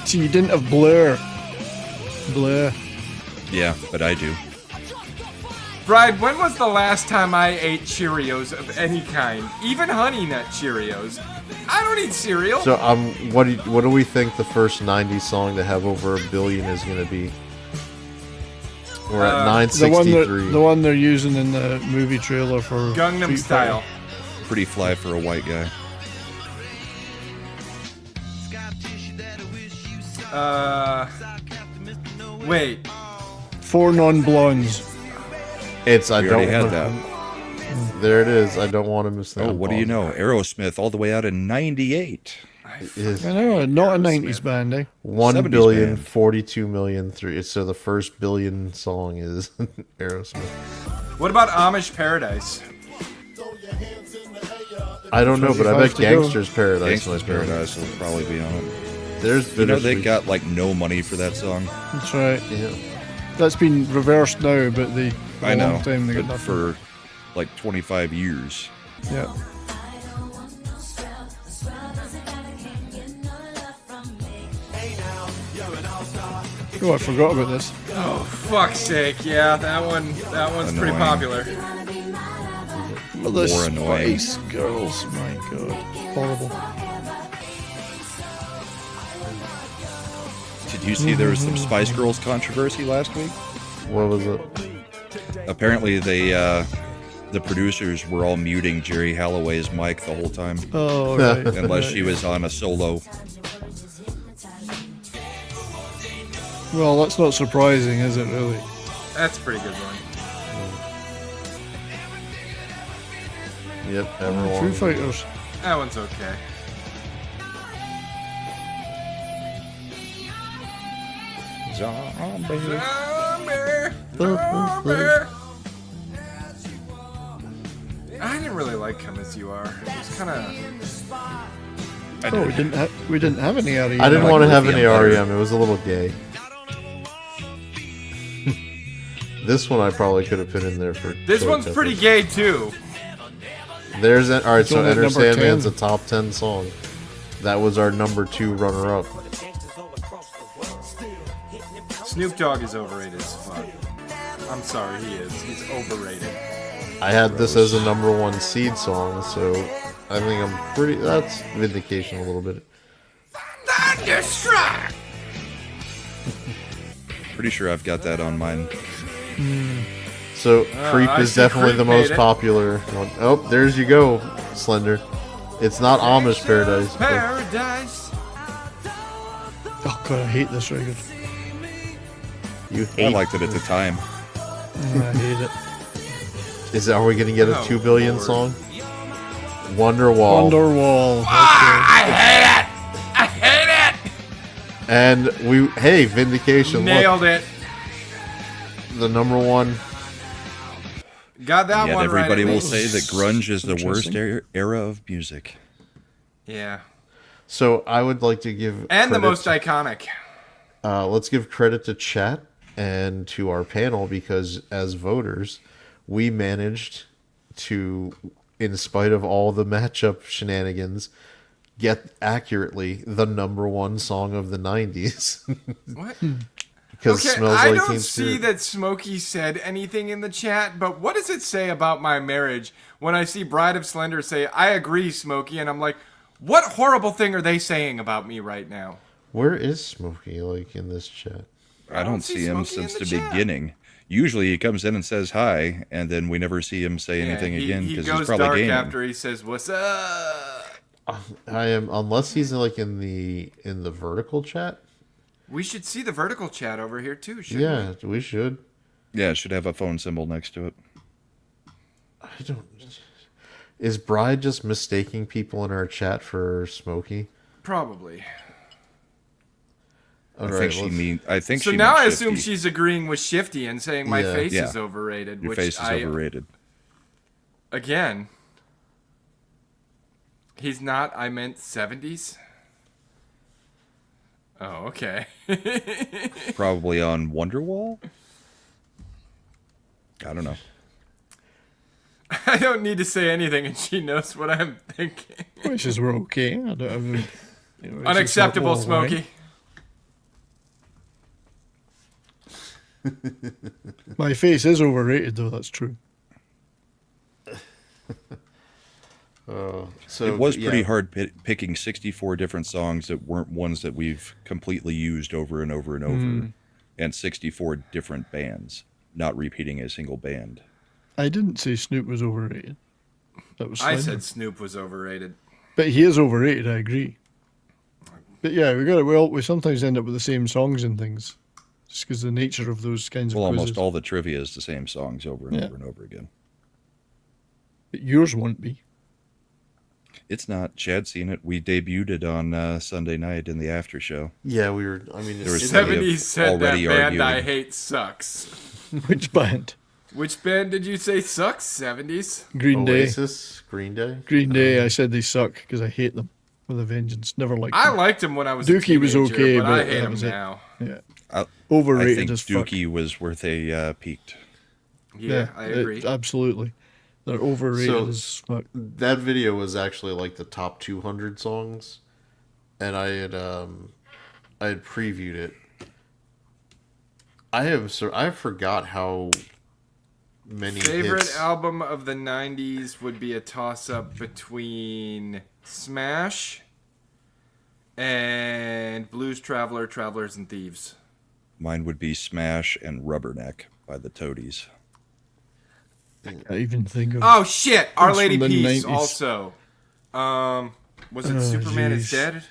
H: See, you didn't have Blur. Blur.
D: Yeah, but I do.
C: Bride, when was the last time I ate Cheerios of any kind? Even Honey Nut Cheerios. I don't eat cereal.
B: So what do we think the first 90s song to have over 1 billion is going to be? We're at
H: The one,
B: 963.
H: the one they're using in the movie trailer for
C: Gangnam
H: Street
C: Style.
D: Pretty fly for a white guy.
C: Wait.
H: Fighter. 4 non-blondes.
B: It's I
D: We
B: don't
D: already had
B: want-
D: that.
B: There it is. I don't want to miss that.
D: Oh, what do you know? Aerosmith all the way out in 98.
H: I know, not a 90s band, eh?
B: 1
D: 70s
B: billion,
D: band.
B: 42 million, 3. So the first billion song is Aerosmith.
C: What about Amish Paradise?
B: I don't know, but I bet
H: 25 to go.
B: Gangster's Paradise
D: Gangsta's
B: might be on it.
D: Paradise will probably be on it.
B: There's
D: You know, they
B: Bittersweet.
D: got like no money for that song.
H: That's right.
B: Yeah.
H: That's been reversed now, but for
D: I
H: a
D: know.
H: long time they got
D: but
H: nothing.
D: for like 25 years.
H: Yeah. Oh, I forgot about this.
C: Oh, fuck's sake. Yeah, that one's pretty
D: Annoying.
C: popular.
H: Well, the
D: More annoying.
H: Spice Girls, my god. Horrible.
D: Did you see there was some Spice Girls controversy last week?
B: What was it?
D: Apparently the producers were all muting Jerry Halliway's mic the whole time.
H: Oh, right.
D: Unless she was on a solo.
H: Well, that's not surprising, is it, really?
C: That's a pretty good one.
B: Yep,
H: Foo
B: everyone.
H: Fighters.
C: That one's okay.
D: Zombie.
C: I didn't really like Come As You Are. It was kind of...
H: Oh, we didn't have any REM.
B: I didn't
D: like
B: want to have
D: Lithium
B: any
D: better.
B: REM. It was a little gay. This one I probably could have put in there for.
C: This
B: Chili
C: one's
B: Peppers.
C: pretty gay, too.
B: There's an. All right, so
H: only
B: Enter
H: number
B: Sandman's
H: 10.
B: a top 10 song. That was our number 2 runner-up.
C: Snoop Dogg is overrated as fuck. I'm sorry, he is. He's overrated.
B: I had this as a number 1 seed song, so I think I'm pretty. That's vindication a little bit.
C: Thunderstruck!
D: Pretty sure I've got that on mine.
B: So Creep
C: I
B: is
C: see
B: definitely
C: Creep
B: the most
C: made it.
B: popular one. Oh, there's you go, Slender. It's not Amish Paradise. but-
C: Paradise.
H: Oh, God, I hate this record.
B: You
D: I
B: hate.
D: liked it at the time.
H: I hate it.
B: Are we gonna get a
C: Oh,
B: 2 billion
C: Lord.
B: song? Wonderwall.
H: Wonderwall.
C: I hate it! I hate it!
B: And hey, vindication.
C: Nailed
B: Look,
C: it.
B: the number 1.
C: Got that
D: Yet
C: one
D: everybody
C: right. at
D: will
C: least.
D: say that grunge is the worst
H: Interesting.
D: era of music.
C: Yeah.
B: So I would like to give
C: And the
B: credit-
C: most iconic.
B: let's give credit to chat and to our panel because as voters, we managed to, in spite of all the matchup shenanigans, get accurately the number 1 song of the 90s.
C: What?
B: Because
C: Okay,
B: Smells
C: I
B: Like
C: don't
B: Teen
C: see
B: Spirit.
C: that Smokey said anything in the chat, but what does it say about my marriage when I see Bride of Slender say, I agree, Smokey, and I'm like, what horrible thing are they saying about me right now?
B: Where is Smokey, like, in this chat?
D: I don't see him
C: Smokey in
D: since
C: the
D: the
C: chat.
D: beginning. Usually he comes in and says hi, and then we never see him say anything again
C: he
D: because
C: goes
D: he's probably
C: dark
D: gaming.
C: after he says, what's up?
B: I am, unless he's like in the vertical chat.
C: We should see the vertical chat over here too, shouldn't
B: Yeah, we should.
D: Yeah, it should have a phone symbol next to it.
B: I don't. Is Bride just mistaking people in our chat for Smokey?
C: we? Probably.
B: All
D: I
B: right,
D: think she
B: let's-
D: mean. I think
C: So
D: she
C: now
D: meant
C: I assume
D: Shifty.
C: she's agreeing with Shifty and saying my
B: Yeah.
C: face
D: Yeah.
C: is overrated.
D: Your
C: which
D: face is
C: I,
D: overrated.
C: Again, he's not. I meant 70s. Oh, okay.
D: Probably on Wonderwall. I don't know.
C: I don't need to say anything, and she knows what I'm thinking.
H: Which is we're okay. I don't have, it's
C: Unacceptable,
H: just not all
C: Smokey.
H: right. My face is overrated, though. That's true.
B: So
D: It was pretty
B: yeah.
D: hard picking 64 different songs that weren't ones that we've completely used over and over and over, and 64 different bands, not repeating a single band.
H: I didn't say Snoop was overrated. That was
C: I
H: Slender.
C: said Snoop was overrated.
H: But he is overrated. I agree. But yeah, we got it. Well, we sometimes end up with the same songs and things, just because the nature of those kinds
D: Well,
H: of quizzes.
D: almost all the trivia is the same songs over and
H: Yeah.
D: over and over again.
H: But yours won't be.
D: It's not. Chad's seen it. We debuted it on Sunday night in the after show.
B: Yeah, we were. I mean,
D: There was plenty of
C: 70s said that
D: already
C: band I
D: arguing.
C: hate sucks.
H: Which band?
C: Which band did you say sucks? 70s?
H: Green Day.
B: Oasis, Green Day.
H: Green Day. I said they suck because I hate them with a vengeance. Never liked
C: I
H: them.
C: liked him when I was a
H: Dookie
C: teenager,
H: was okay,
C: but I
H: but
C: hate
H: that
C: him
H: was it.
C: now.
H: Yeah.
D: I
H: Overrated
D: think
H: as fuck.
D: Dookie was where they peaked.
C: Yeah, I agree.
H: Absolutely. They're overrated
B: So
H: as fuck.
B: that video was actually like the top 200 songs, and I had previewed it. I forgot how many
C: Favorite
B: hits.
C: album of the 90s would be a toss-up between Smash and Blues Traveler, Travelers and Thieves.
D: Mine would be Smash and Rubberneck by the Toadies.
H: I can't even think of.
C: Oh shit! Our
H: It's
C: Lady
H: from the
C: Peace
H: 90s.
C: also. Was it
H: Oh,
C: Superman is
H: jeez.
C: Dead?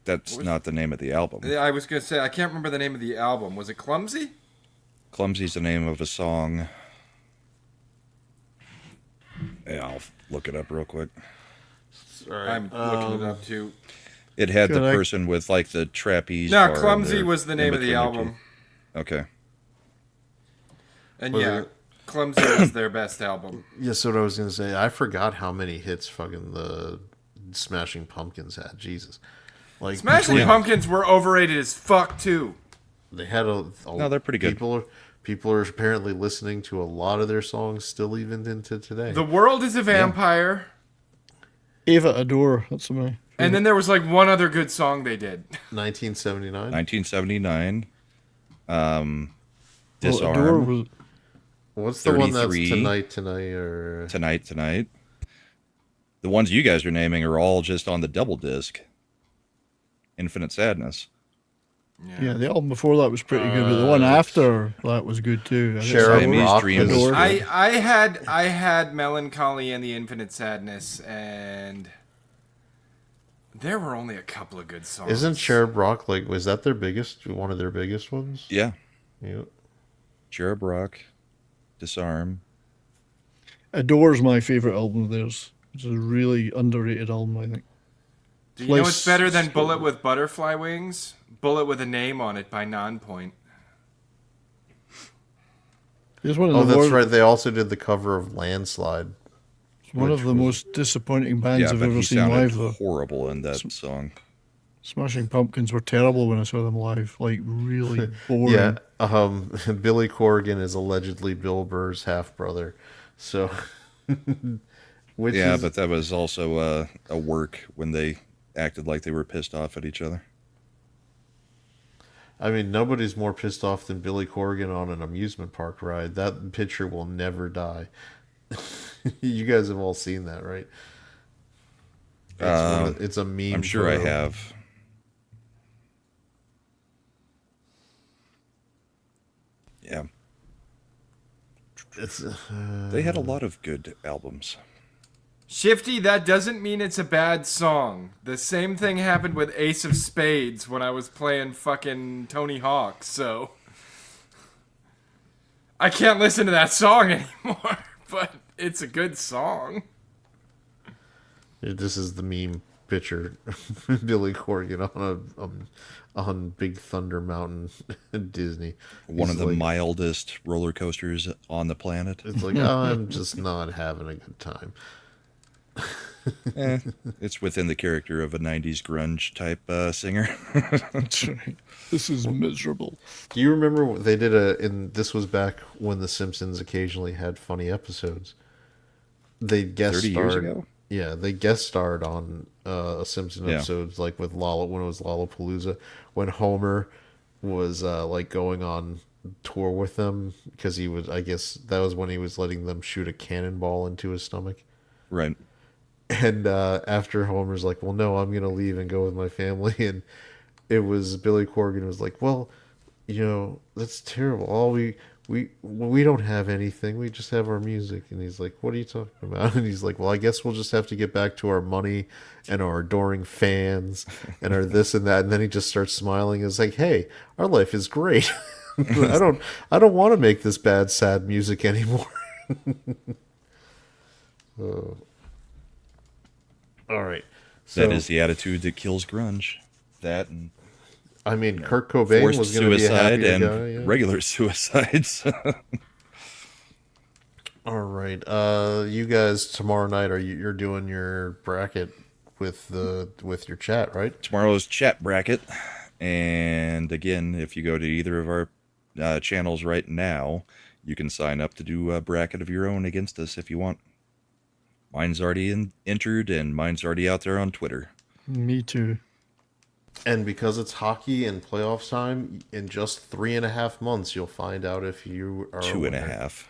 D: That's not the name of the album.
C: I was gonna say I can't remember the name of the album. Was it Clumsy?
D: Clumsy's the name of a song. Yeah, I'll look it up real quick.
B: All right,
C: I'm looking it up too.
D: It had the
H: Could I-
D: person with like the trapeze.
C: No,
D: bar in
C: Clumsy
D: there
C: was the
D: in
C: name of the
D: between their
C: album.
D: teeth. Okay.
C: And
B: Was
C: yeah,
B: it-
C: Clumsy was their best album.
B: Yeah, so what I was gonna say, I forgot how many hits fucking the Smashing Pumpkins had. Jesus, like
C: Smashing
B: between-
C: Pumpkins were overrated as fuck too.
B: They had
D: No, they're pretty good.
B: People are apparently listening to a lot of their songs still even into today.
C: The World is a Vampire.
H: Ava Adore. That's my.
C: And then there was like one other good song they did.
B: 1979.
D: 1979.
H: Well,
D: Disarm.
H: Adore was.
B: What's the one that's
D: 33.
B: tonight or
D: Tonight. The ones you guys are naming are all just on the double disc. Infinite Sadness.
H: Yeah, the album before that was pretty good, but the one after that was good too. I guess
B: Cherub
H: Adore-
B: Rock
D: Dreams.
H: Adore.
C: I had Melancholy and the Infinite Sadness, and there were only a couple of good songs.
B: Isn't Cherub Rock was that their biggest, one of their biggest ones?
D: Yeah.
B: Yeah.
D: Cherub Rock. Disarm.
H: Adore's my favorite album of theirs. It's a really underrated album, I think.
C: Do you know what's
H: Place-
C: better than Bullet with Butterfly Wings? Bullet with a Name on It by Nonpoint.
H: It's one of
B: Oh,
H: the
B: that's
H: more-
B: right. They also did the cover of Landslide.
H: It's one of
B: which
H: the
B: was-
H: most disappointing bands
D: Yeah,
H: I've
D: but
H: ever
D: he
H: seen
D: sounded
H: live, though.
D: horrible in that song.
H: Smashing Pumpkins were terrible when I saw them live. Like, really boring.
B: Yeah. Billy Corgan is allegedly Bill Burr's half brother. So, which
D: Yeah,
B: is,
D: but that was also a work when they acted like they were pissed off at each other.
B: I mean, nobody's more pissed off than Billy Corgan on an amusement park ride. That picture will never die. You guys have all seen that, right? It's a meme.
D: I'm sure I
B: photo.
D: have. Yeah.
B: It's,
D: They had a lot of good albums.
C: Shifty, that doesn't mean it's a bad song. The same thing happened with Ace of Spades when I was playing fucking Tony Hawk, so I can't listen to that song anymore, but it's a good song.
B: This is the meme picture. Billy Corgan on Big Thunder Mountain in Disney.
D: One
B: He's
D: of the
B: like-
D: mildest roller coasters on the planet.
B: It's like, I'm just not having a good time.
D: It's within the character of a 90s grunge type singer.
H: That's right. This is miserable.
B: Do you remember what they did this was back when The Simpsons occasionally had funny episodes. They guest
D: 30 years
B: starred.
D: ago?
B: Yeah, they guest starred on a Simpson
D: Yeah.
B: episodes like with when it was Lollapalooza, when Homer was like going on tour with them because he was, I guess that was when he was letting them shoot a cannonball into his stomach.
D: Right.
B: And after Homer's like, well, no, I'm going to leave and go with my family. And it was Billy Corgan was like, well, that's terrible. All we don't have anything. We just have our music. And he's like, what are you talking about? And he's like, well, I guess we'll just have to get back to our money and our adoring fans and our this and that. And then he just starts smiling. It's like, hey, our life is great. I don't want to make this bad, sad music anymore. All right. So,
D: that is the attitude that kills grunge. That and
B: I mean, Kurt Cobain
D: forced
B: was going to be a
D: suicide
B: happier
D: and
B: guy, yeah.
D: regular suicides.
B: All right. You guys tomorrow night you're doing your bracket with your chat, right?
D: Tomorrow's chat bracket. And again, if you go to either of our channels right now, you can sign up to do a bracket of your own against us if you want. Mine's already entered, and mine's already out there on Twitter.
H: Me too.
B: And because it's hockey and playoff time, in just 3.5 months, you'll find out if you are
D: 2.5.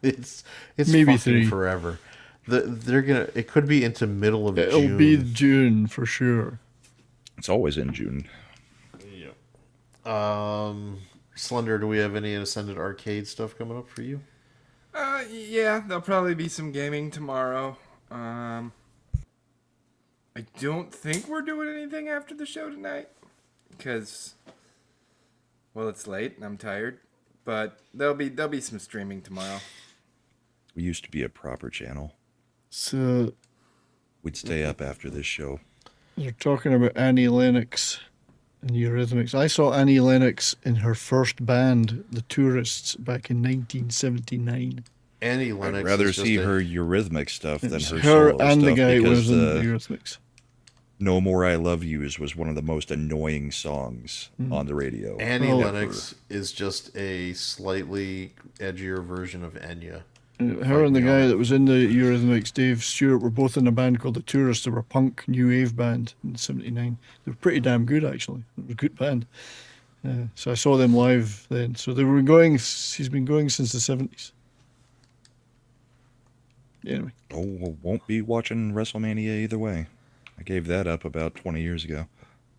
B: It's
H: maybe
B: fucking
H: 3
B: forever. It could be into middle of June.
H: It'll be June for sure.
D: It's always in June.
B: Slender, do we have any Ascended Arcade stuff coming up for you?
C: Yeah, there'll probably be some gaming tomorrow. I don't think we're doing anything after the show tonight, because, well, it's late and I'm tired. But there'll be some streaming tomorrow.
D: We used to be a proper channel.
H: So
D: we'd stay up after this show.
H: You're talking about Annie Lennox and Eurythmics. I saw Annie Lennox in her first band, The Tourists, back in 1979.
B: Annie Lennox.
D: I'd rather see her Eurythmics stuff than her
H: her
D: solo
H: and
D: stuff,
H: the guy
D: because
H: was in the Eurythmics.
D: No More I Love Yous was one of the most annoying songs on the radio.
B: Annie Lennox is just a slightly edgier version of Enya.
H: Her and the guy that was in the Eurythmics, Dave Stewart, were both in a band called The Tourists. They were a punk new wave band in '79. They were pretty damn good, actually. It was a good band. So I saw them live then. So they were going. He's been going since the '70s. Anyway.
D: Oh, won't be watching WrestleMania either way. I gave that up about 20 years ago.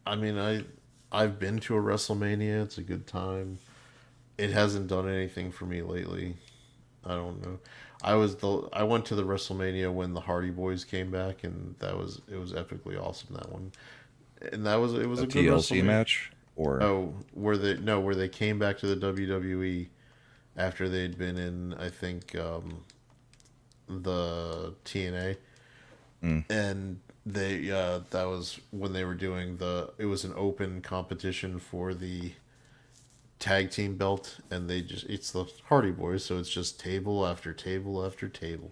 B: I mean, I've been to a WrestleMania. It's a good time. It hasn't done anything for me lately. I don't know. I went to the WrestleMania when the Hardy Boys came back, and it was epically awesome, that one. And it was a good
D: TLC match, or
B: where they came back to the WWE after they'd been in, I think, the TNA, and that was when they were doing it was an open competition for the tag team belt, and it's the Hardy Boys, so it's just table after table after table.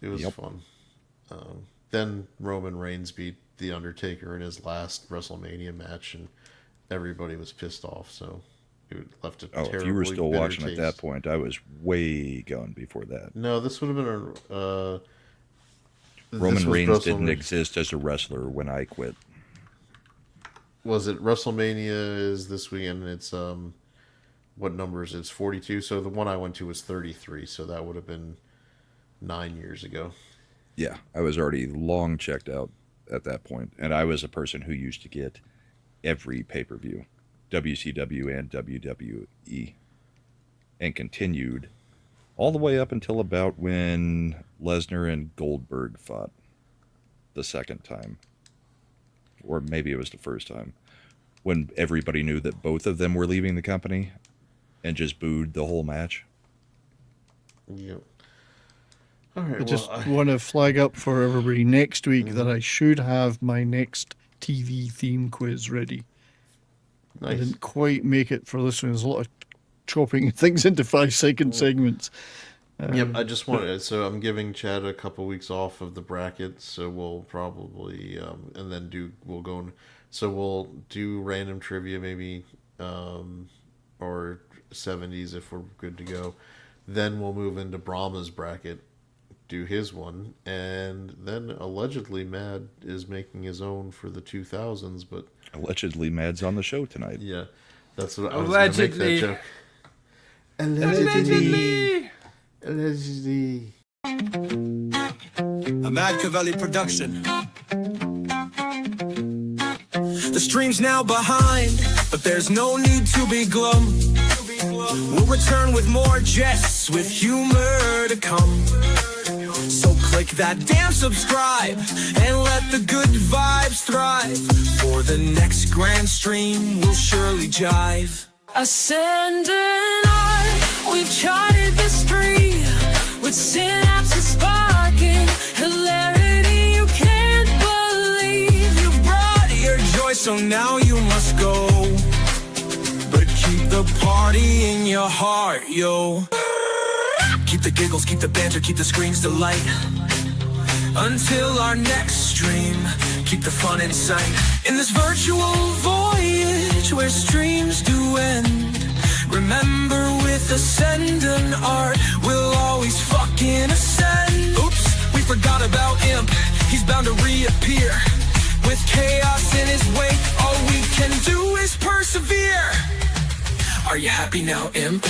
B: It was fun. Then Roman Reigns beat The Undertaker in his last WrestleMania match, and everybody was pissed off, so it left a terribly
D: if you were still
B: bitter
D: watching
B: taste.
D: at that point, I was way gone before that.
B: No, this would have been
D: Roman Reigns didn't exist as a wrestler when I quit.
B: Was it WrestleMania is this weekend? It's what number is it? It's 42. So the one I went to was 33. So that would have been 9 years ago.
D: Yeah, I was already long checked out at that point, and I was a person who used to get every pay-per-view, WCW and WWE, and continued all the way up until about when Lesnar and Goldberg fought the second time. Or maybe it was the first time, when everybody knew that both of them were leaving the company and just booed the whole match.
B: Yep. All right,
H: I just want to flag up for everybody next week that I should have my next TV theme quiz ready.
B: Nice.
H: I didn't quite make it for this one. There's a lot of chopping things into 5-second segments.
B: Yep, I just wanted. So I'm giving Chad a couple weeks off of the bracket, so we'll probably and then we'll do random trivia maybe, or 70s if we're good to go. Then we'll move into Brahma's bracket, do his one, and then allegedly Mad is making his own for the 2000s, but
D: allegedly Mad's on the show tonight.
B: Yeah, that's what I was going to make that joke. Allegedly.
O: A Machiavelli production. The stream's now behind, but there's no need to be glum. We'll return with more jests, with humor to come. So click that damn subscribe and let the good vibes thrive. For the next grand stream, we'll surely jive.
P: Ascend and I, we've charted the street with synapses sparking, hilarity you can't
O: so now you must go. But keep the party in your heart, yo. Keep the giggles, keep the banter, keep the screens to light. Until our next stream, keep the fun in sight. In this virtual voyage where streams do end, remember with ascend and art, we'll always fucking ascend. Oops, we forgot about Imp, he's bound to reappear. With chaos in his wake, all we can do is persevere. Are you happy now, Imp?